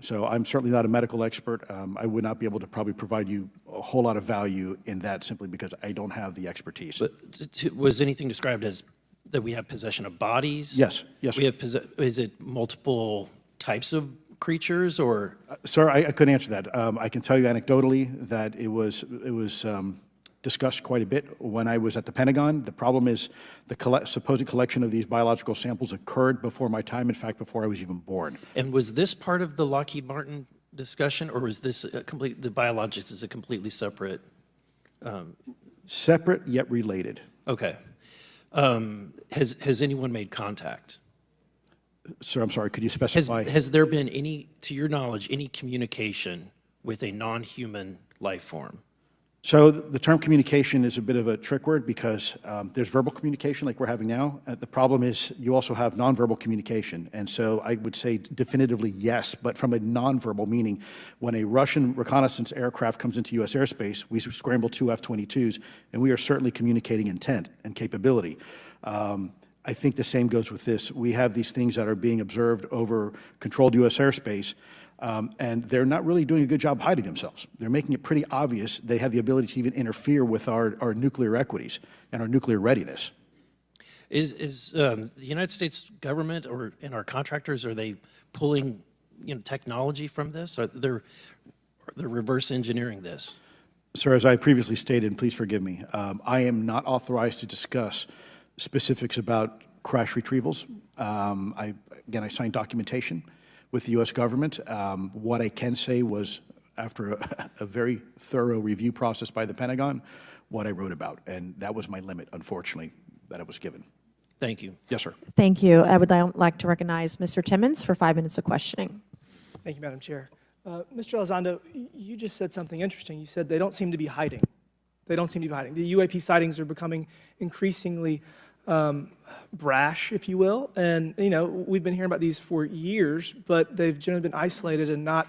Speaker 7: So I'm certainly not a medical expert. I would not be able to probably provide you a whole lot of value in that simply because I don't have the expertise.
Speaker 14: But was anything described as that we have possession of bodies?
Speaker 7: Yes, yes, sir.
Speaker 14: Is it multiple types of creatures or?
Speaker 7: Sir, I couldn't answer that. I can tell you anecdotally that it was discussed quite a bit when I was at the Pentagon. The problem is the supposed collection of these biological samples occurred before my time, in fact, before I was even born.
Speaker 14: And was this part of the Lockheed Martin discussion, or was this the biologics is a completely separate?
Speaker 7: Separate yet related.
Speaker 14: Okay. Has anyone made contact?
Speaker 7: Sir, I'm sorry, could you specify?
Speaker 14: Has there been any, to your knowledge, any communication with a non-human life form?
Speaker 7: So the term communication is a bit of a trick word because there's verbal communication like we're having now. The problem is you also have nonverbal communication. And so I would say definitively yes, but from a nonverbal meaning, when a Russian reconnaissance aircraft comes into U.S. airspace, we scramble 2 F-22s, and we are certainly communicating intent and capability. I think the same goes with this. We have these things that are being observed over controlled U.S. airspace, and they're not really doing a good job hiding themselves. They're making it pretty obvious they have the ability to even interfere with our nuclear equities and our nuclear readiness.
Speaker 14: Is the United States government and our contractors, are they pulling technology from this? Or they're reverse engineering this?
Speaker 7: Sir, as I previously stated, and please forgive me, I am not authorized to discuss specifics about crash retrievals. Again, I signed documentation with the U.S. government. What I can say was, after a very thorough review process by the Pentagon, what I wrote about, and that was my limit, unfortunately, that I was given.
Speaker 14: Thank you.
Speaker 7: Yes, sir.
Speaker 2: Thank you. I would like to recognize Mr. Timmons for 5 minutes of questioning.
Speaker 15: Thank you, Madam Chair. Mr. Elizondo, you just said something interesting. You said they don't seem to be hiding. They don't seem to be hiding. The UAP sightings are becoming increasingly brash, if you will. And, we've been hearing about these for years, but they've generally been isolated and not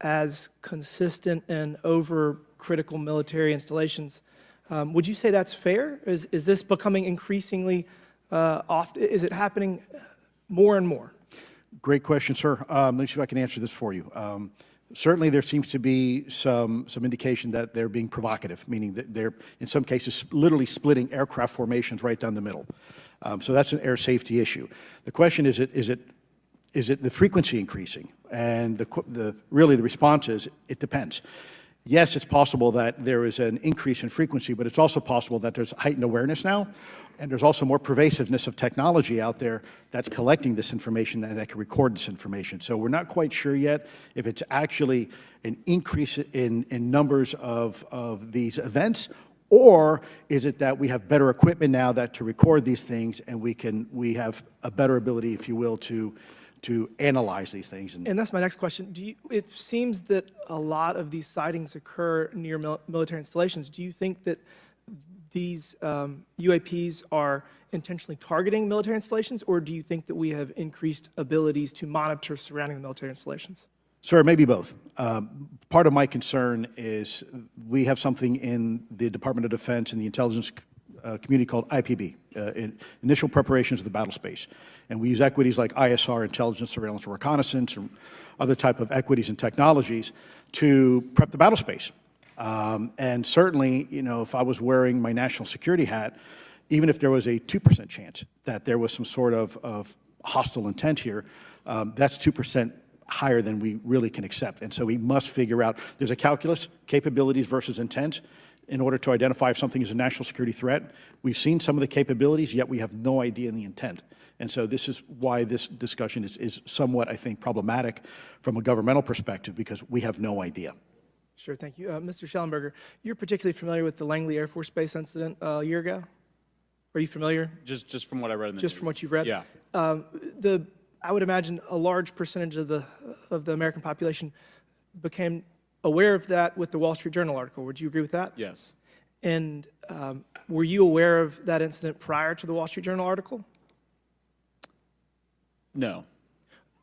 Speaker 15: as consistent and over-critical military installations. Would you say that's fair? Is this becoming increasingly often? Is it happening more and more?
Speaker 7: Great question, sir. Let me see if I can answer this for you. Certainly, there seems to be some indication that they're being provocative, meaning that they're, in some cases, literally splitting aircraft formations right down the middle. So that's an air safety issue. The question is it the frequency increasing? And really the response is it depends. Yes, it's possible that there is an increase in frequency, but it's also possible that there's heightened awareness now, and there's also more pervasiveness of technology out there that's collecting this information and that can record this information. So we're not quite sure yet if it's actually an increase in numbers of these events, or is it that we have better equipment now that to record these things, and we have a better ability, if you will, to analyze these things.
Speaker 15: And that's my next question. It seems that a lot of these sightings occur near military installations. Do you think that these UAPs are intentionally targeting military installations, or do you think that we have increased abilities to monitor surrounding the military installations?
Speaker 7: Sir, maybe both. Part of my concern is we have something in the Department of Defense and the intelligence community called IPB, Initial Preparations of the Battle Space. And we use equities like ISR, intelligence, surveillance, and reconnaissance, or other type of equities and technologies to prep the battle space. And certainly, if I was wearing my national security hat, even if there was a 2% chance that there was some sort of hostile intent here, that's 2% higher than we really can accept. And so we must figure out, there's a calculus, capabilities versus intent, in order to identify if something is a national security threat. We've seen some of the capabilities, yet we have no idea in the intent. And so this is why this discussion is somewhat, I think, problematic from a governmental perspective, because we have no idea.
Speaker 15: Sure, thank you. Mr. Shellenberger, you're particularly familiar with the Langley Air Force Base incident a year ago? Are you familiar?
Speaker 8: Just from what I read in the
Speaker 15: Just
Speaker 8: news.
Speaker 15: from what you've read?
Speaker 8: Yeah.
Speaker 15: I would imagine a large percentage of the American population became aware of that with the Wall Street Journal article. Would you agree with that?
Speaker 8: Yes.
Speaker 15: And were you aware of that incident prior to the Wall Street Journal article?
Speaker 8: No.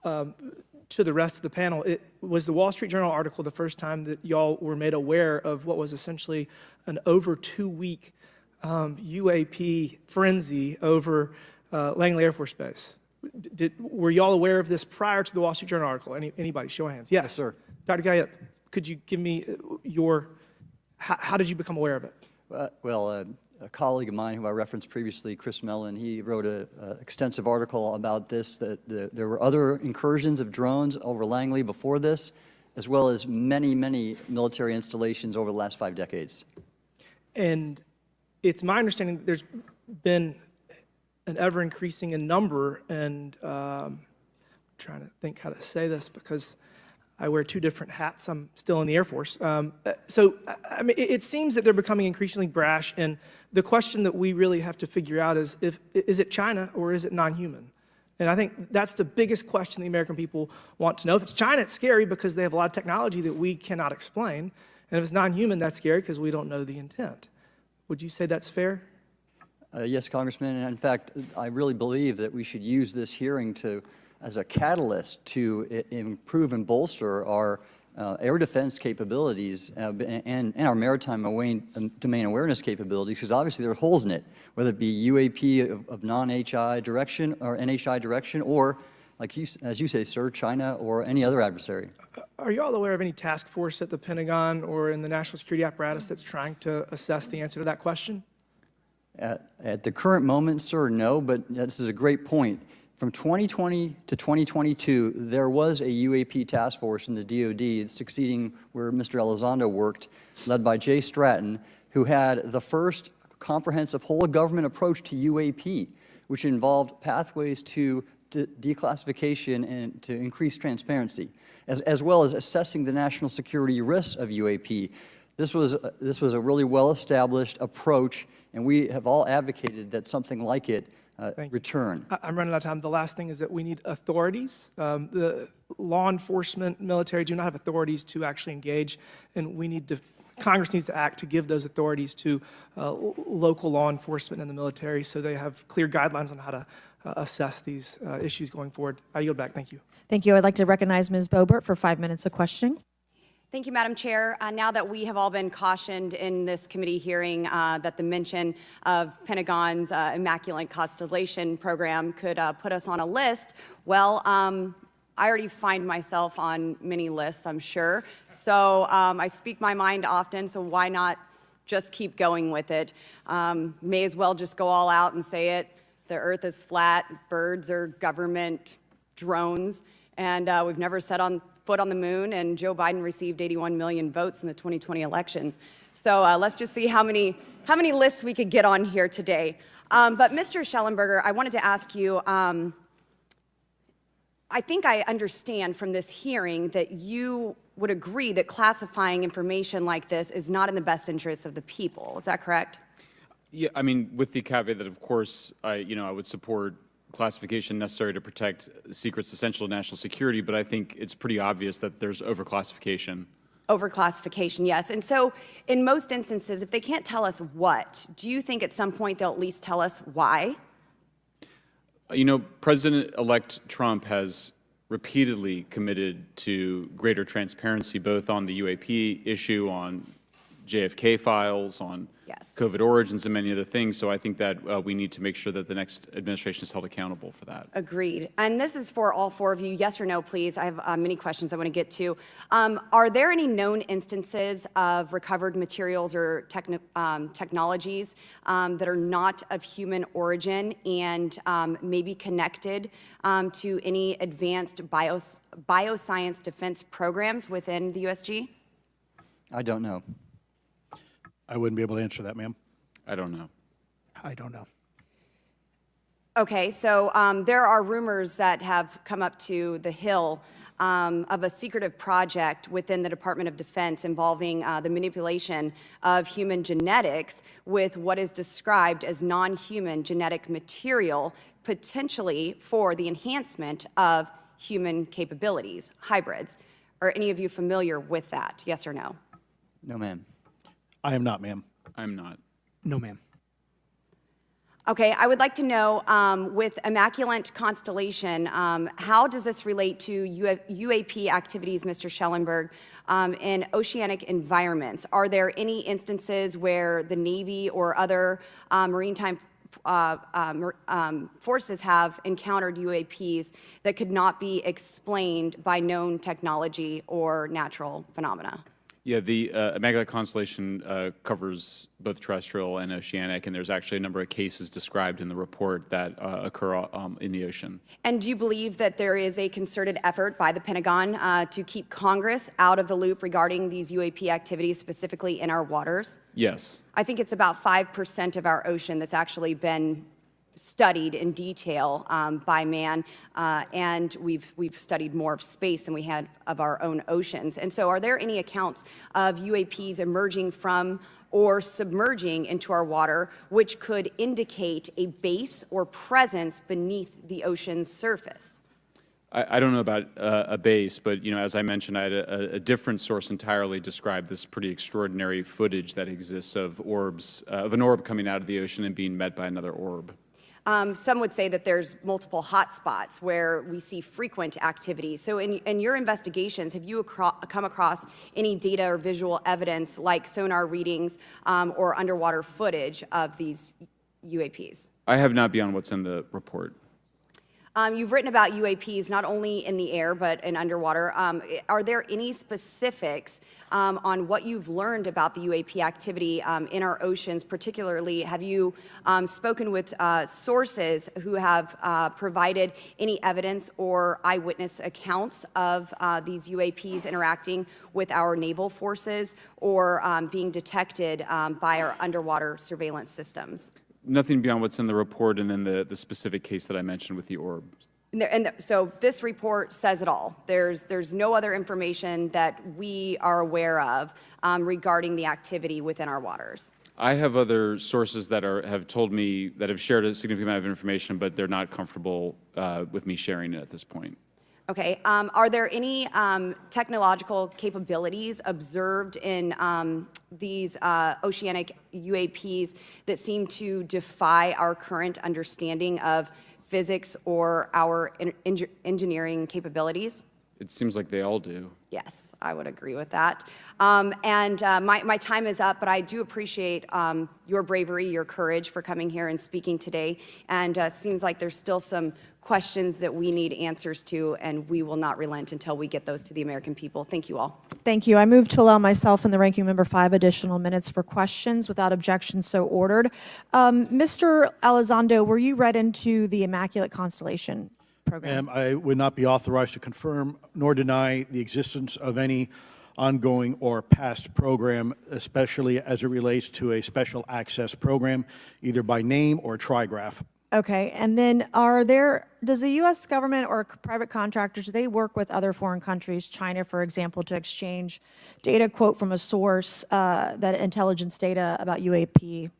Speaker 15: To the rest of the panel, was the Wall Street Journal article the first time that y'all were made aware of what was essentially an over 2-week UAP frenzy over Langley Air Force Base? Were y'all aware of this prior to the Wall Street Journal article? Anybody, show of hands. Yes,
Speaker 6: sir.
Speaker 15: Dr. Gallaudet, could you give me how did you become aware of it?
Speaker 6: Well, a colleague of mine who I referenced previously, Chris Mellon, he wrote an extensive article about this, that there were other incursions of drones over Langley before this, as well as many, many military installations over the last 5 decades.
Speaker 15: And it's my understanding that there's been an ever-increasing in number, and I'm trying to think how to say this because I wear 2 different hats. I'm still in the Air Force. So, I mean, it seems that they're becoming increasingly brash, and the question that we really have to figure out is it China or is it non-human? And I think that's the biggest question the American people want to know. If it's China, it's scary because they have a lot of technology that we cannot explain. And if it's non-human, that's scary because we don't know the intent. Would you say that's fair?
Speaker 6: Yes, Congressman. And in fact, I really believe that we should use this hearing as a catalyst to improve and bolster our air defense capabilities and our maritime domain awareness capabilities, because obviously there are holes in it, whether it be UAP of non-HI direction or NHI direction, or, like as you say, sir, China or any other adversary.
Speaker 15: Are you all aware of any task force at the Pentagon or in the national security apparatus that's trying to assess the answer to that question?
Speaker 6: At the current moment, sir, no, but this is a great point. From 2020 to 2022, there was a UAP task force in the DoD succeeding where Mr. Elizondo worked, led by Jay Stratton, who had the first comprehensive whole-of-government approach to UAP, which involved pathways to declassification and to increase transparency, as well as assessing the national security risks of UAP. This was a really well-established approach, and we have all advocated that something like it return.
Speaker 15: I'm running out of time. The last thing is that we need authorities. The law enforcement, military do not have authorities to actually engage, and Congress needs to act to give those authorities to local law enforcement and the military so they have clear guidelines on how to assess these issues going forward. I yield back. Thank you.
Speaker 2: Thank you. I'd like to recognize Ms. Boebert for 5 minutes of questioning.
Speaker 16: Thank you, Madam Chair. Now that we have all been cautioned in this committee hearing that the mention of Pentagon's Immaculate Constellation program could put us on a list, well, I already find myself on many lists, I'm sure. So I speak my mind often, so why not just keep going with it? May as well just go all out and say it. The earth is flat, birds are government drones, and we've never set foot on the moon, and Joe Biden received 81 million votes in the 2020 election. So let's just see how many lists we could get on here today. But Mr. Shellenberger, I wanted to ask you, I think I understand from this hearing that you would agree that classifying information like this is not in the best interest of the people. Is that correct?
Speaker 8: Yeah, I mean, with the caveat that, of course, I would support classification necessary to protect secrets essential to national security, but I think it's pretty obvious that there's overclassification.
Speaker 16: Overclassification, yes. And so in most instances, if they can't tell us what, do you think at some point they'll at least tell us why?
Speaker 8: President-elect Trump has repeatedly committed to greater transparency, both on the UAP issue, on JFK files, on COVID origins, and many other things. So I think that we need to make sure that the next administration is held accountable for that.
Speaker 16: Agreed. And this is for all 4 of you. Yes or no, please. I have many questions I want to get to. Are there any known instances of recovered materials or technologies that are not of human origin and maybe connected to any advanced bioscience defense programs within the USG?
Speaker 6: I don't know.
Speaker 7: I wouldn't be able to answer that, ma'am.
Speaker 8: I don't know.
Speaker 9: I don't know.
Speaker 16: Okay, so there are rumors that have come up to the Hill of a secretive project within the Department of Defense involving the manipulation of human genetics with what is described as non-human genetic material, potentially for the enhancement of human capabilities, hybrids. Are any of you familiar with that? Yes or no?
Speaker 6: No, ma'am.
Speaker 7: I am not, ma'am.
Speaker 8: I'm not.
Speaker 9: No, ma'am.
Speaker 16: Okay, I would like to know, with Immaculate Constellation, how does this relate to UAP activities, Mr. Shellenberger, in oceanic environments? Are there any instances where the Navy or other maritime forces have encountered UAPs that could not be explained by known technology or natural phenomena?
Speaker 8: Yeah, the Immaculate Constellation covers both terrestrial and oceanic, and there's actually a number of cases described in the report that occur in the ocean.
Speaker 16: And do you believe that there is a concerted effort by the Pentagon to keep Congress out of the loop regarding these UAP activities, specifically in our waters?
Speaker 8: Yes.
Speaker 16: I think it's about 5% of our ocean that's actually been studied in detail by man, and we've studied more of space than we had of our own oceans. And so are there any accounts of UAPs emerging from or submerging into our water which could indicate a base or presence beneath the ocean's surface?
Speaker 8: I don't know about a base, but as I mentioned, I had a different source entirely describe this pretty extraordinary footage that exists of orbs, of an orb coming out of the ocean and being met by another orb.
Speaker 16: Some would say that there's multiple hotspots where we see frequent activity. So in your investigations, have you come across any data or visual evidence like sonar readings or underwater footage of these UAPs?
Speaker 8: I have not beyond what's in the report.
Speaker 16: You've written about UAPs not only in the air but in underwater. Are there any specifics on what you've learned about the UAP activity in our oceans? Particularly, have you spoken with sources who have provided any evidence or eyewitness accounts of these UAPs interacting with our naval forces or being detected by our underwater surveillance systems?
Speaker 8: Nothing beyond what's in the report and then the specific case that I mentioned with the orbs.
Speaker 16: So this report says it all. There's no other information that we are aware of regarding the activity within our waters.
Speaker 8: I have other sources that have told me that have shared a significant amount of information, but they're not comfortable with me sharing it at this point.
Speaker 16: Okay. Are there any technological capabilities observed in these oceanic UAPs that seem to defy our current understanding of physics or our engineering capabilities?
Speaker 8: It seems like they all do.
Speaker 16: Yes, I would agree with that. My time is up, but I do appreciate your bravery, your courage for coming here and speaking today. And it seems like there's still some questions that we need answers to, and we will not relent until we get those to the American people. Thank you all.
Speaker 2: Thank you. I move to allow myself and the ranking member 5 additional minutes for questions without objection, so ordered. Mr. Elizondo, were you read into the Immaculate Constellation program?
Speaker 7: Ma'am, I would not be authorized to confirm nor deny the existence of any ongoing or past program, especially as it relates to a special access program, either by name or trigraph.
Speaker 2: Okay, and then does the U.S. government or private contractors, do they work with other foreign countries, China, for example, to exchange data, quote, from a source, that intelligence data about UAP?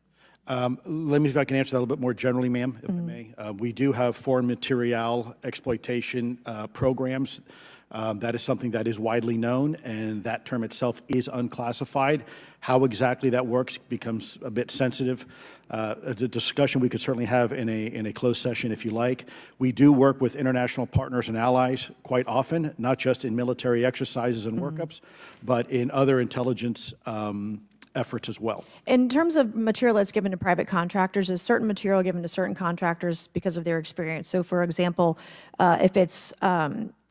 Speaker 7: Let me see if I can answer that a little bit more generally, ma'am, if I may. We do have foreign material exploitation programs. That is something that is widely known, and that term itself is unclassified. How exactly that works becomes a bit sensitive. A discussion we could certainly have in a closed session if you like. We do work with international partners and allies quite often, not just in military exercises and workups, but in other intelligence efforts as well.
Speaker 2: In terms of material that's given to private contractors, is certain material given to certain contractors because of their experience? So, for example, if it's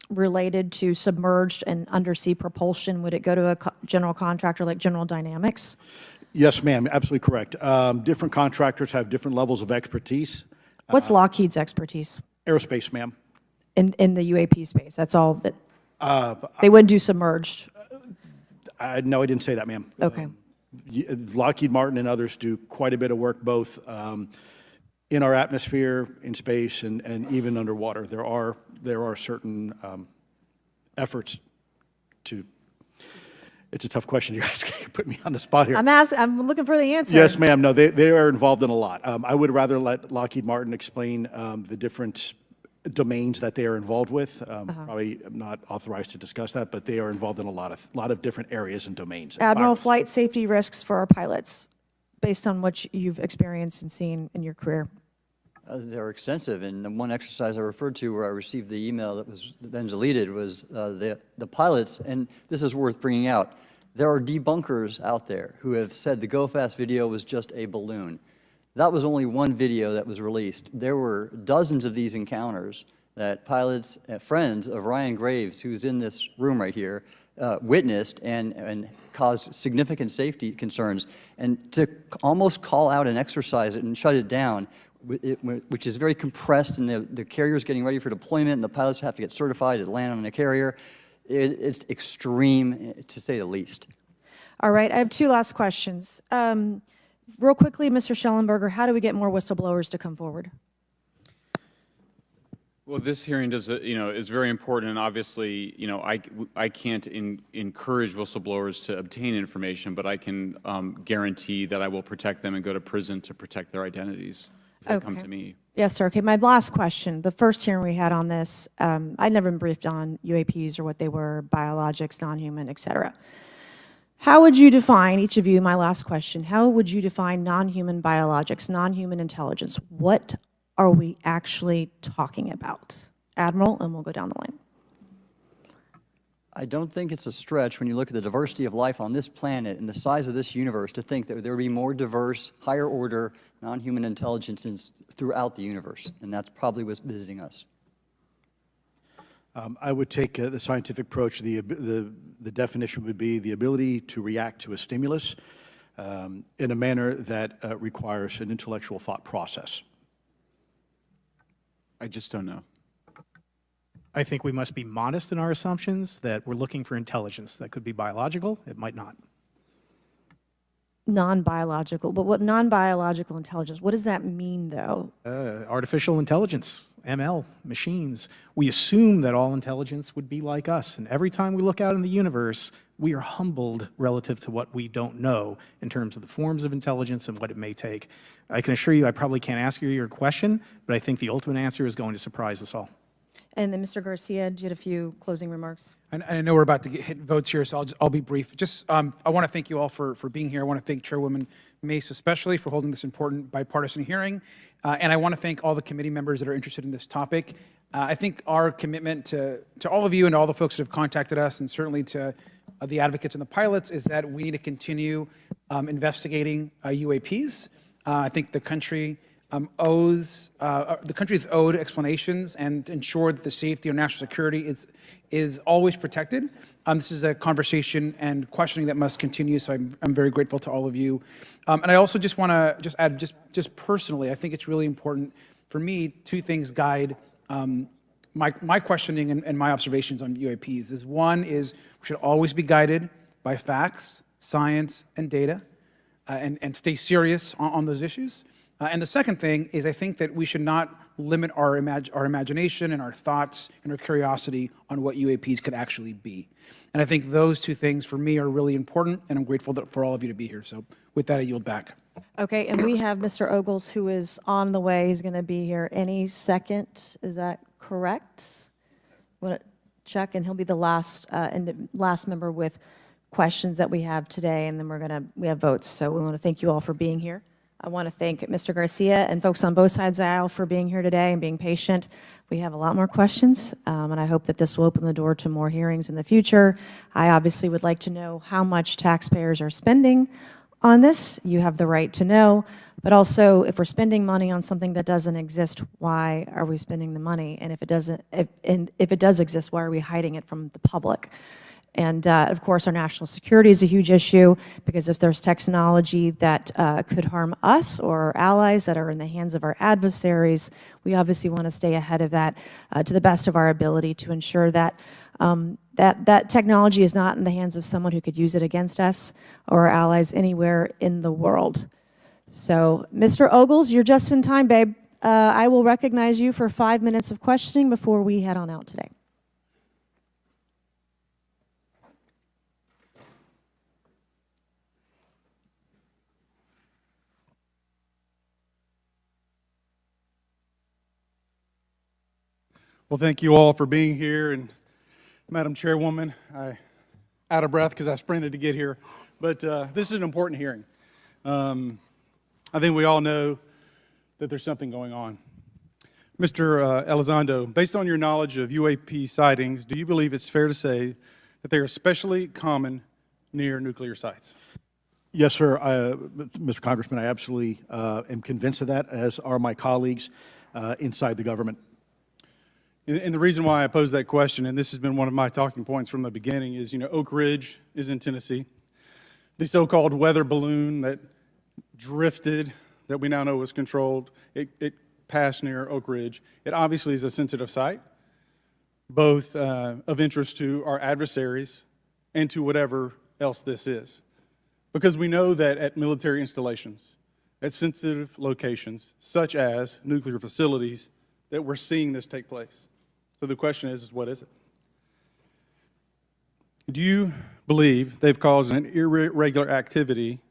Speaker 2: related to submerged and undersea propulsion, would it go to a general contractor like General Dynamics?
Speaker 7: Yes, ma'am, absolutely correct. Different contractors have different levels of expertise.
Speaker 2: What's Lockheed's expertise?
Speaker 7: Aerospace, ma'am.
Speaker 2: In the UAP space, that's all that, they wouldn't do submerged?
Speaker 7: No, I didn't say that, ma'am.
Speaker 2: Okay.
Speaker 7: Lockheed Martin and others do quite a bit of work both in our atmosphere, in space, and even underwater. There are certain efforts to. It's a tough question you're asking. You put me on the spot here.
Speaker 2: I'm looking for the answer.
Speaker 7: Yes, ma'am. No, they are involved in a lot. I would rather let Lockheed Martin explain the different domains that they are involved with. Probably not authorized to discuss that, but they are involved in a lot of different areas and domains.
Speaker 2: Admiral, flight safety risks for our pilots, based on what you've experienced and seen in your career.
Speaker 6: They're extensive, and the one exercise I referred to where I received the email that was then deleted was the pilots, and this is worth bringing out. There are debunkers out there who have said the Go Fast video was just a balloon. That was only one video that was released. There were dozens of these encounters that pilots, friends of Ryan Graves, who's in this room right here, witnessed and caused significant safety concerns. And to almost call out and exercise it and shut it down, which is very compressed, and the carrier's getting ready for deployment, and the pilots have to get certified to land on a carrier, it's extreme, to say the least.
Speaker 2: All right, I have two last questions. Real quickly, Mr. Shellenberger, how do we get more whistleblowers to come forward?
Speaker 8: Well, this hearing does, is very important, and obviously, I can't encourage whistleblowers to obtain information, but I can guarantee that I will protect them and go to prison to protect their identities if they come to me.
Speaker 2: Yes, sir. Okay, my last question. The first hearing we had on this, I'd never been briefed on UAPs or what they were, biologics, non-human, et cetera. How would you define, each of you, my last question, how would you define non-human biologics, non-human intelligence? What are we actually talking about? Admiral, and we'll go down the line.
Speaker 6: I don't think it's a stretch when you look at the diversity of life on this planet and the size of this universe to think that there would be more diverse, higher order, non-human intelligences throughout the universe, and that's probably what's visiting us.
Speaker 7: I would take the scientific approach. The definition would be the ability to react to a stimulus in a manner that requires an intellectual thought process.
Speaker 8: I just don't know.
Speaker 9: I think we must be modest in our assumptions that we're looking for intelligence. That could be biological, it might not.
Speaker 2: Non-biological, but what non-biological intelligence, what does that mean, though?
Speaker 9: Artificial intelligence, ML, machines. We assume that all intelligence would be like us, and every time we look out in the universe, we are humbled relative to what we don't know in terms of the forms of intelligence and what it may take. I can assure you I probably can't answer your question, but I think the ultimate answer is going to surprise us all.
Speaker 2: And then Mr. Garcia, you had a few closing remarks.
Speaker 3: I know we're about to hit votes here, so I'll be brief. Just, I want to thank you all for being here. I want to thank Chairwoman Mace especially for holding this important bipartisan hearing. And I want to thank all the committee members that are interested in this topic. I think our commitment to all of you and all the folks that have contacted us, and certainly to the advocates and the pilots, is that we need to continue investigating UAPs. I think the country the country is owed explanations and to ensure that the safety of national security is always protected. This is a conversation and questioning that must continue, so I'm very grateful to all of you. And I also just want to add, just personally, I think it's really important for me, two things guide my questioning and my observations on UAPs. One is we should always be guided by facts, science, and data, and stay serious on those issues. And the second thing is I think that we should not limit our imagination and our thoughts and our curiosity on what UAPs could actually be. And I think those two things for me are really important, and I'm grateful for all of you to be here. So with that, I yield back.
Speaker 2: Okay, and we have Mr. Ogles, who is on the way. He's going to be here any second. Is that correct? Want to check, and he'll be the last member with questions that we have today, and then we have votes. So we want to thank you all for being here. I want to thank Mr. Garcia and folks on both sides of the aisle for being here today and being patient. We have a lot more questions, and I hope that this will open the door to more hearings in the future. I obviously would like to know how much taxpayers are spending on this. You have the right to know, but also if we're spending money on something that doesn't exist, why are we spending the money? And if it does exist, why are we hiding it from the public? And of course, our national security is a huge issue, because if there's technology that could harm us or our allies that are in the hands of our adversaries, we obviously want to stay ahead of that to the best of our ability to ensure that that technology is not in the hands of someone who could use it against us or our allies anywhere in the world. So, Mr. Ogles, you're just in time, babe. I will recognize you for 5 minutes of questioning before we head on out today.
Speaker 17: Well, thank you all for being here, and Madam Chairwoman, I'm out of breath because I sprinted to get here, but this is an important hearing. I think we all know that there's something going on. Mr. Elizondo, based on your knowledge of UAP sightings, do you believe it's fair to say that they are especially common near nuclear sites?
Speaker 7: Yes, sir. Mr. Congressman, I absolutely am convinced of that, as are my colleagues inside the government.
Speaker 17: And the reason why I posed that question, and this has been one of my talking points from the beginning, is, Oak Ridge is in Tennessee. The so-called weather balloon that drifted, that we now know was controlled, it passed near Oak Ridge. It obviously is a sensitive site, both of interest to our adversaries and to whatever else this is. Because we know that at military installations, at sensitive locations, such as nuclear facilities, that we're seeing this take place. So the question is what is it? Do you believe they've caused an irregular activity,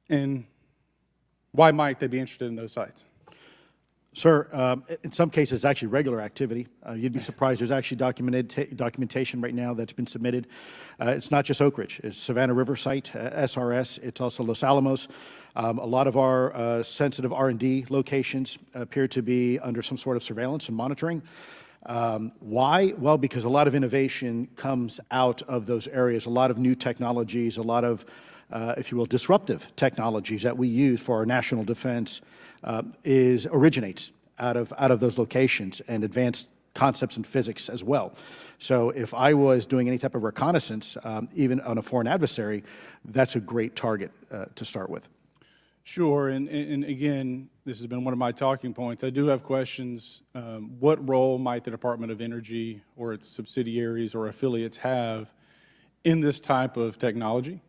Speaker 17: and why might they be interested in those sites?
Speaker 7: Sir, in some cases, it's actually regular activity. You'd be surprised. There's actually documentation right now that's been submitted. It's not just Oak Ridge. It's Savannah River Site, SRS. It's also Los Alamos. A lot of our sensitive R&D locations appear to be under some sort of surveillance and monitoring. Why? Well, because a lot of innovation comes out of those areas, a lot of new technologies, a lot of, if you will, disruptive technologies that we use for our national defense originates out of those locations, and advanced concepts in physics as well. So if I was doing any type of reconnaissance, even on a foreign adversary, that's a great target to start with.
Speaker 17: Sure, and again, this has been one of my talking points. I do have questions. What role might the Department of Energy or its subsidiaries or affiliates have in this type of technology,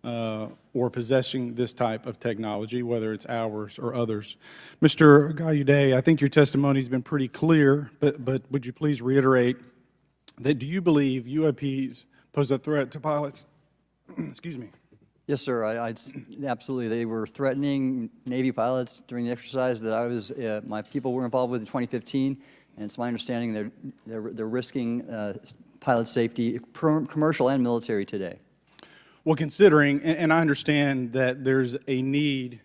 Speaker 17: or possessing this type of technology, whether it's ours or others? Mr. Gallaudet, I think your testimony has been pretty clear, but would you please reiterate that do you believe UAPs pose a threat to pilots? Excuse me.
Speaker 6: Yes, sir. Absolutely. They were threatening Navy pilots during the exercise that my people were involved with in 2015, and it's my understanding they're risking pilot safety, commercial and military, today.
Speaker 17: Well, considering, and I understand that there's a need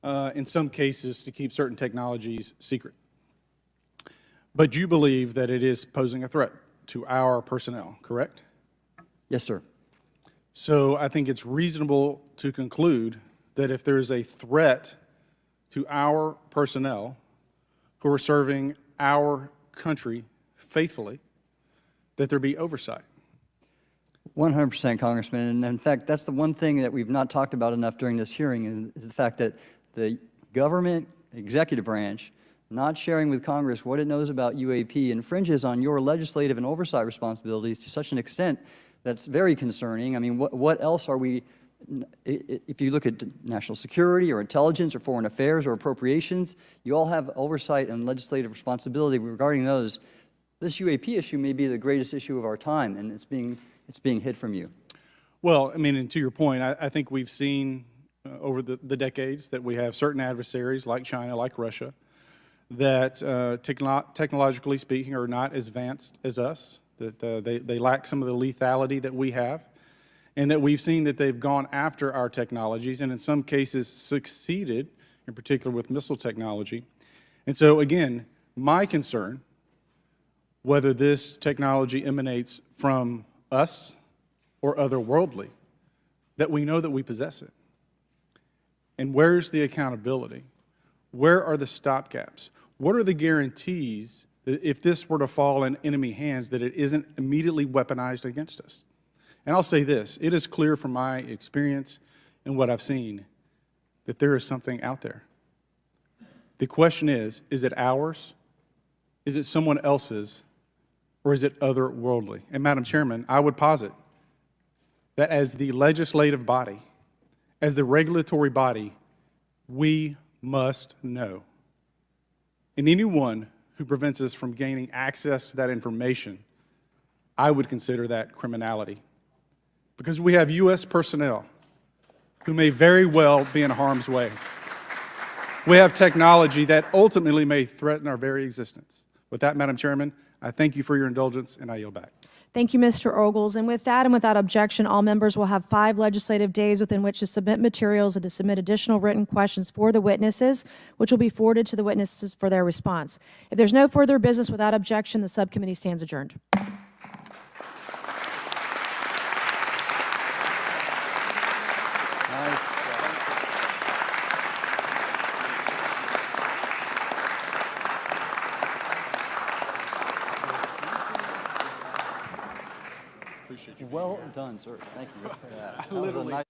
Speaker 17: in some cases to keep certain technologies secret, but you believe that it is posing a threat to our personnel, correct?
Speaker 6: Yes, sir.
Speaker 17: So I think it's reasonable to conclude that if there is a threat to our personnel who are serving our country faithfully, that there be oversight.
Speaker 6: 100%, Congressman. And in fact, that's the one thing that we've not talked about enough during this hearing is the fact that the government executive branch not sharing with Congress what it knows about UAP infringes on your legislative and oversight responsibilities to such an extent that's very concerning. I mean, what else are we, if you look at national security or intelligence or foreign affairs or appropriations, you all have oversight and legislative responsibility regarding those. This UAP issue may be the greatest issue of our time, and it's being hid from you.
Speaker 17: Well, I mean, and to your point, I think we've seen over the decades that we have certain adversaries like China, like Russia, that technologically speaking are not as advanced as us, that they lack some of the lethality that we have, and that we've seen that they've gone after our technologies and in some cases succeeded, in particular with missile technology. And so again, my concern, whether this technology emanates from us or otherworldly, that we know that we possess it. And where's the accountability? Where are the stopgaps? What are the guarantees that if this were to fall in enemy hands, that it isn't immediately weaponized against us? And I'll say this, it is clear from my experience and what I've seen that there is something out there. The question is it ours? Is it someone else's? Or is it otherworldly? And Madam Chairman, I would posit that as the legislative body, as the regulatory body, we must know. And anyone who prevents us from gaining access to that information, I would consider that criminality. Because we have U.S. personnel who may very well be in harm's way. We have technology that ultimately may threaten our very existence. With that, Madam Chairman, I thank you for your indulgence, and I yield back.
Speaker 2: Thank you, Mr. Ogles. And with that and without objection, all members will have 5 legislative days within which to submit materials and to submit additional written questions for the witnesses, which will be forwarded to the witnesses for their response. If there's no further business without objection, the subcommittee stands adjourned.
Speaker 6: done, sir. Thank you. That was a nice